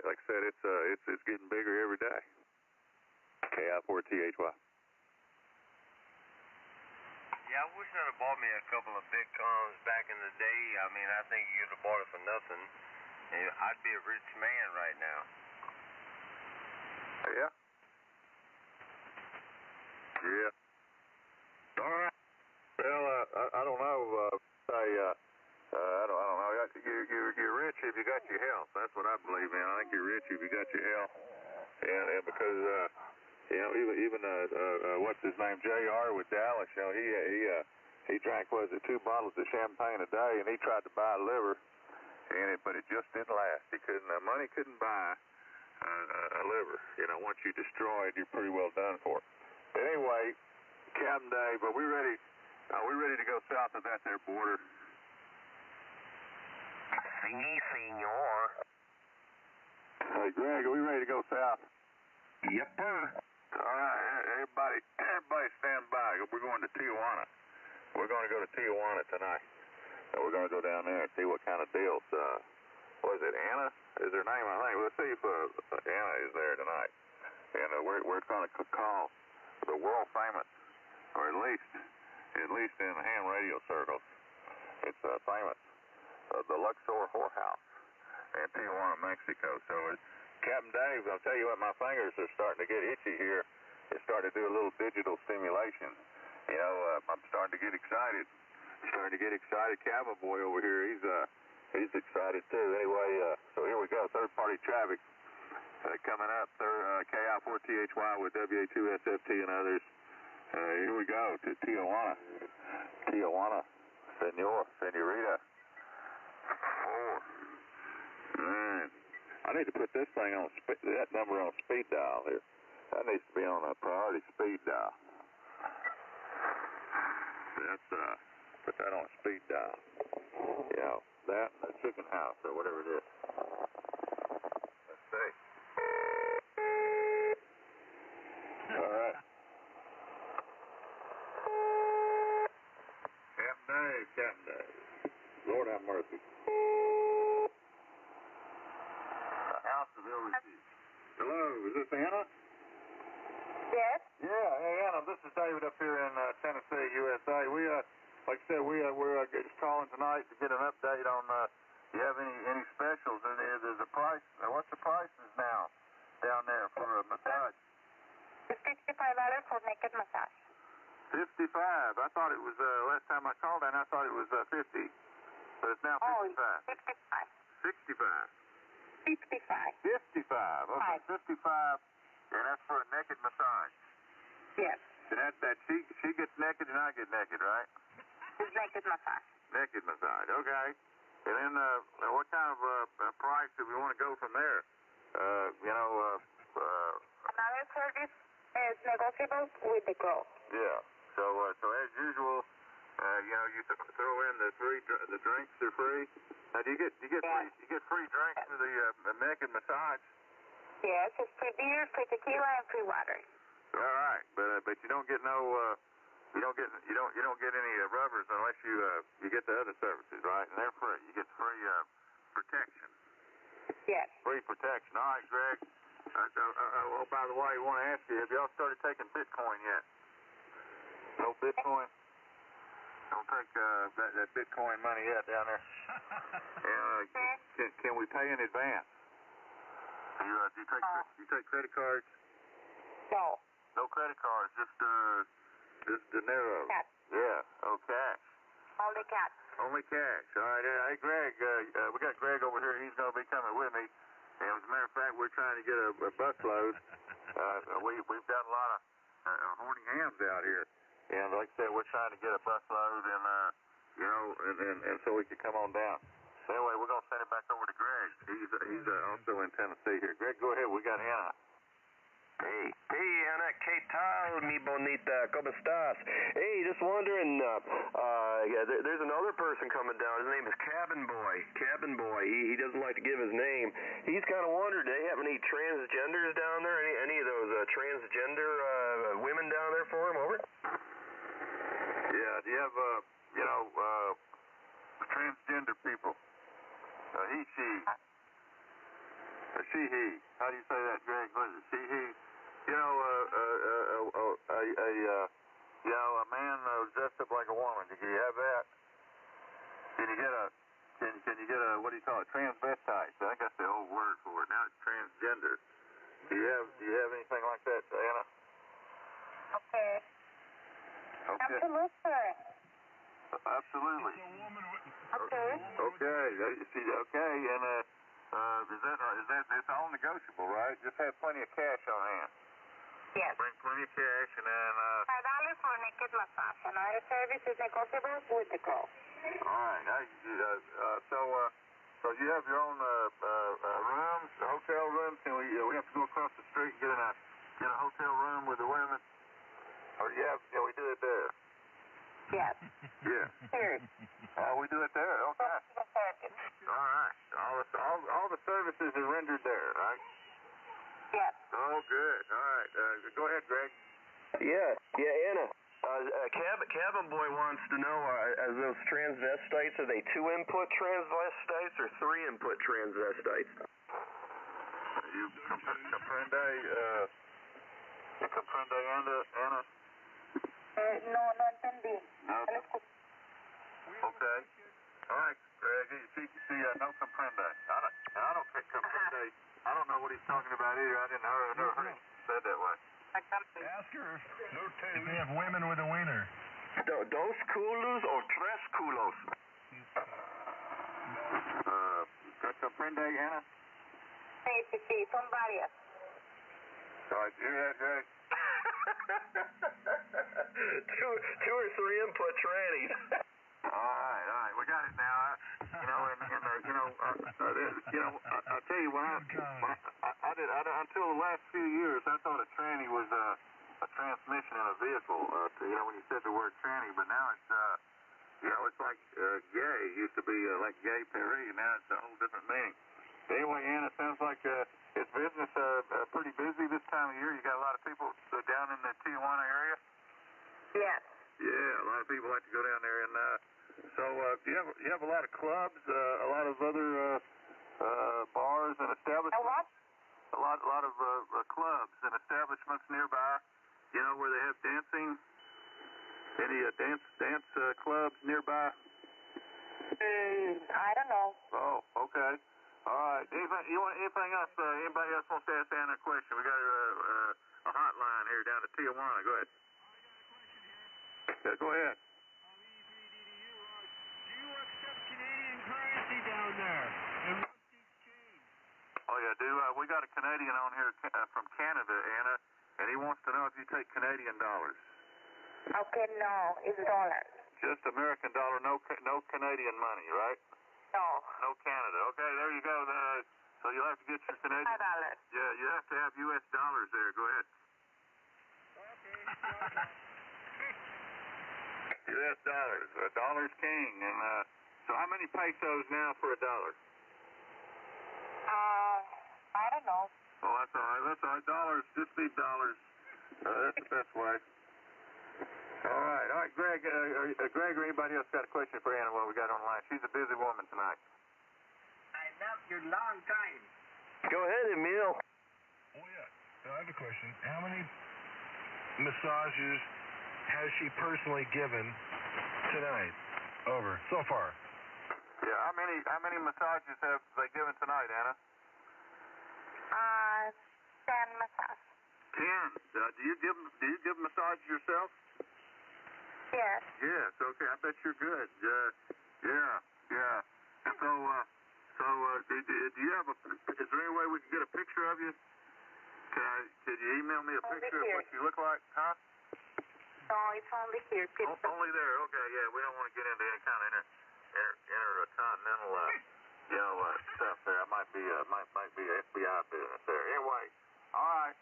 like I said, it's getting bigger every day. KI4THY. Yeah, I wish I'd have bought me a couple of bitcoins back in the day. I mean, I think you'd have bought it for nothing. I'd be a rich man right now. Yeah. All right. Well, I don't know. I don't know. You're rich if you got your health. That's what I believe in. I think you're rich if you got your health. And because, even what's his name, JR with Dallas, he drank, was it 2 bottles of champagne a day, and he tried to buy a liver, but it just didn't last. He couldn't, money couldn't buy a liver. Once you destroy it, you're pretty well done for. Anyway, Captain Dave, are we ready to go south of that there border? Si, senor. Hey, Greg, are we ready to go south? Yep, sir. All right, everybody stand by. We're going to Tijuana. We're going to go to Tijuana tonight. We're going to go down there and see what kind of deals. What is it, Anna? Is her name? I think. Let's see if Anna is there tonight. And we're going to call the world famous, or at least in the ham radio circles, it's famous, the Luxor Whorehouse in Tijuana, Mexico. So, Captain Dave, I'll tell you what, my fingers are starting to get itchy here. They're starting to do a little digital stimulation. I'm starting to get excited. Cowboy boy over here, he's excited too. Anyway, so here we go. Third-party traffic coming up. KI4THY with WA2SFT and others. Here we go to Tijuana. Senorita. 4. Man, I need to put this thing on that number on speed dial here. That needs to be on a priority speed dial. Put that on speed dial. That and the chicken house or whatever it is. Let's see. All right. Captain Dave. Lord have mercy. The house of ill repute. Hello, is this Anna? Yes? Yeah, hey Anna, this is David up here in Tennessee, USA. Like I said, we're just calling tonight to get an update on, you have any specials? There's a price, what's the prices now down there for a massage? It's $55 for naked massage. 55. I thought it was, last time I called in, I thought it was 50. But it's now 55. 65. 65. 55. 55. Okay, 55. And that's for a naked massage. Yes. And that she gets naked and I get naked, right? It's naked massage. Naked massage, okay. And then what kind of price do we want to go from there? Another service is negotiable with the girl. Yeah. So as usual, you throw in the drinks are free. Now do you get free drinks for the naked massage? Yes, it's free beer, free tequila, and free water. All right, but you don't get you don't get any rubbers unless you get the other services, right? And they're free. You get free protection. Yes. Free protection. All right, Greg. Oh, by the way, I want to ask you, have y'all started taking Bitcoin yet? No Bitcoin? Don't take that Bitcoin money yet down there. Can we pay in advance? Do you take credit cards? No. No credit cards, just dinero. Cash. Yeah, okay. Only cash. Only cash. All right. Hey, Greg, we got Greg over here. He's going to be coming with me. And as a matter of fact, we're trying to get a busload. We've got a lot of horny hams out here. And like I said, we're trying to get a busload and so we can come on down. Anyway, we're going to send it back over to Greg. He's also in Tennessee here. Greg, go ahead. We got Anna. Hey, Ana, ¿qué tal, mi bonita? ¿Cómo estás? Hey, just wondering, there's another person coming down. His name is Cabin Boy. He doesn't like to give his name. He's kind of wondered, do they have any transgenders down there? Any of those transgender women down there for him? Over? Yeah, do you have, transgender people? He, she. She, he. How do you say that, Greg? What is it? She, he. A man dressed up like a woman. Can you have that? Can you get a what do you call it? Transvestite. I think that's the old word for it. Now it's transgender. Do you have anything like that, Anna? Okay. Okay. Absolutely. Absolutely. Okay. Okay. Okay, and is that it's all negotiable, right? Just have plenty of cash on hand. Yes. Bring plenty of cash, and then $5 for a naked massage, and our service is negotiable with the girl. all right. So you have your own rooms, hotel rooms. Can we have to go across the street and get a hotel room with the women, or we do it there? Yes. Yeah. Here. We do it there. Okay. All right. All the services are rendered there, right? Yes. Oh, good. All right. Go ahead, Greg. Yeah, Anna. Cabin boy wants to know, are those transvestites, are they 2-input transvestites or 3-input transvestites? You comprende, Anna? No entendí. No. Okay. All right, Greg. She no comprende. I don't comprende. I don't know what he's talking about either. I never heard him said that way. Ask her. No taste. If they have women with a wiener. Dos culos or tres culos? Comprende, Anna? Sí, son varias. All right, you hear that, Greg? two or 3-input trannies. All right, we got it now. I tell you, I did until the last few years, I thought a tranny was a transmission in a vehicle. When you said the word tranny, but now it's it's like gay. It used to be like gay Paris, and now it's a whole different meaning. Anyway, Anna, it sounds like it's business pretty busy this time of year. You got a lot of people down in the Tijuana area. Yes. Yeah, a lot of people like to go down there, and so you have a lot of clubs, a lot of other bars and establishments. A what? A lot of clubs and establishments nearby. Where they have dancing. Any dance clubs nearby? I don't know. Oh, okay. All right. Anything else? Anybody else wants to ask Anna a question? We got a hotline here down at Tijuana. Go ahead. Go ahead. Do you accept Canadian currency down there? And what's the exchange? Oh, yeah, we got a Canadian on here from Canada, Anna, and he wants to know if you take Canadian dollars. Okay, no, it's dollars. Just American dollar, no Canadian money, right? No. No Canada. Okay, there you go. So you'll have to get your Canadian. $5. Yeah, you have to have U.S. dollars there. Go ahead. U.S. dollars. Dollar's king. And so how many pesos now for a dollar? I don't know. Oh, that's all right. That's all right. Dollars. Just need dollars. That's the best way. All right, Greg. Greg or anybody else got a question for Anna while we got online? She's a busy woman tonight. I love you long time. Go ahead, Emil. Oh, yeah. I have a question. How many massages has she personally given tonight? Over. So far. Yeah, how many massages have they given tonight, Anna? 10 massage. 10. Do you give massages yourself? Yes. Yes. Okay. I bet you're good. Yeah. So, do you have is there any way we can get a picture of you? Could you email me a picture of what you look like? Huh? No, it's only here. Only there. Okay. Yeah. We don't want to get into any kind of intercontinental, stuff there. It might be FBI business there. Anyway. All right.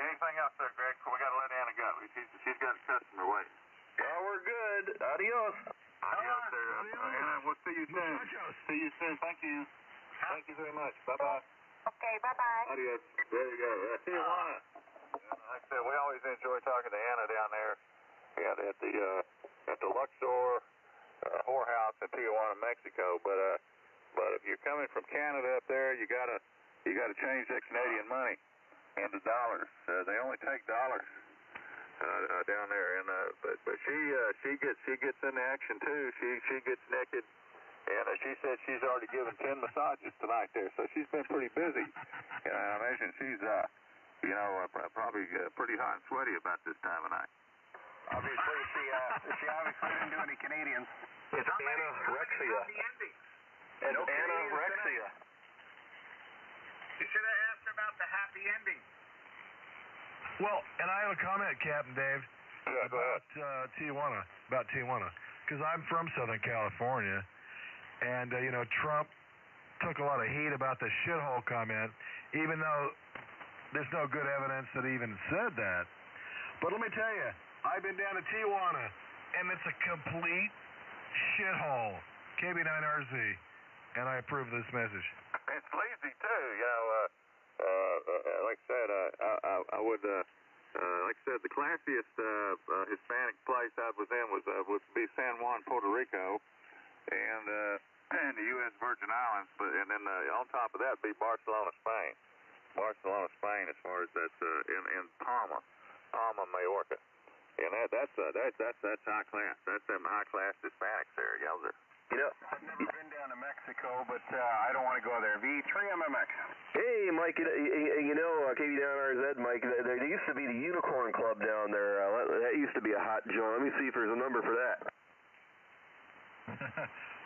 Anything else there, Greg? We got to let Anna go. She's got a customer waiting. Oh, we're good. Adios. Adios there. Anna, we'll see you soon. See you soon. Thank you. Thank you very much. Bye-bye. Okay, bye-bye. Adios. There you go. Tijuana. Like I said, we always enjoy talking to Anna down there. Yeah, at the Luxor whorehouse in Tijuana, Mexico. But if you're coming from Canada up there, you gotta change that Canadian money into dollars. They only take dollars down there, and but she gets in the action too. She gets naked, and she said she's already given 10 massages tonight there, so she's been pretty busy. And I imagine she's probably pretty hot and sweaty about this time of night. Obviously, she obviously didn't do any Canadians. It's anorexia. Anorexia. You should have asked about the happy ending. Well, and I have a comment, Captain Dave, about Tijuana, because I'm from Southern California, and Trump took a lot of heat about the shithole comment, even though there's no good evidence that he even said that. But let me tell you, I've been down to Tijuana, and it's a complete shithole. KB9RZ, and I approve this message. It's sleazy too, like I said, I would, like I said, the classiest Hispanic place I was in would be San Juan, Puerto Rico, and the U.S. Virgin Islands, and then on top of that would be Barcelona, Spain. Barcelona, Spain, as far as that's in Palma, Mallorca, and that's high class. That's them high class Hispanics there, Yowzer. I've never been down to Mexico, but I don't want to go there. V3MMX. Hey, Mike, KV9RZ, Mike, there used to be the Unicorn Club down there. That used to be a hot joint. Let me see if there's a number for that.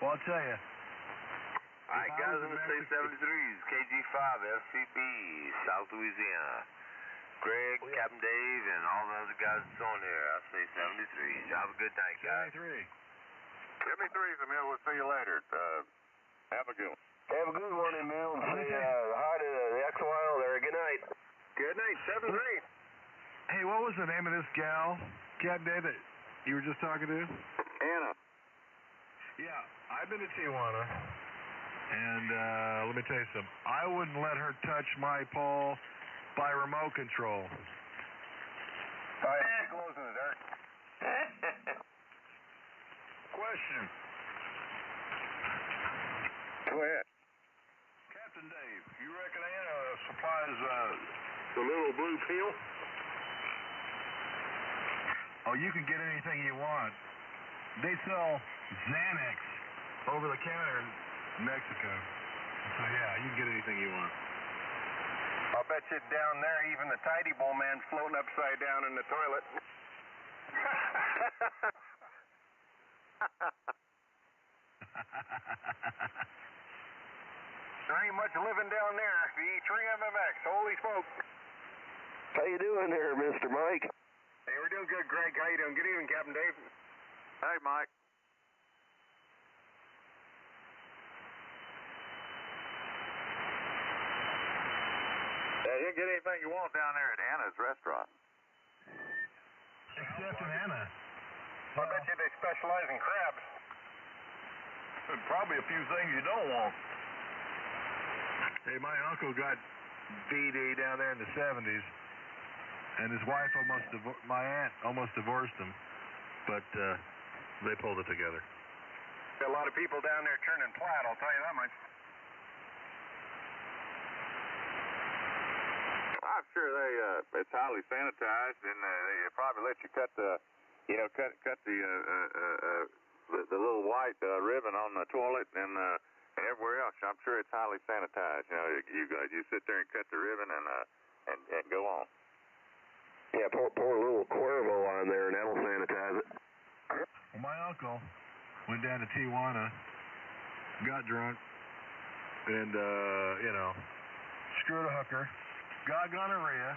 Well, I'll tell you. All right, guys, I'm going to say 73s, KG5, FCB, South Louisiana. Greg, Captain Dave, and all the other guys that's on there. I'll say 73s. Have a good night, guys. 73. 73s, Emil. We'll see you later. Have a good one. Have a good one, Emil. Say hi to the XYL there. Good night. Good night, 73. Hey, what was the name of this gal, Captain Dave, that you were just talking to? Anna. Yeah, I've been to Tijuana, and let me tell you something. I wouldn't let her touch my pole by remote control. Glows in the dark. Question. Go ahead. Captain Dave, you reckon Anna supplies the little blue pill? Oh, you can get anything you want. They sell Xanax over the counter in Mexico. So, yeah, you can get anything you want. I'll bet you down there, even the tidy bowl man's floating upside down in the toilet. There ain't much living down there. V3MMX, holy smoke. How you doing there, Mr. Mike? Hey, we're doing good, Greg. How you doing? Good evening, Captain Dave. Hey, Mike. Yeah, you can get anything you want down there at Anna's restaurant. Except in Anna. I bet you they specialize in crabs. And probably a few things you don't want. Hey, my uncle got VD down there in the 70s, and his wife my aunt almost divorced him, but they pulled it together. Got a lot of people down there turning flat, I'll tell you that much. I'm sure it's highly sanitized, and they probably let you cut the little white ribbon on the toilet and everywhere else. I'm sure it's highly sanitized. You sit there and cut the ribbon and go on. Yeah, pour a little Cuervo on there, and that'll sanitize it. Well, my uncle went down to Tijuana, got drunk, and screwed a hooker, got gonorrhea,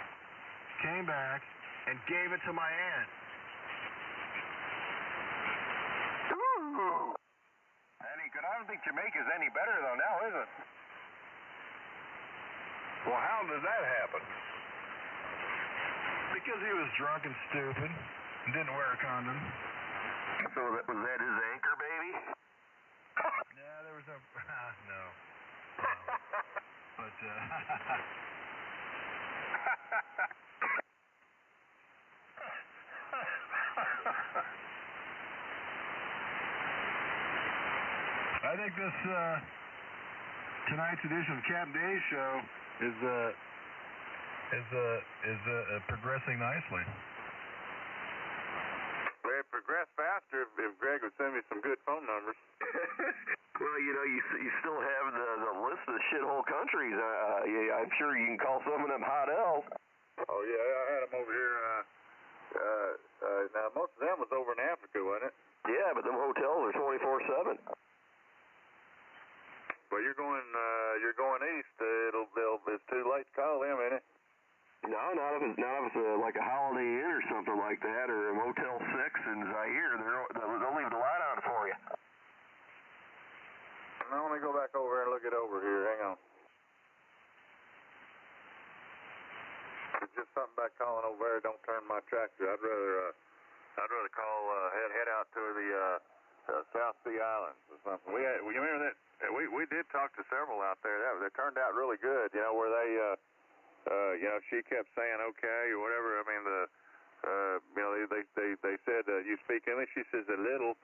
came back, and gave it to my aunt. Any good? I don't think Jamaica's any better though now, is it? Well, how did that happen? Because he was drunk and stupid and didn't wear a condom. So was that his anchor, baby? No, there was no. No. But I think this tonight's edition of Captain Dave Show is progressing nicely. Well, it progressed faster if Greg would send me some good phone numbers. Well, you still have the list of shithole countries. I'm sure you can call some of them hot L's. Oh yeah, I had them over here. Now most of them was over in Africa, wasn't it? Yeah, but them hotels are 24/7. Well, you're going east. It's too late to call them, isn't it? No, not if it's like a Holiday Inn or something like that, or a Motel 6 in Zaire. They'll leave the light on for you. Now, let me go back over here and look it over here. Hang on. It's just something about calling over there. Don't turn my tractor. I'd rather call head out to the South Sea Islands or something. You remember that? We did talk to several out there. That turned out really good. You know, where they she kept saying okay or whatever. I mean, they said you speak English. She says a little,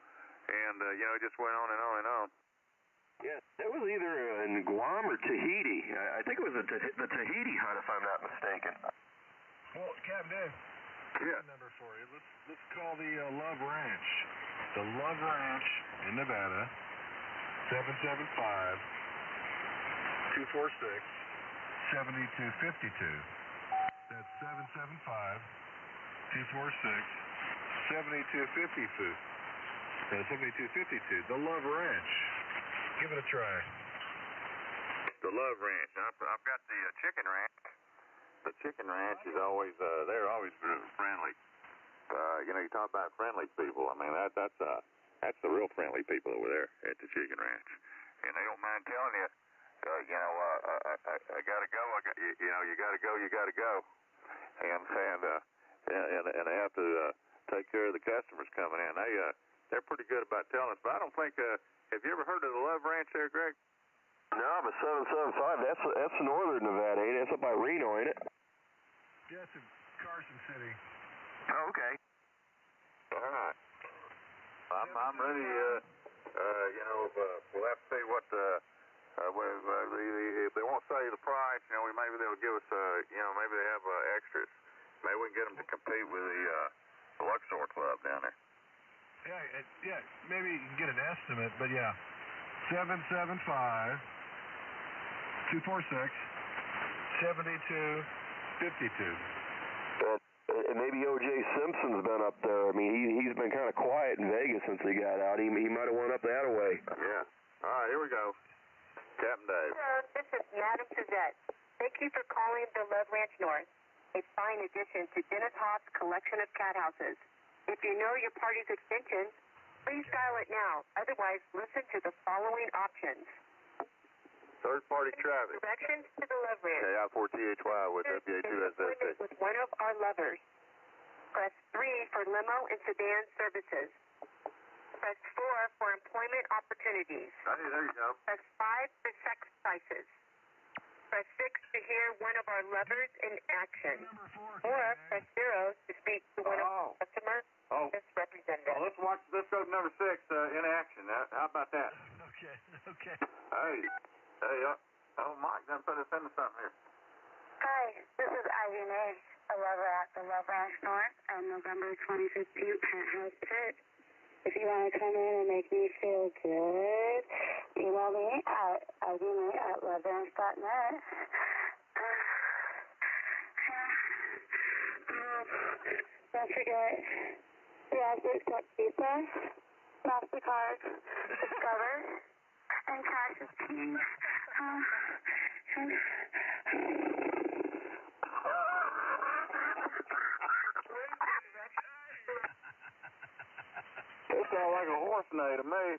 and it just went on and on and on. Yeah, it was either in Guam or Tahiti. I think it was the Tahiti hunt, if I'm not mistaken. Well, Captain Dave, yeah. Number for you. Let's call the Love Ranch. The Love Ranch in Nevada. 775-246-7252. That's 775-246-7252. 7252. The Love Ranch. Give it a try. The Love Ranch. I've got the Chicken Ranch. The Chicken Ranch is always they're always friendly. You talk about friendly people. I mean that's the real friendly people over there at the Chicken Ranch, and they don't mind telling you, I gotta go. You gotta go, and they have to take care of the customers coming in. They're pretty good about telling us, but I don't think. Have you ever heard of the Love Ranch there, Greg? No, but 775. That's northern Nevada, ain't it? That's up by Reno, ain't it? Yeah, it's in Carson City. Oh, okay. All right. I'm ready. We'll have to see what if they won't say the price. Maybe they'll give us. Maybe they have extras. Maybe we can get them to compete with the Luxor Club down there. Yeah. Maybe you can get an estimate, but yeah, 775-246-7252. And maybe O.J. Simpson's been up there. I mean, he's been kind of quiet in Vegas since he got out. He might have went up that way. Yeah. All right, here we go. Captain Dave. Hello, this is Madam Suzette. Thank you for calling the Love Ranch North, a fine addition to Dennis Hoff's collection of cat houses. If you know your party's extension, please dial it now. Otherwise, listen to the following options. Third-party traffic. Directions to the Love Ranch. KI4THY with WA2SSC. With one of our lovers. Press 3 for limo and sedan services. Press 4 for employment opportunities. Hey, there you go. Press 5 for sex prices. Press 6 to hear one of our lovers in action. Or press 0 to speak to one of our customer service representatives. Well, let's go to number 6 in action. How about that? Okay. Hey, Mike, done put us into something here. Hi, this is Ivy May, a lover at the Love Ranch North on November 2015 Penthouse Pit. If you want to come in and make me feel good, email me at ivymay@loveranch.net. Don't forget, we also accept Visa, MasterCard, Discover, and cash is king. It sounds like a horse neigh to me.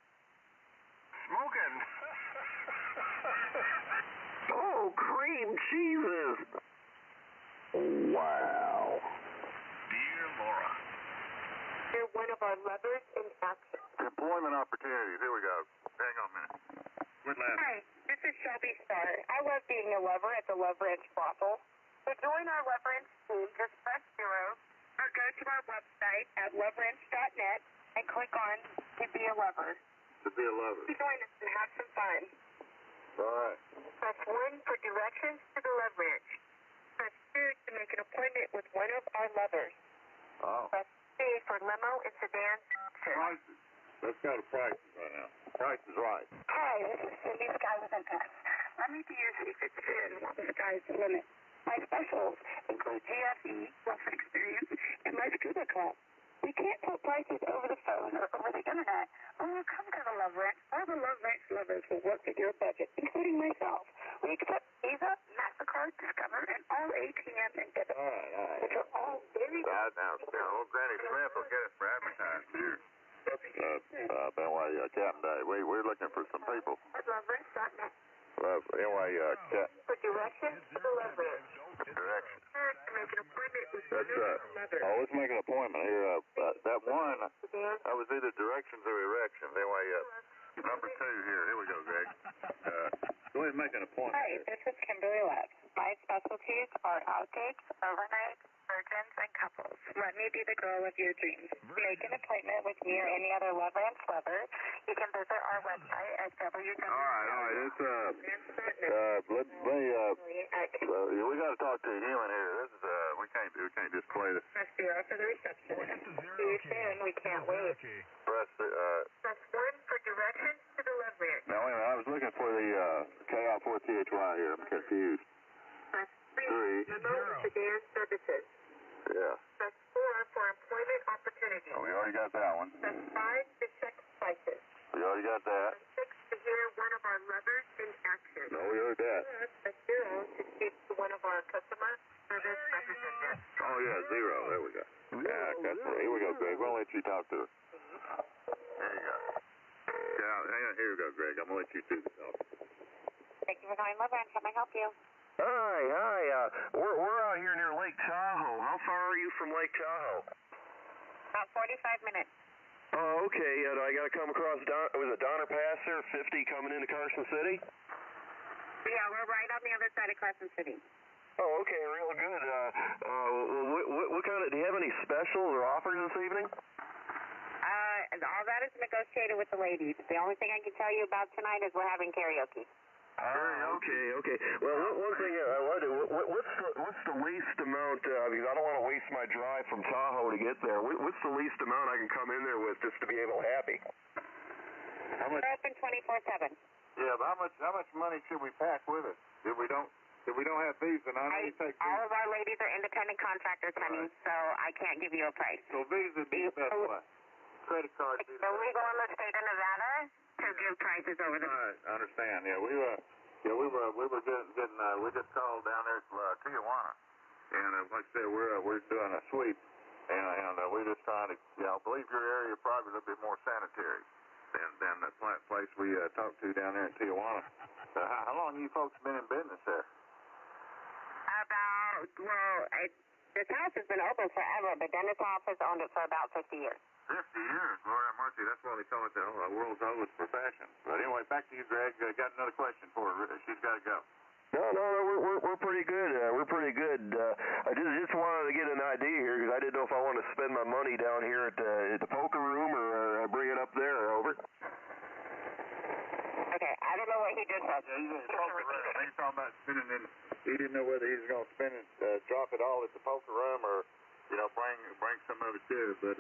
Smoking. Oh, cream cheeses. Wow. Dear Laura. You're one of our lovers in action. Employment opportunities. Here we go. Hang on a minute. Quit laughing. Hi, this is Shelby Starr. I love being a lover at the Love Ranch brothel. To join our Love Ranch team, just press 0 or go to our website at loveranch.net and click on To Be a Lover. To be a lover. Join us and have some fun. All right. Press 1 for directions to the Love Ranch. Press 2 to make an appointment with one of our lovers. Oh. Press 3 for limo and sedan services. Prices. Let's go to prices right now. Price is right. Hi, this is Cindy Sky with Impact. Let me be your secret sin. What the sky's the limit? My specials include GFE, Wilson Experience, and my Scuba Club. We can't put prices over the phone or over the internet. When you come to the Love Ranch, all the Love Ranch lovers will work with your budget. Anyway, For directions to the love ranch. direction. Make an appointment with Let's make an appointment here. That one, that was either directions or erections. Anyway, number 2 here. Here we go, Greg. Go ahead and make an appointment. Hi, this is Kimberly Love. My specialties are outtakes, overnight, virgins, and couples. Let me be the girl of your dreams. Make an appointment with me or any other Love Ranch lover. You can visit our website at www. All right. It's we got to talk to a human here. This is we can't just play this. Press 0 for the receptionist. See you soon. We can't wait. Press 1 for directions to the Love Ranch. Now wait a minute. I was looking for the KI4THY here. I'm confused. Press 3 remote sedan services. Yeah. Press 4 for employment opportunities. We already got that one. Press 5 to check prices. We already got that. Press 6 to hear one of our lovers in action. No, we heard that. Press 0 to speak to one of our customer service representatives. Oh yeah, 0. There we go. Yeah, here we go, Greg. We'll let you talk to her. There you go. Yeah, hang on. Here we go, Greg. I'm gonna let you do the talk. Thank you for calling Love Ranch. How may I help you? Hi. We're out here near Lake Tahoe. How far are you from Lake Tahoe? About 45 minutes. Oh, okay. I got to come across, was it Donner Pass there, 50 coming into Carson City? Yeah, we're right on the other side of Carson City. Oh, okay, real good. What kind of, do you have any specials or offers this evening? All that is negotiated with the ladies. The only thing I can tell you about tonight is we're having karaoke. Okay. Well, one thing I wonder, what's the least amount, because I don't want to waste my drive from Tahoe to get there. What's the least amount I can come in there with just to be able to happy? We're open 24/7. Yeah, but how much money should we pack with us? If we don't have these, then I need to take these. All of our ladies are independent contractors, honey, so I can't give you a price. So these would be the best one. Credit cards. It's illegal in the state of Nevada to give prices over the. All right, I understand. Yeah, we were getting we just called down there to Tijuana, and like I said, we're doing a sweep, and we're just trying to, believe your area probably a little bit more sanitary than the place we talked to down there in Tijuana. How long you folks been in business there? This house has been open forever, but Dennis Hoff has owned it for about 50 years. 50 years, Lord have mercy. That's why they call it the world's oldest profession. But anyway, back to you, Greg. Got another question for her. She's got to go. No, we're pretty good. We're pretty good. I just wanted to get an idea here because I didn't know if I want to spend my money down here at the poker room or bring it up there. Over. Okay, I don't know what he just said. Yeah, he's in the poker room. He's talking about spending it. He didn't know whether he was going to spend it, drop it all at the poker room, or bring some of it too. But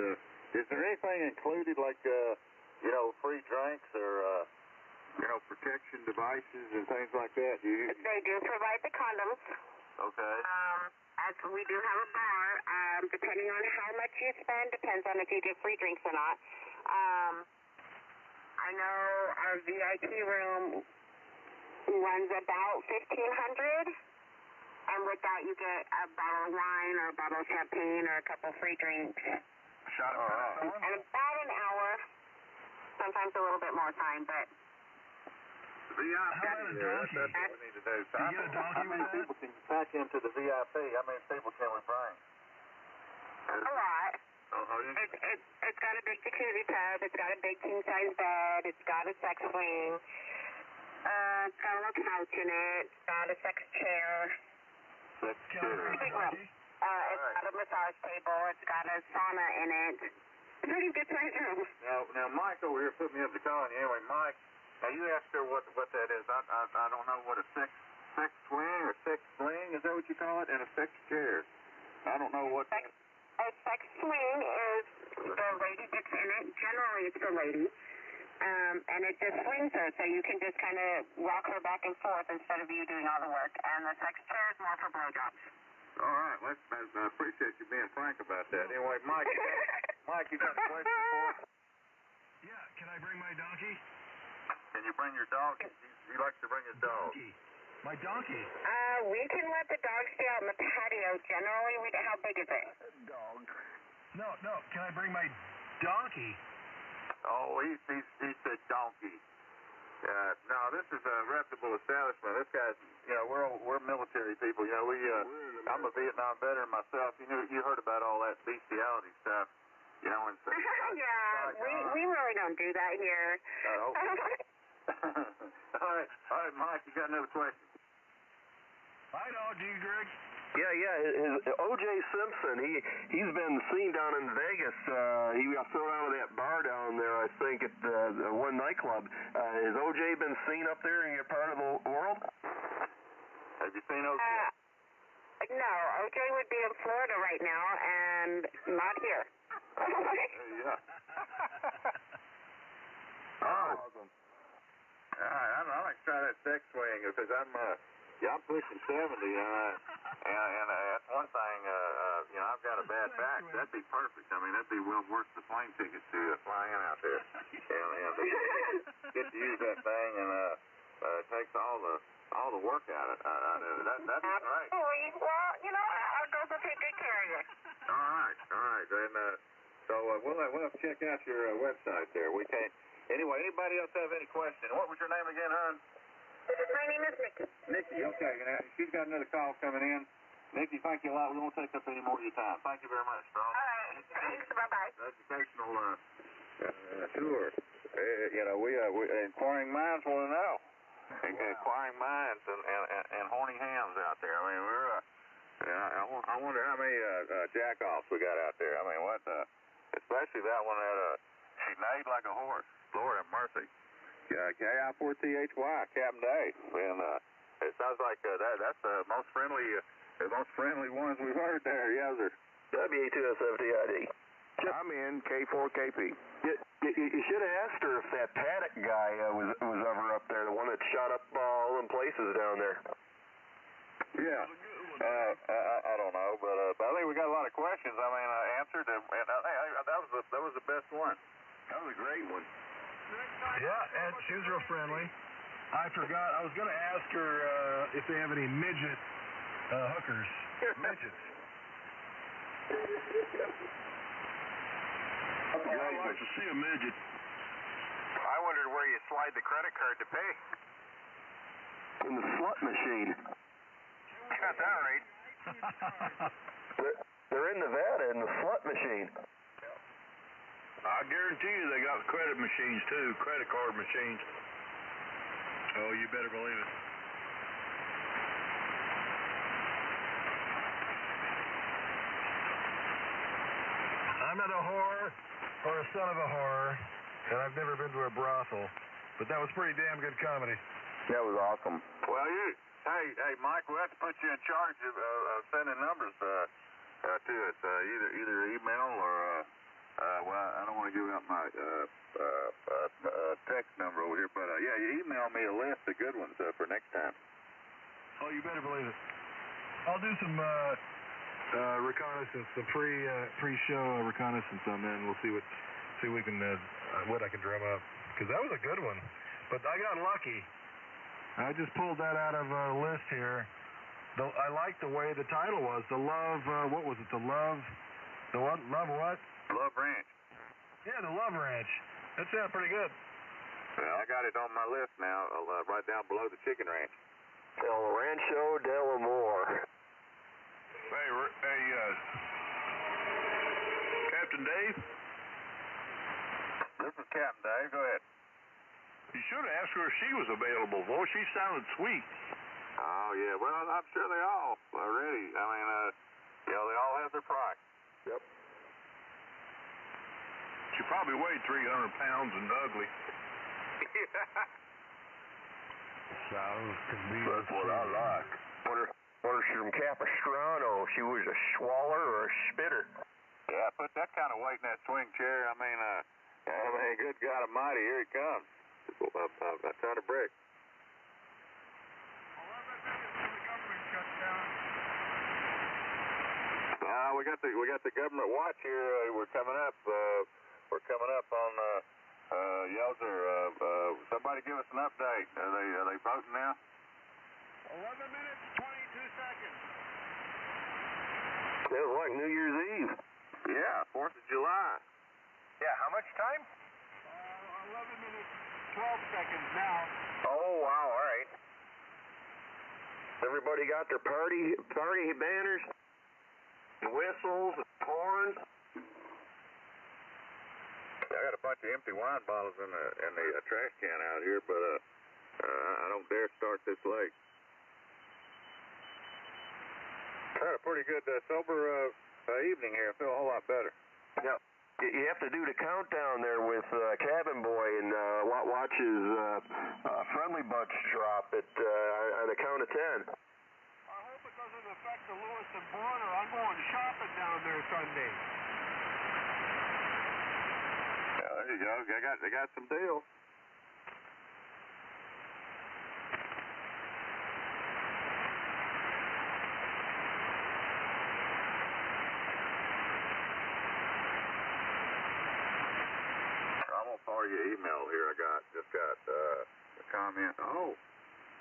is there anything included like free drinks or protection devices and things like that? They do provide the condoms. Okay. As we do have a bar, depending on how much you spend, depends on if you get free drinks or not. I know our VIP room runs about $1,500, and with that you get a bottle of wine or a bottle of champagne or a couple free drinks. Shot of and about an hour, sometimes a little bit more time, but. VIP. That's what we need to do. So how many people can you pack into the VIP? How many people can we bring? A lot. It's got a big jacuzzi tub. It's got a big king-size bed. It's got a sex swing. It's got a little couch in it. It's got a sex chair. Sex chair. Big room. It's got a massage table. It's got a sauna in it. Pretty good size room. Now Mike over here put me up to calling you. Anyway, Mike, now you asked her what that is. I don't know what a sex swing or sex sling, is that what you call it? And a sex chair. I don't know what. A sex swing is the lady gets in it. Generally, it's the lady. And it just swings her, so you can just kind of rock her back and forth instead of you doing all the work. And the sex chair is more for blowjobs. All right, I appreciate you being frank about that. Anyway, Mike, you got a question for us? Yeah, can I bring my donkey? Can you bring your dog? He likes to bring his dog. My donkey? We can let the dog stay out in the patio. Generally, how big is it? Dog. No, can I bring my donkey? Oh, he said donkey. No, this is a reputable establishment. This guy's, we're military people. I'm a Vietnam veteran myself. You heard about all that bestiality stuff. And yeah, we really don't do that here. All right, Mike, you got another question? Hi, dog, you, Greg. Yeah, his O.J. Simpson, he's been seen down in Vegas. He got thrown out of that bar down there, I think, at the one nightclub. Has O.J. been seen up there in your part of the world? Have you seen O.J.? No, O.J. would be in Florida right now and not here. Yeah. Awesome. I like to try that sex swing because I'm pushing 70, and that's one thing. I've got a bad back. That'd be perfect. I mean, that'd be well worth the plane ticket to fly in out there, and get to use that thing, and it takes all the work out of it. That'd be great. Well, our girls will take good care of you. All right, and so we'll have to check out your website there. We can't. Anyway, anybody else have any question? What was your name again, hon? My name is Nikki. Nikki, okay. She's got another call coming in. Nikki, thank you a lot. We won't take up any more of your time. Thank you very much, bro. All right. Thanks. Bye-bye. Educational tour. We inquiring minds want to know. Inquiring minds and horny hams out there. I mean, I wonder how many jack-offs we got out there. I mean, especially that one that she neighed like a horse. Lord have mercy. KI4THY, Captain Dave, and it sounds like that's the most friendly ones we've heard there. Yes, sir. WA2SFTID. I'm in K4KP. You should have asked her if that Paddock guy was ever up there, the one that shot up all them places down there. Yeah. I don't know, but I think we got a lot of questions. I mean, answered, and that was the best one. That was a great one. Yeah, and she was real friendly. I forgot, I was going to ask her if they have any midget hookers. Midgets. I'd like to see a midget. I wondered where you slide the credit card to pay. In the slut machine. Got that right. They're in Nevada in the slut machine. I guarantee you they got credit machines too, credit card machines. Oh, you better believe it. I'm not a whore or a son of a whore, and I've never been to a brothel, but that was pretty damn good comedy. That was awesome. Well, hey, Mike, we'll have to put you in charge of sending numbers to us, either email or. I don't want to give out my text number over here, but you email me a list of good ones for next time. Oh, you better believe it. I'll do some reconnaissance, some pre-show reconnaissance on that, and we'll see what we can what I can drum up, because that was a good one. But I got lucky. I just pulled that out of a list here. I like the way the title was. The Love. What was it? The Love. The what? Love what? Love Ranch. Yeah, the Love Ranch. That sounded pretty good. Well, I got it on my list now, right down below the Chicken Ranch. El Rancho del Amor. Hey, Captain Dave? This is Captain Dave. Go ahead. You should have asked her if she was available, boy. She sounded sweet. Oh, yeah. Well, I'm sure they all are ready. I mean, they all have their price. Yep. She probably weighed 300 pounds and ugly. That's what I like. Wonder she from Capistrano. She was a schwaller or a spitter. Yeah, put that kind of weight in that swing chair. I mean, good God Almighty, here he comes. A ton of brick. 11 minutes till the government shuts down. We got the government watch here. We're coming up. We're coming up on Yelzer. Somebody give us an update. Are they voting now? 11 minutes, 22 seconds. It was like New Year's Eve. Yeah, 4th of July. Yeah, how much time? 11 minutes. 12 seconds now. Oh, wow, all right. Everybody got their party banners, and whistles, and horns. I got a bunch of empty wine bottles in the trash can out here, but I don't dare start this late. Had a pretty good sober evening here. I feel a whole lot better. Yeah. You have to do the countdown there with Cabin Boy and watch his friendly bunch drop at on the count of 10. I hope it doesn't affect the Lewiston border. I'm going shopping down there Sunday. Yeah, there you go. They got some deals. Part of your email here, I just got a comment. Oh,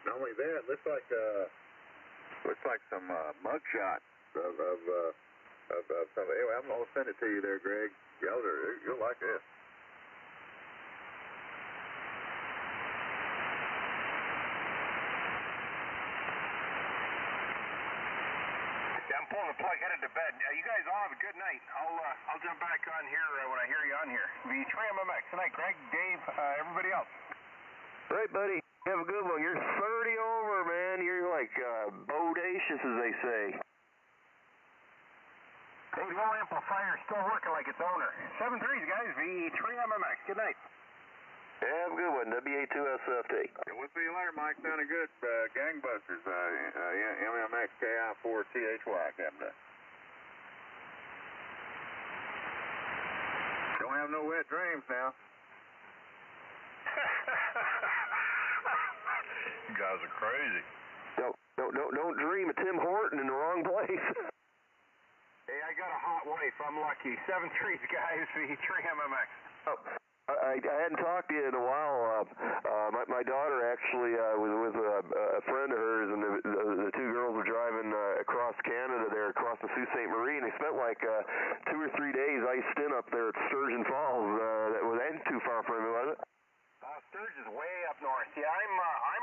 not only that, looks like some mugshots of some. Anyway, I'm gonna send it to you there, Greg. You'll like this. I'm pulling the plug, headed to bed. You guys all have a good night. I'll jump back on here when I hear you on here. The MMX tonight, Greg, Dave, everybody else. All right, buddy. Have a good one. You're 30 over, man. You're like bodacious, as they say. Hey, low amplifier still working like its owner. 7.3s, guys. The MMX. Good night. Have a good one. WA2SFT. We'll see you later, Mike. Sounding good. Gangbusters. MMX KI4THY, Captain. Don't have no wet dreams now. You guys are crazy. Don't dream of Tim Horton in the wrong place. Hey, I got a hot wife. I'm lucky. 7.3s, guys. The MMX. Oh. I hadn't talked to you in a while. My daughter actually was with a friend of hers, and the two girls were driving across Canada there, across the Sault Ste. Marie, and they spent like 2 or 3 days iced in up there at Sturgeon Falls. That wasn't too far from me, was it? Sturgeon is way up north. Yeah, I'm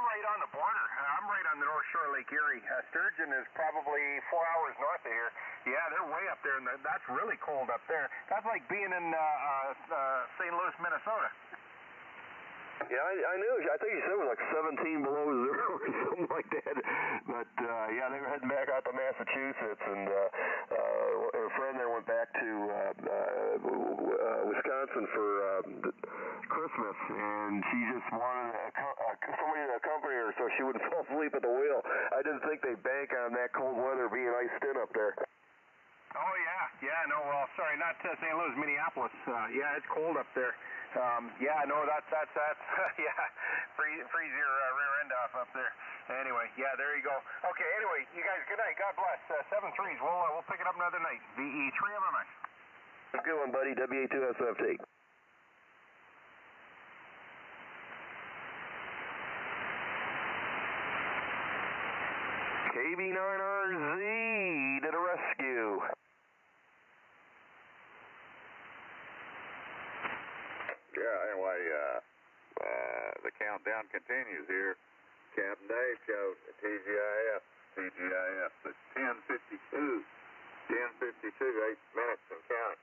right on the border. I'm right on the North Shore of Lake Erie. Sturgeon is probably 4 hours north of here. Yeah, they're way up there, and that's really cold up there. That's like being in St. Louis, Minnesota. Yeah, I knew. I think he said it was like 17 below zero or something like that. But yeah, they were heading back out to Massachusetts, and a friend there went back to Wisconsin for Christmas, and she just wanted somebody to accompany her so she wouldn't fall asleep at the wheel. I didn't think they'd bank on that cold weather being iced in up there. Oh yeah, no, well, sorry, not St. Louis, Minneapolis. Yeah, it's cold up there. Yeah, no, that's yeah, freeze your rear end off up there. Anyway, yeah, there you go. Okay, anyway, you guys, good night. God bless. 7.3s. We'll pick it up another night. The MMX. Good one, buddy. WA2SFT. KB9RZ to the rescue. Yeah, anyway, the countdown continues here. Captain Dave showed TGIF, it's 10:52, 8 minutes and counting.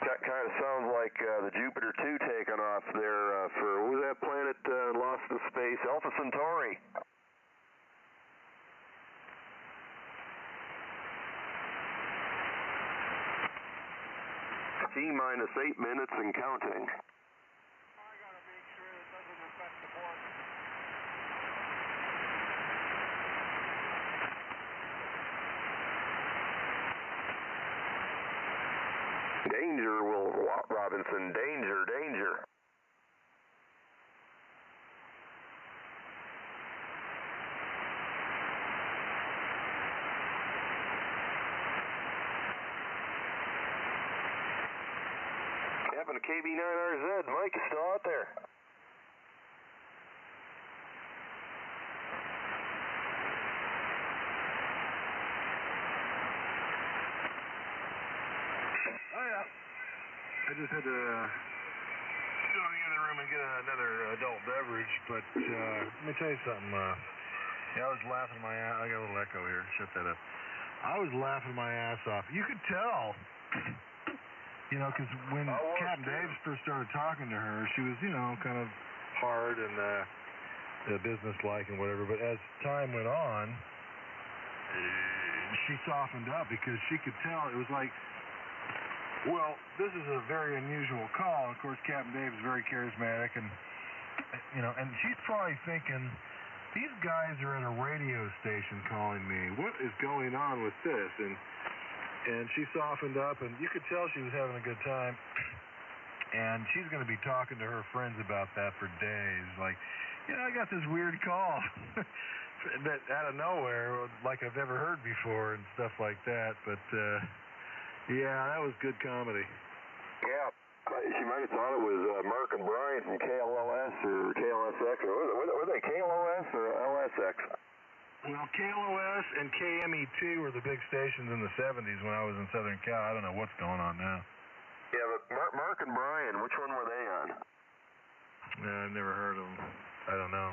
That kind of sounds like the Jupiter 2 taking off there for, what was that planet lost in space? Alpha Centauri. T-minus 8 minutes and counting. I gotta make sure it doesn't affect the border. Danger, Will Robinson. Danger. Happened to KB9RZ. Mike is still out there. Oh, yeah. I just had to show the room and get another adult beverage, but let me tell you something. I was laughing my ass. I got a little echo here. Shut that up. I was laughing my ass off. You could tell, because when Captain Dave first started talking to her, she was, kind of hard and business-like and whatever. But as time went on, she softened up because she could tell it was like, well, this is a very unusual call. Of course, Captain Dave is very charismatic, and and she's probably thinking, these guys are at a radio station calling me. What is going on with this? And she softened up, and you could tell she was having a good time. And she's going to be talking to her friends about that for days. Like, I got this weird call that out of nowhere, like I've never heard before, and stuff like that. But yeah, that was good comedy. Yeah, she might have thought it was Mark and Brian from KLOS or KLSX, or were they KLOS or LSX? Well, KLOS and KME2 were the big stations in the 70s when I was in Southern Cal. I don't know what's going on now. Yeah, but Mark and Brian, which one were they on? I've never heard of them. I don't know.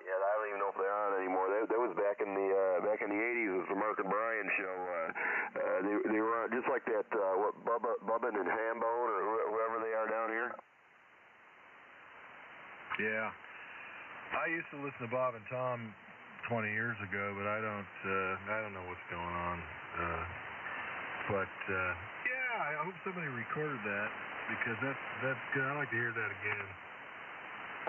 Yeah, I don't even know if they're on anymore. That was back in the 80s. It was the Mark and Brian show. They were on just like that. Bubbin and Hambone or whoever they are down here. Yeah, I used to listen to Bob and Tom 20 years ago, but I don't know what's going on. But yeah, I hope somebody recorded that because that's good. I'd like to hear that again.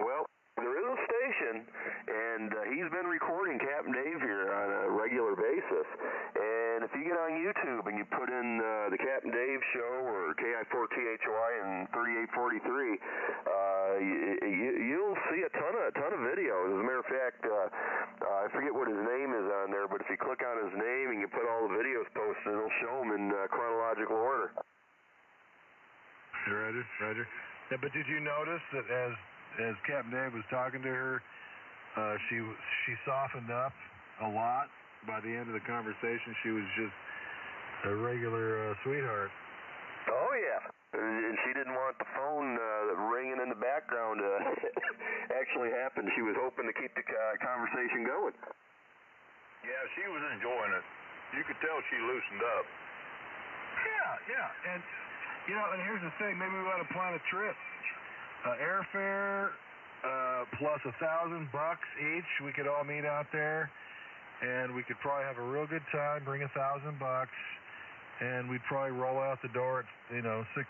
Well, there is a station, and he's been recording Captain Dave here on a regular basis. And if you get on YouTube and you put in the Captain Dave Show or KI4THY and 3843, you'll see a ton of videos. As a matter of fact, I forget what his name is on there, but if you click on his name and you put all the videos posted, it'll show them in chronological order. Roger. Yeah, but did you notice that as Captain Dave was talking to her, she softened up a lot. By the end of the conversation, she was just a regular sweetheart. Oh, yeah. And she didn't want the phone ringing in the background to actually happen. She was hoping to keep the conversation going. Yeah, she was enjoying it. You could tell she loosened up. Yeah. And, and here's the thing. Maybe we ought to plan a trip. Airfare plus $1,000 each. We could all meet out there, and we could probably have a real good time. Bring $1,000, and we'd probably roll out the door at 6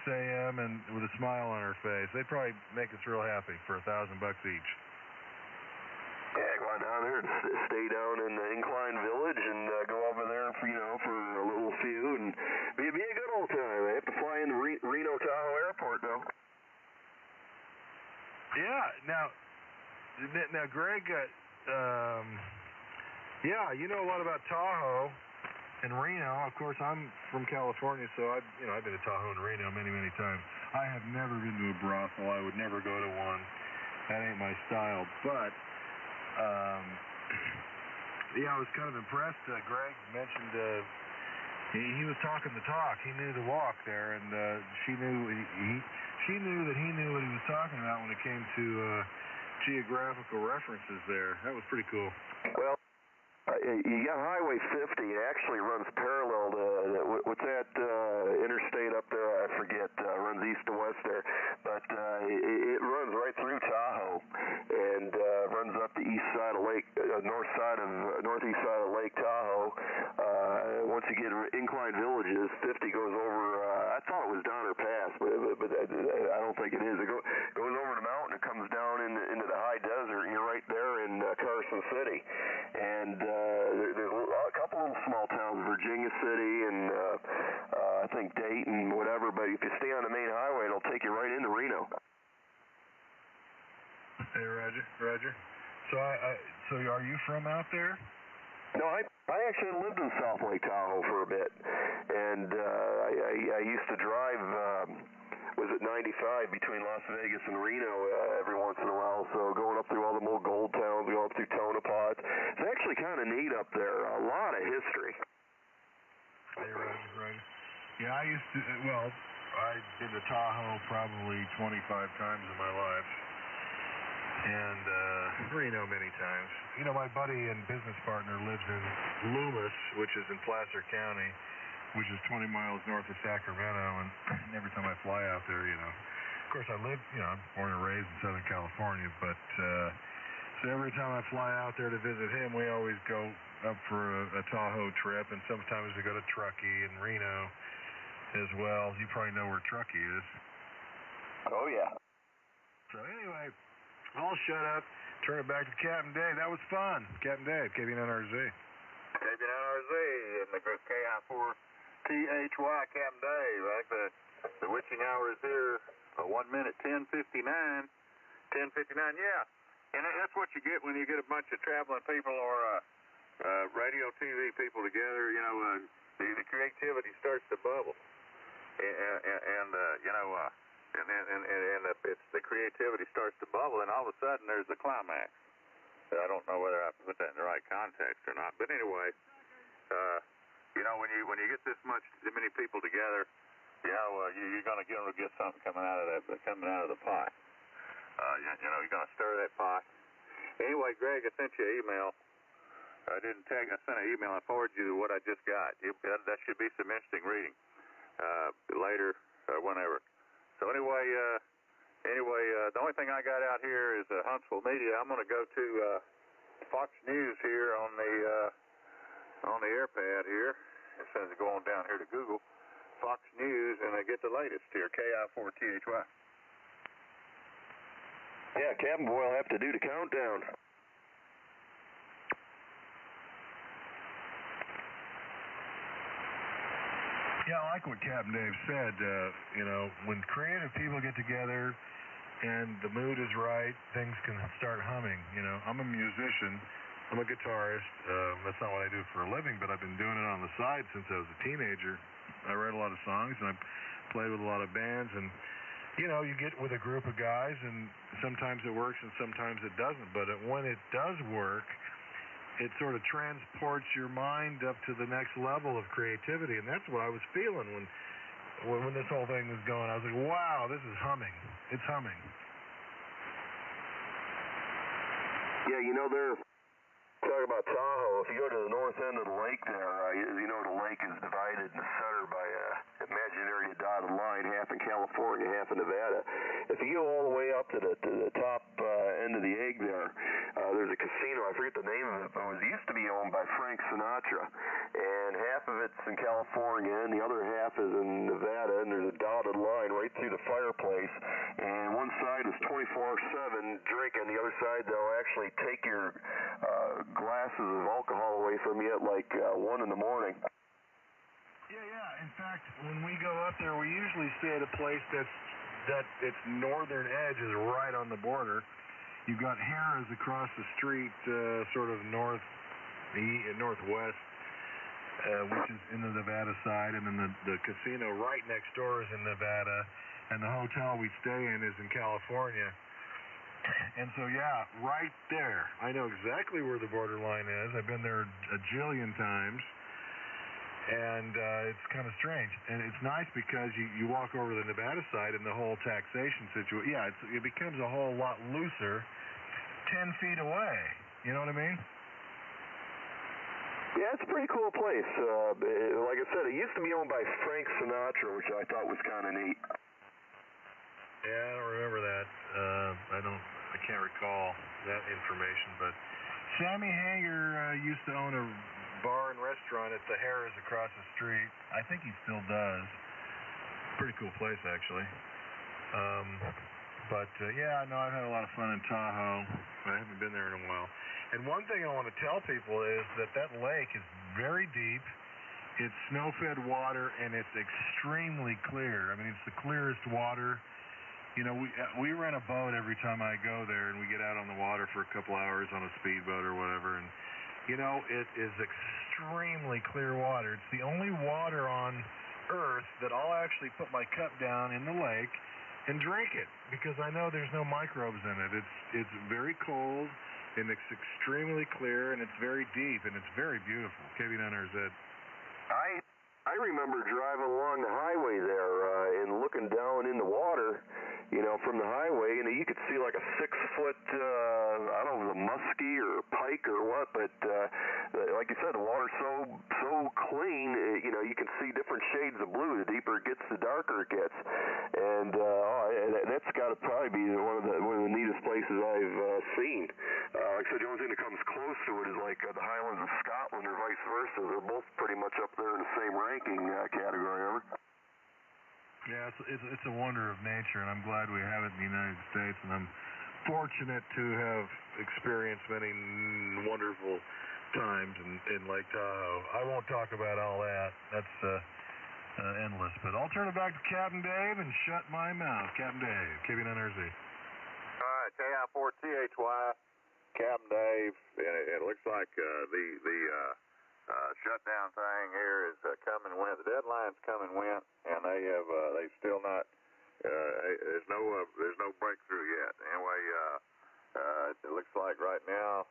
a.m. and with a smile on our face. They'd probably make us real happy for $1,000 each. Yeah, go on down there and stay down in the Incline Village and go over there for a little few and be a good old time. I have to fly into Reno Tahoe Airport though. Yeah, now Greg, you know a lot about Tahoe and Reno. Of course, I'm from California, so I've been to Tahoe and Reno many times. I have never been to a brothel. I would never go to one. That ain't my style. But I was kind of impressed. Greg mentioned he was talking the talk. He knew the walk there, and she knew that he knew what he was talking about when it came to geographical references there. That was pretty cool. Well, you got Highway 50. It actually runs parallel to what's that interstate up there? I forget. Runs east to west there, but it runs right through Tahoe and runs up the east side of Lake, northeast side of Lake Tahoe. Once you get Incline Villages, 50 goes over. I thought it was Donner Pass, but I don't think it is. It goes over the mountain. It comes down into the high desert, and you're right there in Carson City. And there's a couple little small towns, Virginia City and I think Dayton, whatever. But if you stay on the main highway, it'll take you right into Reno. Hey, Roger. So are you from out there? No, I actually lived in South Lake Tahoe for a bit, and I used to drive. Was it 95 between Las Vegas and Reno every once in a while? So going up through all the old gold towns, going up through Tonopah. It's actually kind of neat up there. A lot of history. Hey, Roger. Yeah, I used to. Well, I've been to Tahoe probably 25 times in my life, and Reno many times. You know, my buddy and business partner lives in Loomis, which is in Placer County, which is 20 miles north of Sacramento, and every time I fly out there, you know, of course I live, you know, I'm born and raised in Southern California, but so every time I fly out there to visit him, we always go up for a Tahoe trip, and sometimes we go to Truckee and Reno as well. You probably know where Truckee is. Oh, yeah. So anyway, I'll shut up, turn it back to Captain Dave. That was fun. Captain Dave, KV9RZ. KV9RZ in the group KI4THY, Captain Dave. I think the witching hour is here. 1 minute, 10:59. 10:59, yeah. And that's what you get when you get a bunch of traveling people or radio, TV people together. You know, the creativity starts to bubble, and you know, and the creativity starts to bubble, and all of a sudden there's the climax. I don't know whether I put that in the right context or not, but anyway, you know, when you get this many people together, you know, you're going to get something coming out of the pot. You know, you're going to stir that pot. Anyway, Greg, I sent you an email. I sent an email. I forwarded you what I just got. That should be some interesting reading later, whenever. So anyway, the only thing I got out here is Huntsville Media. I'm going to go to Fox News here on the AirPad here. As soon as I go on down here to Google Fox News, and I get the latest here, KI4THY. Yeah, Captain Boy will have to do the countdown. Yeah, I like what Captain Dave said. You know, when creative people get together and the mood is right, things can start humming. You know, I'm a musician. I'm a guitarist. That's not what I do for a living, but I've been doing it on the side since I was a teenager. I write a lot of songs, and I play with a lot of bands, and you know, you get with a group of guys, and sometimes it works and sometimes it doesn't. But when it does work, it sort of transports your mind up to the next level of creativity, and that's what I was feeling when this whole thing was going. I was like, wow, this is humming. It's humming. Yeah, you know, talk about Tahoe. If you go to the north end of the lake there, you know the lake is divided in the center by an imaginary dotted line, half in California, half in Nevada. If you go all the way up to the top end of the egg there, there's a casino. I forget the name of it, but it used to be owned by Frank Sinatra. And half of it's in California, and the other half is in Nevada, and there's a dotted line right through the fireplace. And one side is 24/7 drinking, the other side they'll actually take your glasses of alcohol away from you at like 1 in the morning. Yeah. In fact, when we go up there, we usually stay at a place that its northern edge is right on the border. You've got Harrah's across the street, sort of northwest, which is in the Nevada side, and then the casino right next door is in Nevada, and the hotel we stay in is in California. And so, yeah, right there. I know exactly where the borderline is. I've been there a jillion times, and it's kind of strange. And it's nice because you walk over to the Nevada side, and the whole taxation situation, yeah, it becomes a whole lot looser 10 feet away. You know what I mean? Yeah, it's a pretty cool place. Like I said, it used to be owned by Frank Sinatra, which I thought was kind of neat. Yeah, I don't remember that. I can't recall that information, but Sammy Hager used to own a bar and restaurant at the Harrah's across the street. I think he still does. Pretty cool place, actually. Yeah, no, I've had a lot of fun in Tahoe. I haven't been there in a while. And one thing I want to tell people is that lake is very deep. It's snow-fed water, and it's extremely clear. I mean, it's the clearest water. You know, we rent a boat every time I go there, and we get out on the water for a couple hours on a speedboat or whatever. And, you know, it is extremely clear water. It's the only water on Earth that I'll actually put my cup down in the lake and drink it, because I know there's no microbes in it. It's very cold, and it's extremely clear, and it's very deep, and it's very beautiful. KV9RZ. I I remember driving along the highway there and looking down in the water, from the highway, and you could see like a 6-foot, I don't know, muskie or pike or what, but like you said, the water's so clean, you can see different shades of blue. The deeper it gets, the darker it gets, and that's got to probably be one of the neatest places I've seen. Like I said, the only thing that comes close to it is like the Highlands of Scotland or vice versa. They're both pretty much up there in the same ranking category. Over. Yeah, it's a wonder of nature, and I'm glad we have it in the United States, and I'm fortunate to have experienced many wonderful times in Lake Tahoe. I won't talk about all that. That's endless. But I'll turn it back to Captain Dave and shut my mouth. Captain Dave, KB9RZ. All right, KI4THY, Captain Dave. It looks like the shutdown thing here is come and went. The deadline's come and went, and they've still not. There's no breakthrough yet. Anyway, it looks like right now,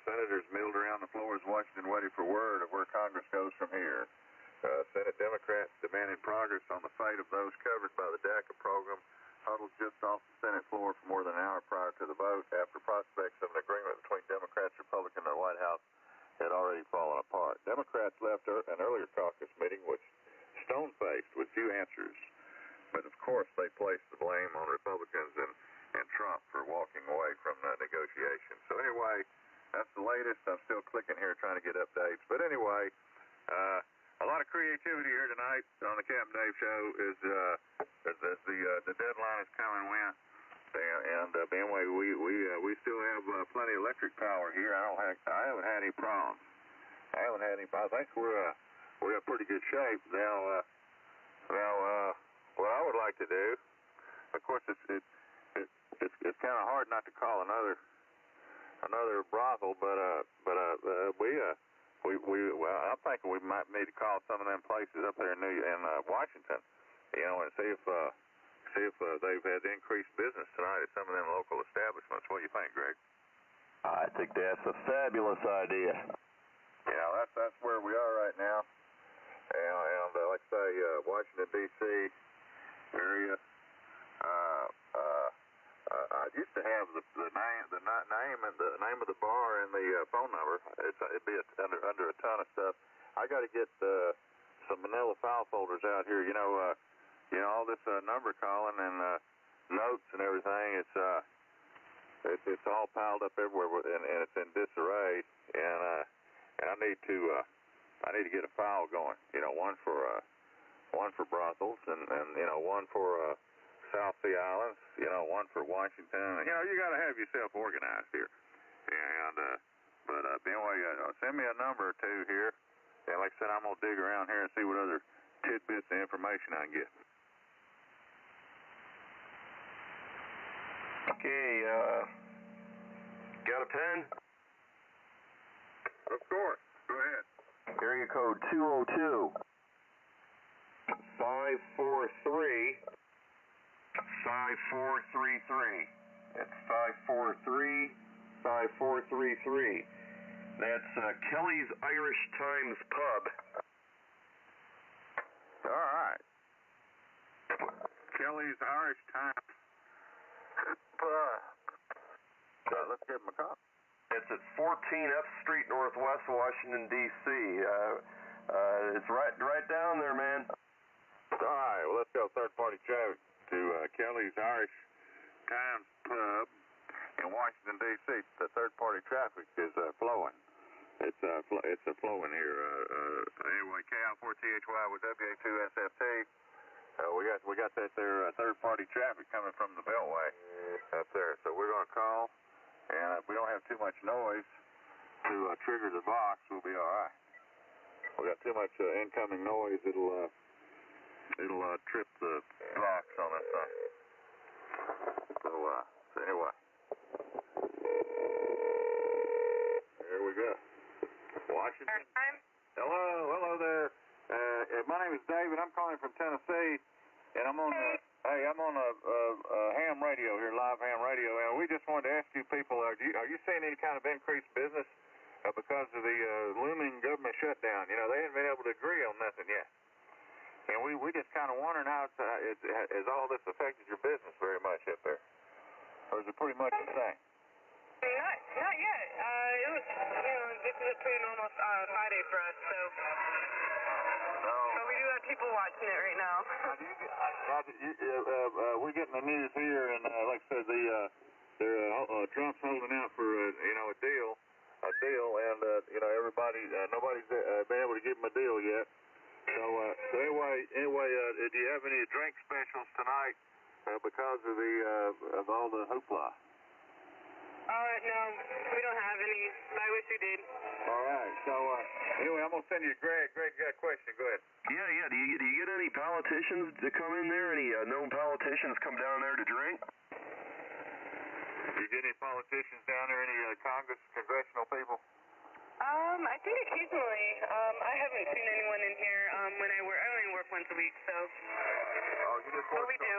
senators milled around the floors of Washington waiting for word of where Congress goes from here. Senate Democrats demanding progress on the fate of those covered by the DACA program huddled just off the Senate floor for more than an hour prior to the vote after prospects of an agreement between Democrats, Republicans, and the White House had already fallen apart. Democrats left an earlier caucus meeting which stone-faced with few answers, but of course they placed the blame on Republicans and Trump for walking away from the negotiations. So anyway, that's the latest. I'm still clicking here trying to get updates. But anyway, a lot of creativity here tonight on the Captain Dave Show is the deadline is come and went. And anyway, we still have plenty of electric power here. I haven't had any problems. I think we're in pretty good shape now. What I would like to do, of course, it's kind of hard not to call another brothel, but I'm thinking we might need to call some of them places up there in Washington, and see if they've had increased business tonight at some of them local establishments. What do you think, Greg? I think that's a fabulous idea. That's where we are right now. And like I say, Washington, D.C. area. I used to have the name of the bar and the phone number. It'd be under a ton of stuff. I got to get some manila file folders out here. All this number calling and notes and everything. It's all piled up everywhere, and it's in disarray. And I need to get a file going. One for brothels, and one for South Sea Islands. One for Washington. You got to have yourself organized here. But anyway, send me a number or two here. And like I said, I'm gonna dig around here and see what other tidbits of information I can get. Okay, got a pen? Of course. Go ahead. Area code 202 543 5433. That's 543 5433. That's Kelly's Irish Times Pub. All right. Kelly's Irish Times Pub. Let's give him a call. It's at 14F Street, Northwest Washington, D.C. It's right down there, man. All right, well, let's go third-party traffic to Kelly's Irish Times Pub in Washington, D.C. The third-party traffic is flowing. It's flowing here. Anyway, KI4THY with WA2SFT. We got that there third-party traffic coming from the Beltway up there. So we're going to call, and if we don't have too much noise to trigger the box, we'll be all right. We got too much incoming noise, it'll trip the box on this thing. So anyway, here we go. Washington. Hello there. My name is David. I'm calling from Tennessee, and I'm on ham radio here, live ham radio, and we just wanted to ask you people: are you seeing any kind of increased business because of the looming government shutdown. You know, they haven't been able to agree on nothing yet. And we just kind of wondering how has all this affected your business very much up there? Or is it pretty much the same? Not yet. It was, this is a pretty normal Friday for us, so. But we do have people watching it right now. We're getting the news here, and like I said, Trump's holding out for a deal, and everybody, nobody's been able to give him a deal yet. So anyway, do you have any drink specials tonight because of all the hoopla? No, we don't have any. I wish we did. All right. So anyway, I'm gonna send you Greg. Greg, got a question. Go ahead. Yeah. Do you get any politicians to come in there? Any known politicians come down there to drink? Do you get any politicians down there? Any congressional people? I think occasionally. I haven't seen anyone in here when I work. I only work once a week, so. Oh, you just work. But we do.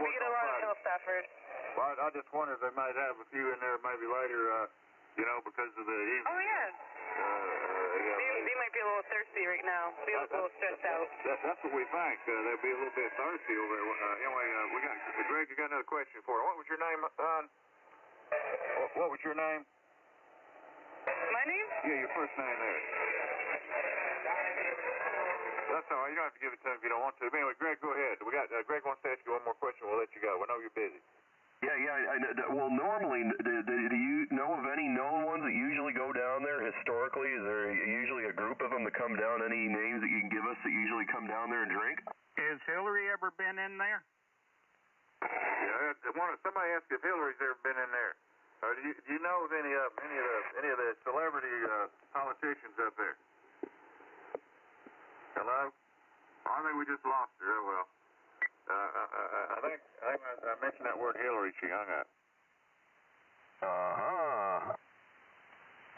We get a lot of Hill staffers. Well, I just wondered if they might have a few in there maybe later, because of the evening. Oh, yeah. They might be a little thirsty right now. They look a little stressed out. That's what we think. They'll be a little bit thirsty over there. Anyway, Greg, you got another question for her. What was your name, hon? What was your name? My name? Yeah, your first name there. That's all right. You don't have to give it to him if you don't want to. But anyway, Greg, go ahead. Greg wants to ask you one more question. We'll let you go. We know you're busy. Yeah. Well, normally, do you know of any known ones that usually go down there historically? Is there usually a group of them that come down? Any names that you can give us that usually come down there and drink? Has Hillary ever been in there? Yeah, somebody asked if Hillary's ever been in there. Do you know of any of the celebrity politicians up there? Hello? I think we just lost her. Oh, well. I think I mentioned that word Hillary. She hung up.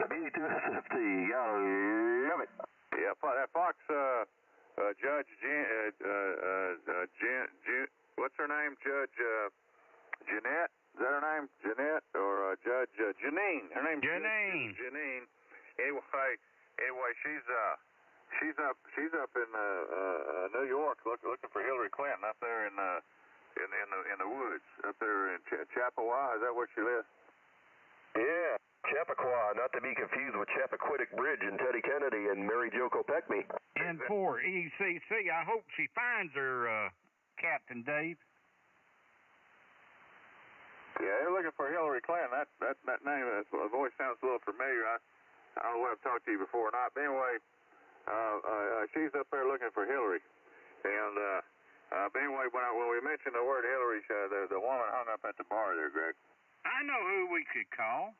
B250, love it. Yeah, that Fox Judge what's her name? Judge Jeanette. Is that her name? Jeanette or Judge Janine? Her name's Janine. Janine. Anyway, she's up in New York looking for Hillary Clinton up there in the woods up there in Chappaquiddick. Is that where she lives? Yeah, Chappaqua, not to be confused with Chappaquiddick Bridge and Teddy Kennedy and Mary Jo Kopechme. And for ECC, I hope she finds her, Captain Dave. Yeah, they're looking for Hillary Clinton. That name, that voice sounds a little familiar. I don't know whether I've talked to you before or not. But anyway, she's up there looking for Hillary. And but anyway, when we mentioned the word Hillary, the woman hung up at the bar there, Greg. I know who we could call.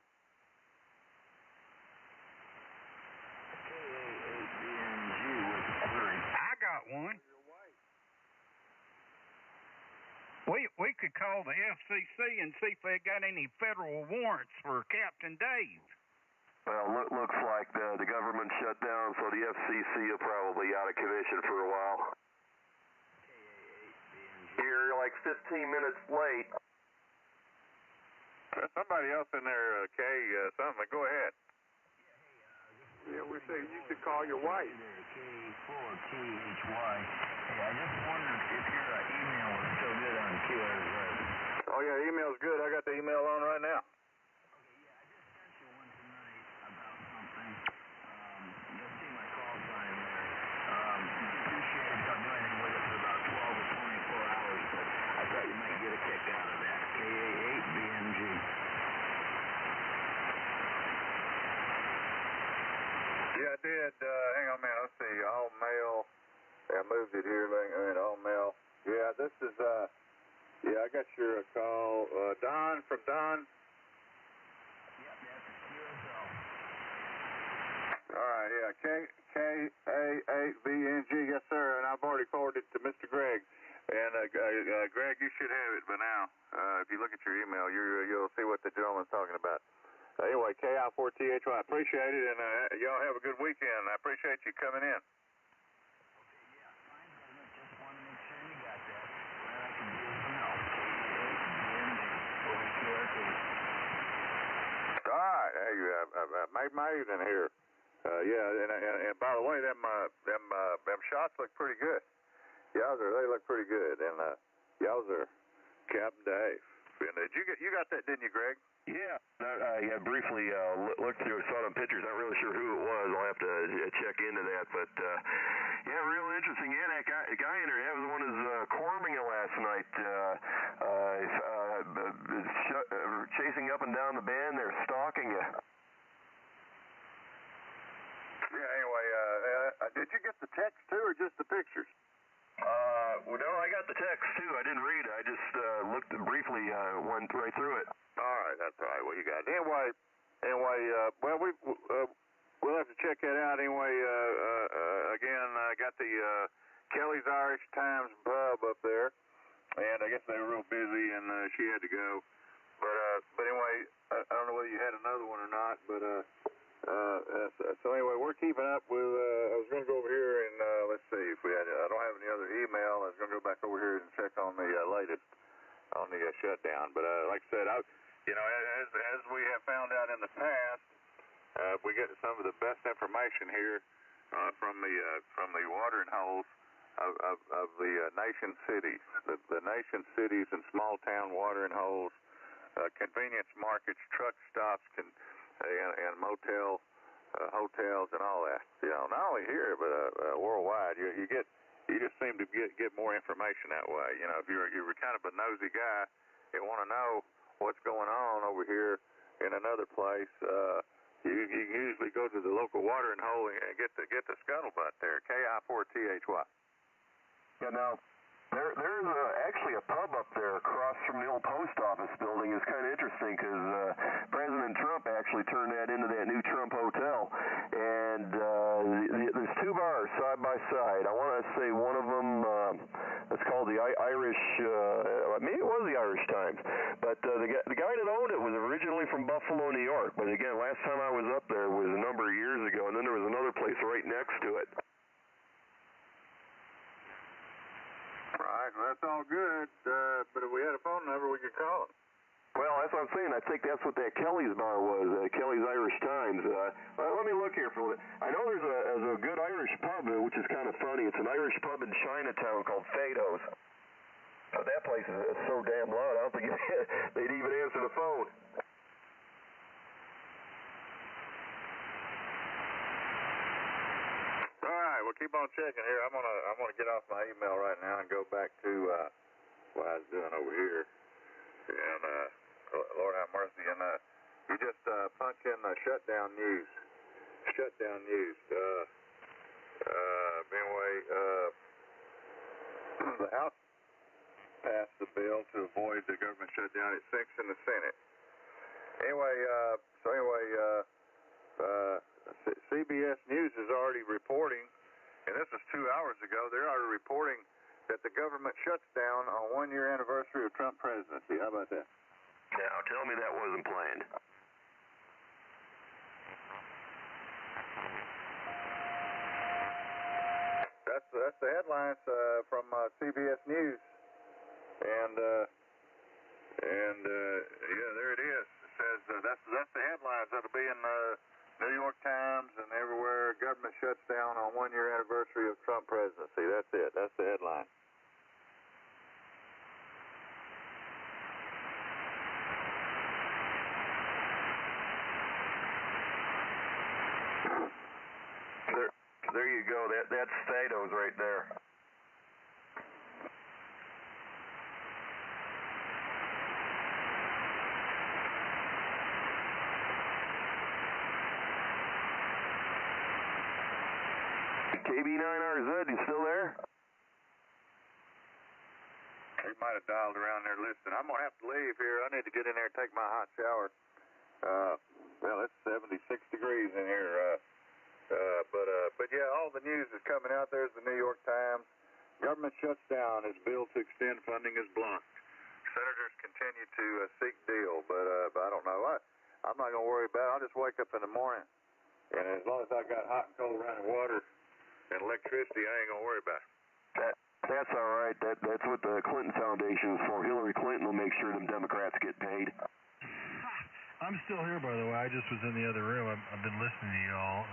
I got one. We could call the FCC and see if they got any federal warrants for Captain Dave. Well, looks like the government shut down, so the FCC are probably out of commission for a while. You're like 15 minutes late. Somebody else in there, something. Go ahead. Yeah, we're saying you should call your wife. KI4THY. Hey, I just wondered if your email was still good on QRZ. Oh, yeah, email's good. I got the email on right now. Okay, yeah, I just sent you one tonight about something. You'll see my call sign there. Appreciate it. Don't do anything with it for about 12 or 24 hours, but I thought you might get a kick out of that. KA8BNG. Yeah, I did. Hang on a minute. Let's see. All mail. Yeah, I moved it here. All mail. Yeah, this is, I got your call. Don, from Don. Yep, that's QSL. All right, yeah. KA8BNG. Yes, sir. And I've already forwarded it to Mr. Greg. And, Greg, you should have it by now. If you look at your email, you'll see what the gentleman's talking about. Anyway, KI4THY, I appreciate it, and y'all have a good weekend. I appreciate you coming in. Okay, yeah, fine, President. Just want to make sure you got that. Glad I can give some help. KA8BNG over QRZ. All right, there you are. made my evening here. And by the way, them shots look pretty good. They look pretty good. And yowzer, Captain Dave. And you got that, didn't you, Greg? Yeah, I briefly looked through, saw them pictures. Not really sure who it was. I'll have to check into that. But yeah, real interesting. Yeah, that guy in there, that was one who's corming it last night. Chasing up and down the band, they're stalking you. Yeah. Anyway, did you get the text too, or just the pictures? Well, no, I got the text too. I didn't read it. I just looked briefly, went right through it. All right, that's all right. Well, you got it. Anyway, well, we'll have to check that out. Anyway, again, I got the Kelly's Irish Times pub up there, and I guess they were real busy, and she had to go. But anyway, I don't know whether you had another one or not, but so anyway, we're keeping up with. I was going to go over here and let's see if we had. I don't have any other email. I was going to go back over here and check on the latest on the shutdown. But like I said, as we have found out in the past, we get some of the best information here from the watering holes of the nation cities, the nation cities and small town watering holes, convenience markets, truck stops, and hotels and all that. Not only here but worldwide. You just seem to get more information that way. If you're kind of a nosy guy and want to know what's going on over here in another place, you usually go to the local watering hole and get the scuttlebutt there. KI4THY. Yeah, now there's actually a pub up there across from the old post office building. It's kind of interesting because President Trump actually turned that into that new Trump Hotel, and there's two bars side by side. I want to say one of them it's called the Irish. Maybe it was the Irish Times, but the guy that owned it was originally from Buffalo, New York. But again, last time I was up there was a number of years ago, and then there was another place right next to it. Right, well, that's all good, but if we had a phone number, we could call it. Well, that's what I'm saying. I think that's what that Kelly's bar was, Kelly's Irish Times. Let me look here for it. I know there's a good Irish pub, which is kind of funny. It's an Irish pub in Chinatown called Fado's. That place is so damn loud, I don't think they'd even answer the phone. All right, we'll keep on checking here. I'm gonna get off my email right now and go back to what I was doing over here. And Lord have mercy. And you just punch in shutdown news. Shutdown news. Anyway, the House passed the bill to avoid the government shutdown. It sinks in the Senate. Anyway, CBS News is already reporting, and this was 2 hours ago, they're already reporting that the government shuts down on 1 year anniversary of Trump presidency. How about that? Now, tell me that wasn't planned. That's the headlines from CBS News, and yeah, there it is. It says that's the headlines that'll be in New York Times and everywhere. Government shuts down on 1 year anniversary of Trump presidency. That's it. That's the headline. There you go. That's Fado's right there. KB9RZ, you still there? He might have dialed around there listening. I'm gonna have to leave here. I need to get in there and take my hot shower. Well, it's 76 degrees in here. But yeah, all the news is coming out. There's the New York Times. Government shuts down as bill to extend funding is blocked. Senators continue to seek deal, but I don't know. I'm not going to worry about it. I'll just wake up in the morning, and as long as I got hot and cold running water and electricity, I ain't going to worry about it. That's all right. That's what the Clinton Foundation is for. Hillary Clinton will make sure them Democrats get paid. I'm still here, by the way. I just was in the other room. I've been listening to y'all.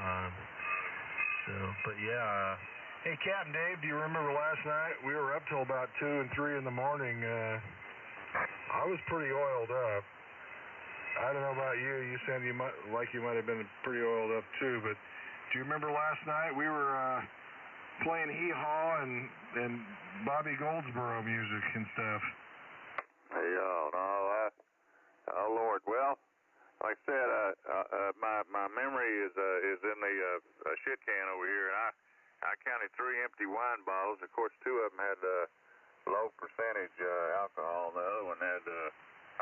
But yeah. Hey, Captain Dave, do you remember last night? We were up till about 2 and 3 in the morning. I was pretty oiled up. I don't know about you. You said you might have been pretty oiled up too. But do you remember last night we were playing Hee Haw and Bobby Goldsboro music and stuff? Hey, no, oh Lord. Well, like I said, my memory is in the shit can over here, and I counted 3 empty wine bottles. Of course, 2 of them had low percentage alcohol, and the other one had,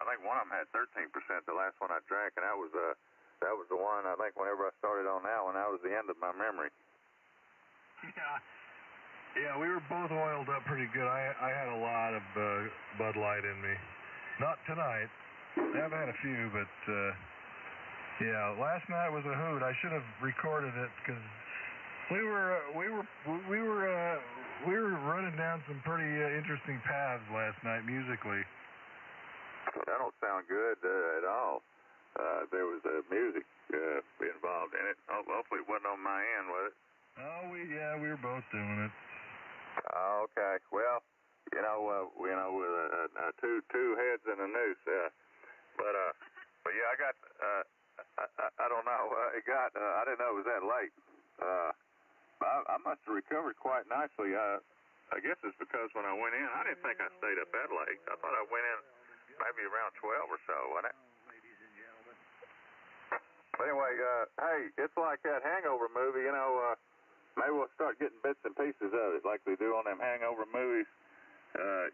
I think one of them had 13%. The last one I drank, and that was the one. I think whenever I started on that one, that was the end of my memory. Yeah, we were both oiled up pretty good. I had a lot of Bud Light in me. Not tonight. I've had a few, but yeah, last night was a hoot. I should have recorded it because we were running down some pretty interesting paths last night musically. That don't sound good at all. There was music involved in it. Hopefully it wasn't on my end, was it? Oh, we were both doing it. Okay. Well, with two heads and a noose. But yeah, I got. I don't know. I didn't know it was that late. I must have recovered quite nicely. I guess it's because when I went in, I didn't think I stayed up that late. I thought I went in maybe around 12 or so, wasn't it? But anyway, hey, it's like that Hangover movie, maybe we'll start getting bits and pieces of it like they do on them Hangover movies. At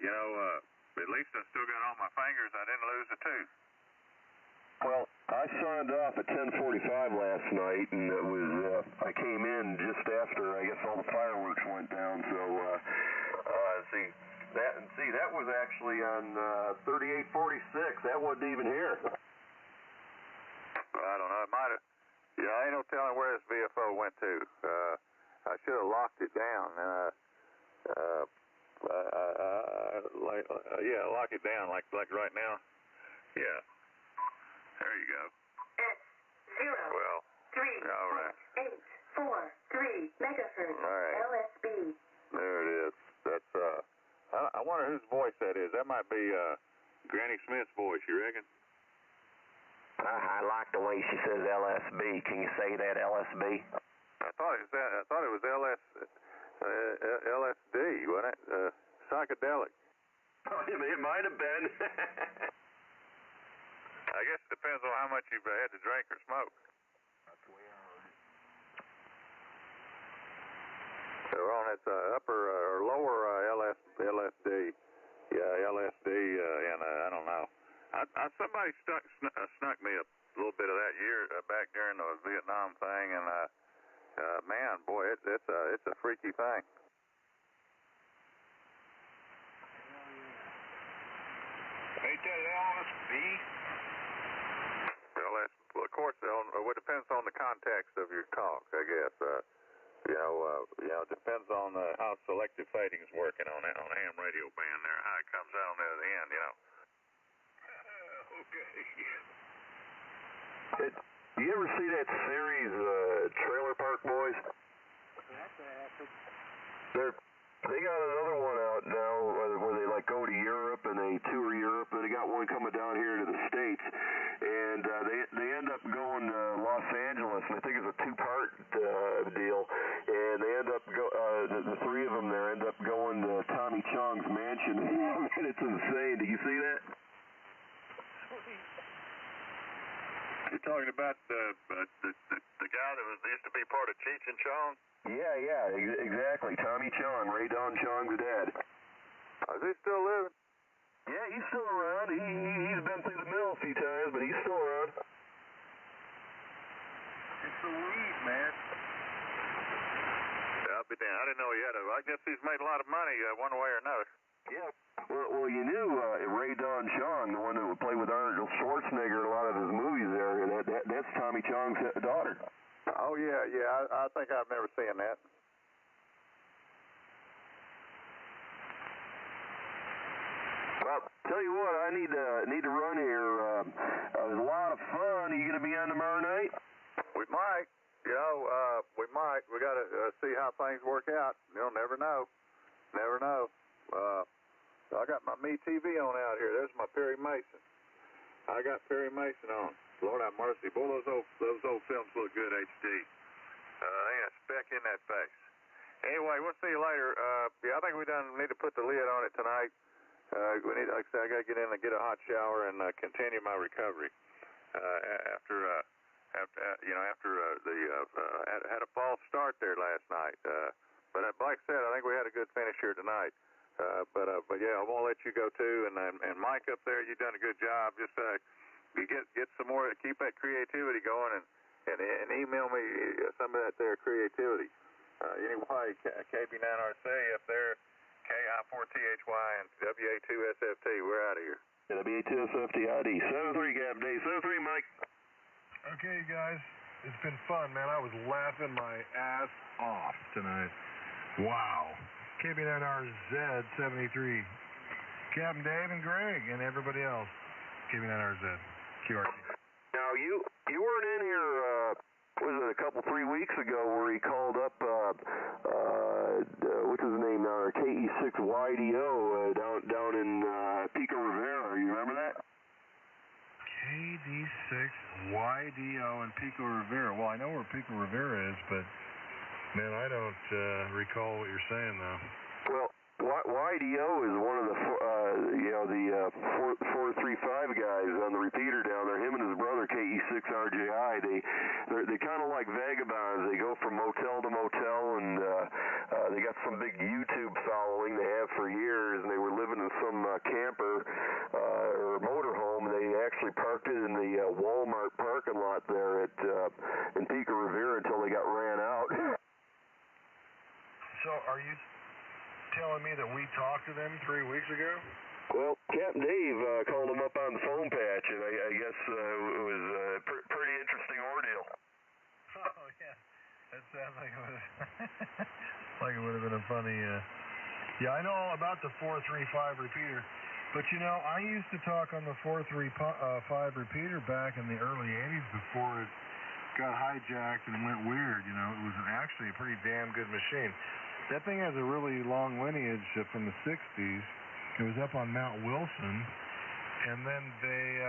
least I still got all my fingers. I didn't lose a tooth. Well, I signed off at 10:45 last night, and it was I came in just after I guess all the fireworks went down. So that was actually on 3846. That wasn't even here. I don't know. It might have. Yeah, ain't no telling where this VFO went to. I should have locked it down. Lock it down like right now. Yeah. There you go. Well, 3.843 megahertz. Right. LSB. There it is. That's I wonder whose voice that is. That might be Granny Smith's voice. You reckon? I like the way she says LSB. Can you say that, LSB? I thought it was LSD, wasn't it? Psychedelic. It might have been. I guess it depends on how much you've had to drink or smoke. That's the way I heard it. So we're on its upper or lower LSD. Yeah, LSD, and I don't know. Somebody snuck me a little bit of that year back during the Vietnam thing, and man, boy, it's a freaky thing. Ain't that LSB? Of course, it depends on the context of your talk, I guess. It depends on how selective fading's working on a ham radio band there, how it comes out on the other end, Okay. Do you ever see that series, Trailer Park Boys? They got another one out now where they like go to Europe and they tour Europe, and they got one coming down here to the States, and they end up going to Los Angeles, and I think it's a 2-part deal, and they end up the 3 of them there end up going to Tommy Chong's mansion, and it's insane. Did you see that? You're talking about the guy that used to be part of Cheech and Chong? Yeah, exactly. Tommy Chong, Ray Don Chong's dad. Is he still living? Yeah, he's still around. He's been through the mill a few times, but he's still around. It's the weed, man. Yeah, I'll be damned. I didn't know he had I guess he's made a lot of money one way or another. Yeah. Well, you knew Ray Don Chong, the one that would play with Arnold Schwarzenegger in a lot of his movies there, and that's Tommy Chong's daughter. Oh, yeah, I think I've never seen that. Well, Tell you what, I need to run here. It was a lot of fun. Are you going to be on tomorrow night? We might. We might. We got to see how things work out. You'll never know. Never know. I got my Me TV on out here. There's my Perry Mason. I got Perry Mason on. Lord have mercy. Boy, those old films look good HD. Ain't a speck in that face. Anyway, we'll see you later. I think we need to put the lid on it tonight. We need, like I said, I got to get in and get a hot shower and continue my recovery. After had a false start there last night. But like I said, I think we had a good finish here tonight. But yeah, I won't let you go too. And Mike up there, you've done a good job. Just you get some more, keep that creativity going, and email me some of that there creativity. Anyway, KB9RC up there, KI4THY and WA2SFT. We're out of here. WA2SFT ID 73 Gap Day 73 Mike. Okay, guys, it's been fun, man. I was laughing my ass off tonight. Wow. KB9RZ 73. Captain Dave and Greg and everybody else. KB9RZ. QRT. Now, you weren't in here, was it a couple, 3 weeks ago where he called up, what's his name now, KE6YDO down in Pico Rivera. You remember that? KD6YDO and Pico Rivera. Well, I know where Pico Rivera is, but man, I don't recall what you're saying though. Well, YDO is one of the 435 guys on the repeater down there. Him and his brother KE6RJI. They kind of like vagabonds. They go from motel to motel, and they got some big YouTube following they have for years. And they were living in some camper or motorhome. They actually parked it in the Walmart parking lot there in Pico Rivera until they got ran out. So, are you telling me that we talked to them 3 weeks ago? Well, Captain Dave called him up on the phone patch, and I guess it was a pretty interesting ordeal. Oh, yeah. That sounds like it was like it would have been a funny... Yeah, I know all about the 435 repeater, but, I used to talk on the 435 repeater back in the early 80s before it got hijacked and went weird. It was actually a pretty damn good machine. That thing has a really long lineage from the 60s. It was up on Mount Wilson, and then they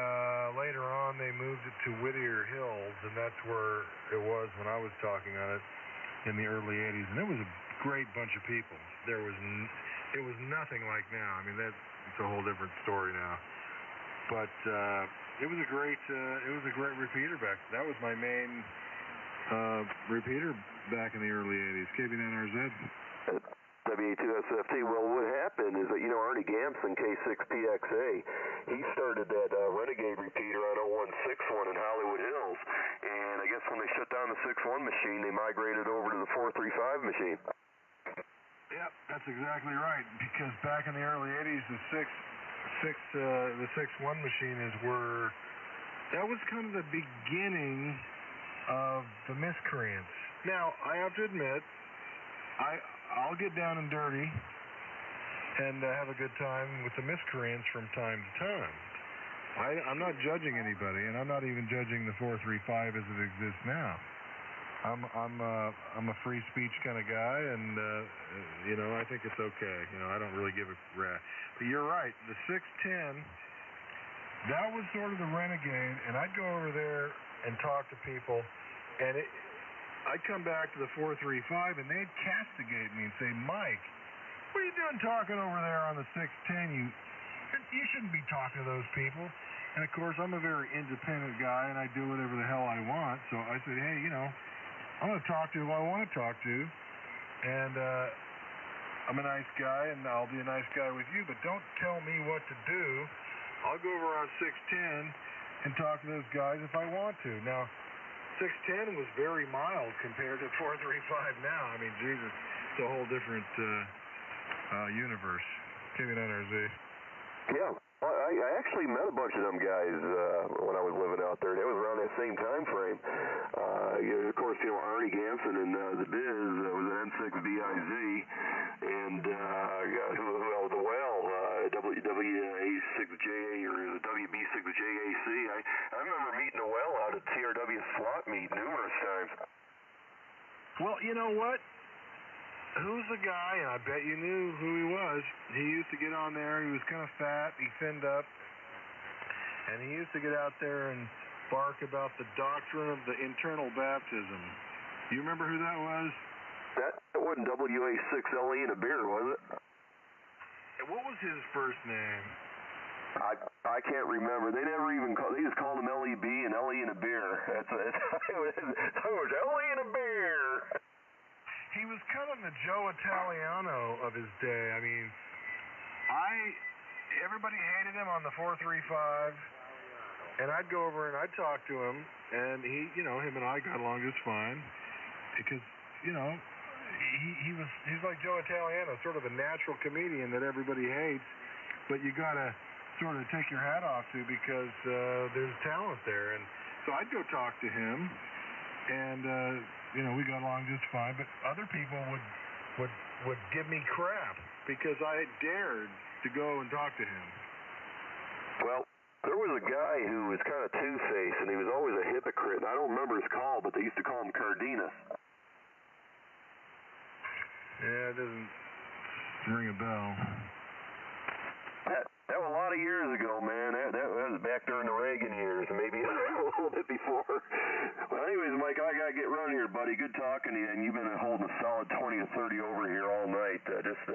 later on they moved it to Whittier Hills, and that's where it was when I was talking on it in the early 80s. And it was a great bunch of people. It was nothing like now. I mean, it's a whole different story now. But it was a great repeater back. That was my main repeater back in the early 80s. KB9RZ. WA2SFT. Well, what happened is that, Arnie Gamson, K6PXA, he started that Renegade repeater on 0161 in Hollywood Hills. And I guess when they shut down the 61 machine, they migrated over to the 435 machine. Yep, that's exactly right. Because back in the early 80s, the 61 machine that was kind of the beginning of the miscreants. Now, I have to admit, I'll get down and dirty and have a good time with the miscreants from time to time. I'm not judging anybody, and I'm not even judging the 435 as it exists now. I'm a free speech kind of guy, and I think it's okay. I don't really give a rat. But you're right. The 610, that was sort of the Renegade, and I'd go over there and talk to people, and I'd come back to the 435, and they'd castigate me and say, Mike, what are you doing talking over there on the 610? You shouldn't be talking to those people. And, of course, I'm a very independent guy, and I do whatever the hell I want. So I said, hey, I'm going to talk to who I want to talk to. And I'm a nice guy, and I'll be a nice guy with you. But don't tell me what to do. I'll go over on 610 and talk to those guys if I want to. Now, 610 was very mild compared to 435 now. I mean, Jesus, it's a whole different universe. KB9RZ. Yeah, I actually met a bunch of them guys when I was living out there. That was around that same time frame. Of course, Arnie Gamson and the Biz was an N6BIZ, and the Well, WA6 JA or the WB6 with JAC. I remember meeting Noel out at TRW slot meet numerous times. Well, you know what? Who's the guy, and I bet you knew who he was. He used to get on there. He was kind of fat. He thinned up. And he used to get out there and bark about the doctrine of the internal baptism. You remember who that was? That wasn't WA6LE in a beer, was it? What was his first name? I can't remember. They never even called. They just called him LEB and LE in a beer. It was LE in a beer. He was kind of the Joe Italiano of his day. I mean, everybody hated him on the 435, and I'd go over and I'd talk to him, and him and I got along just fine, because, he's like Joe Italiano, sort of a natural comedian that everybody hates, but you gotta sort of take your hat off to, because there's talent there. And so I'd go talk to him, and we got along just fine, but other people would give me crap because I dared to go and talk to him. Well, there was a guy who was kind of two-faced, and he was always a hypocrite, and I don't remember his call, but they used to call him Cardenas. Yeah, it doesn't ring a bell. That was a lot of years ago, man. That was back during the Reagan years, maybe a little bit before. Well, anyways, Mike, I got to get running here, buddy. Good talking to you, and you've been holding a solid 20 to 30 over here all night. Just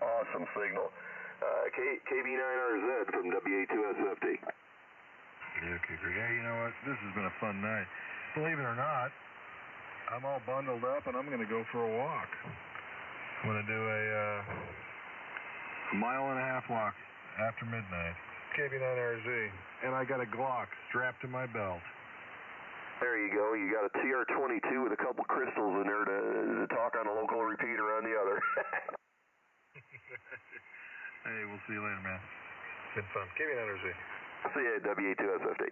awesome signal. KB9RZ from WA2SFT. Yeah, okay, great. Hey, you know what? This has been a fun night. Believe it or not, I'm all bundled up, and I'm going to go for a walk. I'm going to do a mile-and-a-half walk after midnight. KB9RZ. And I got a Glock strapped to my belt. There you go. You got a TR-22 with a couple crystals in there to talk on a local repeater on the other. Hey, we'll see you later, man. Been fun. KB9RZ. See you at WA2SFT.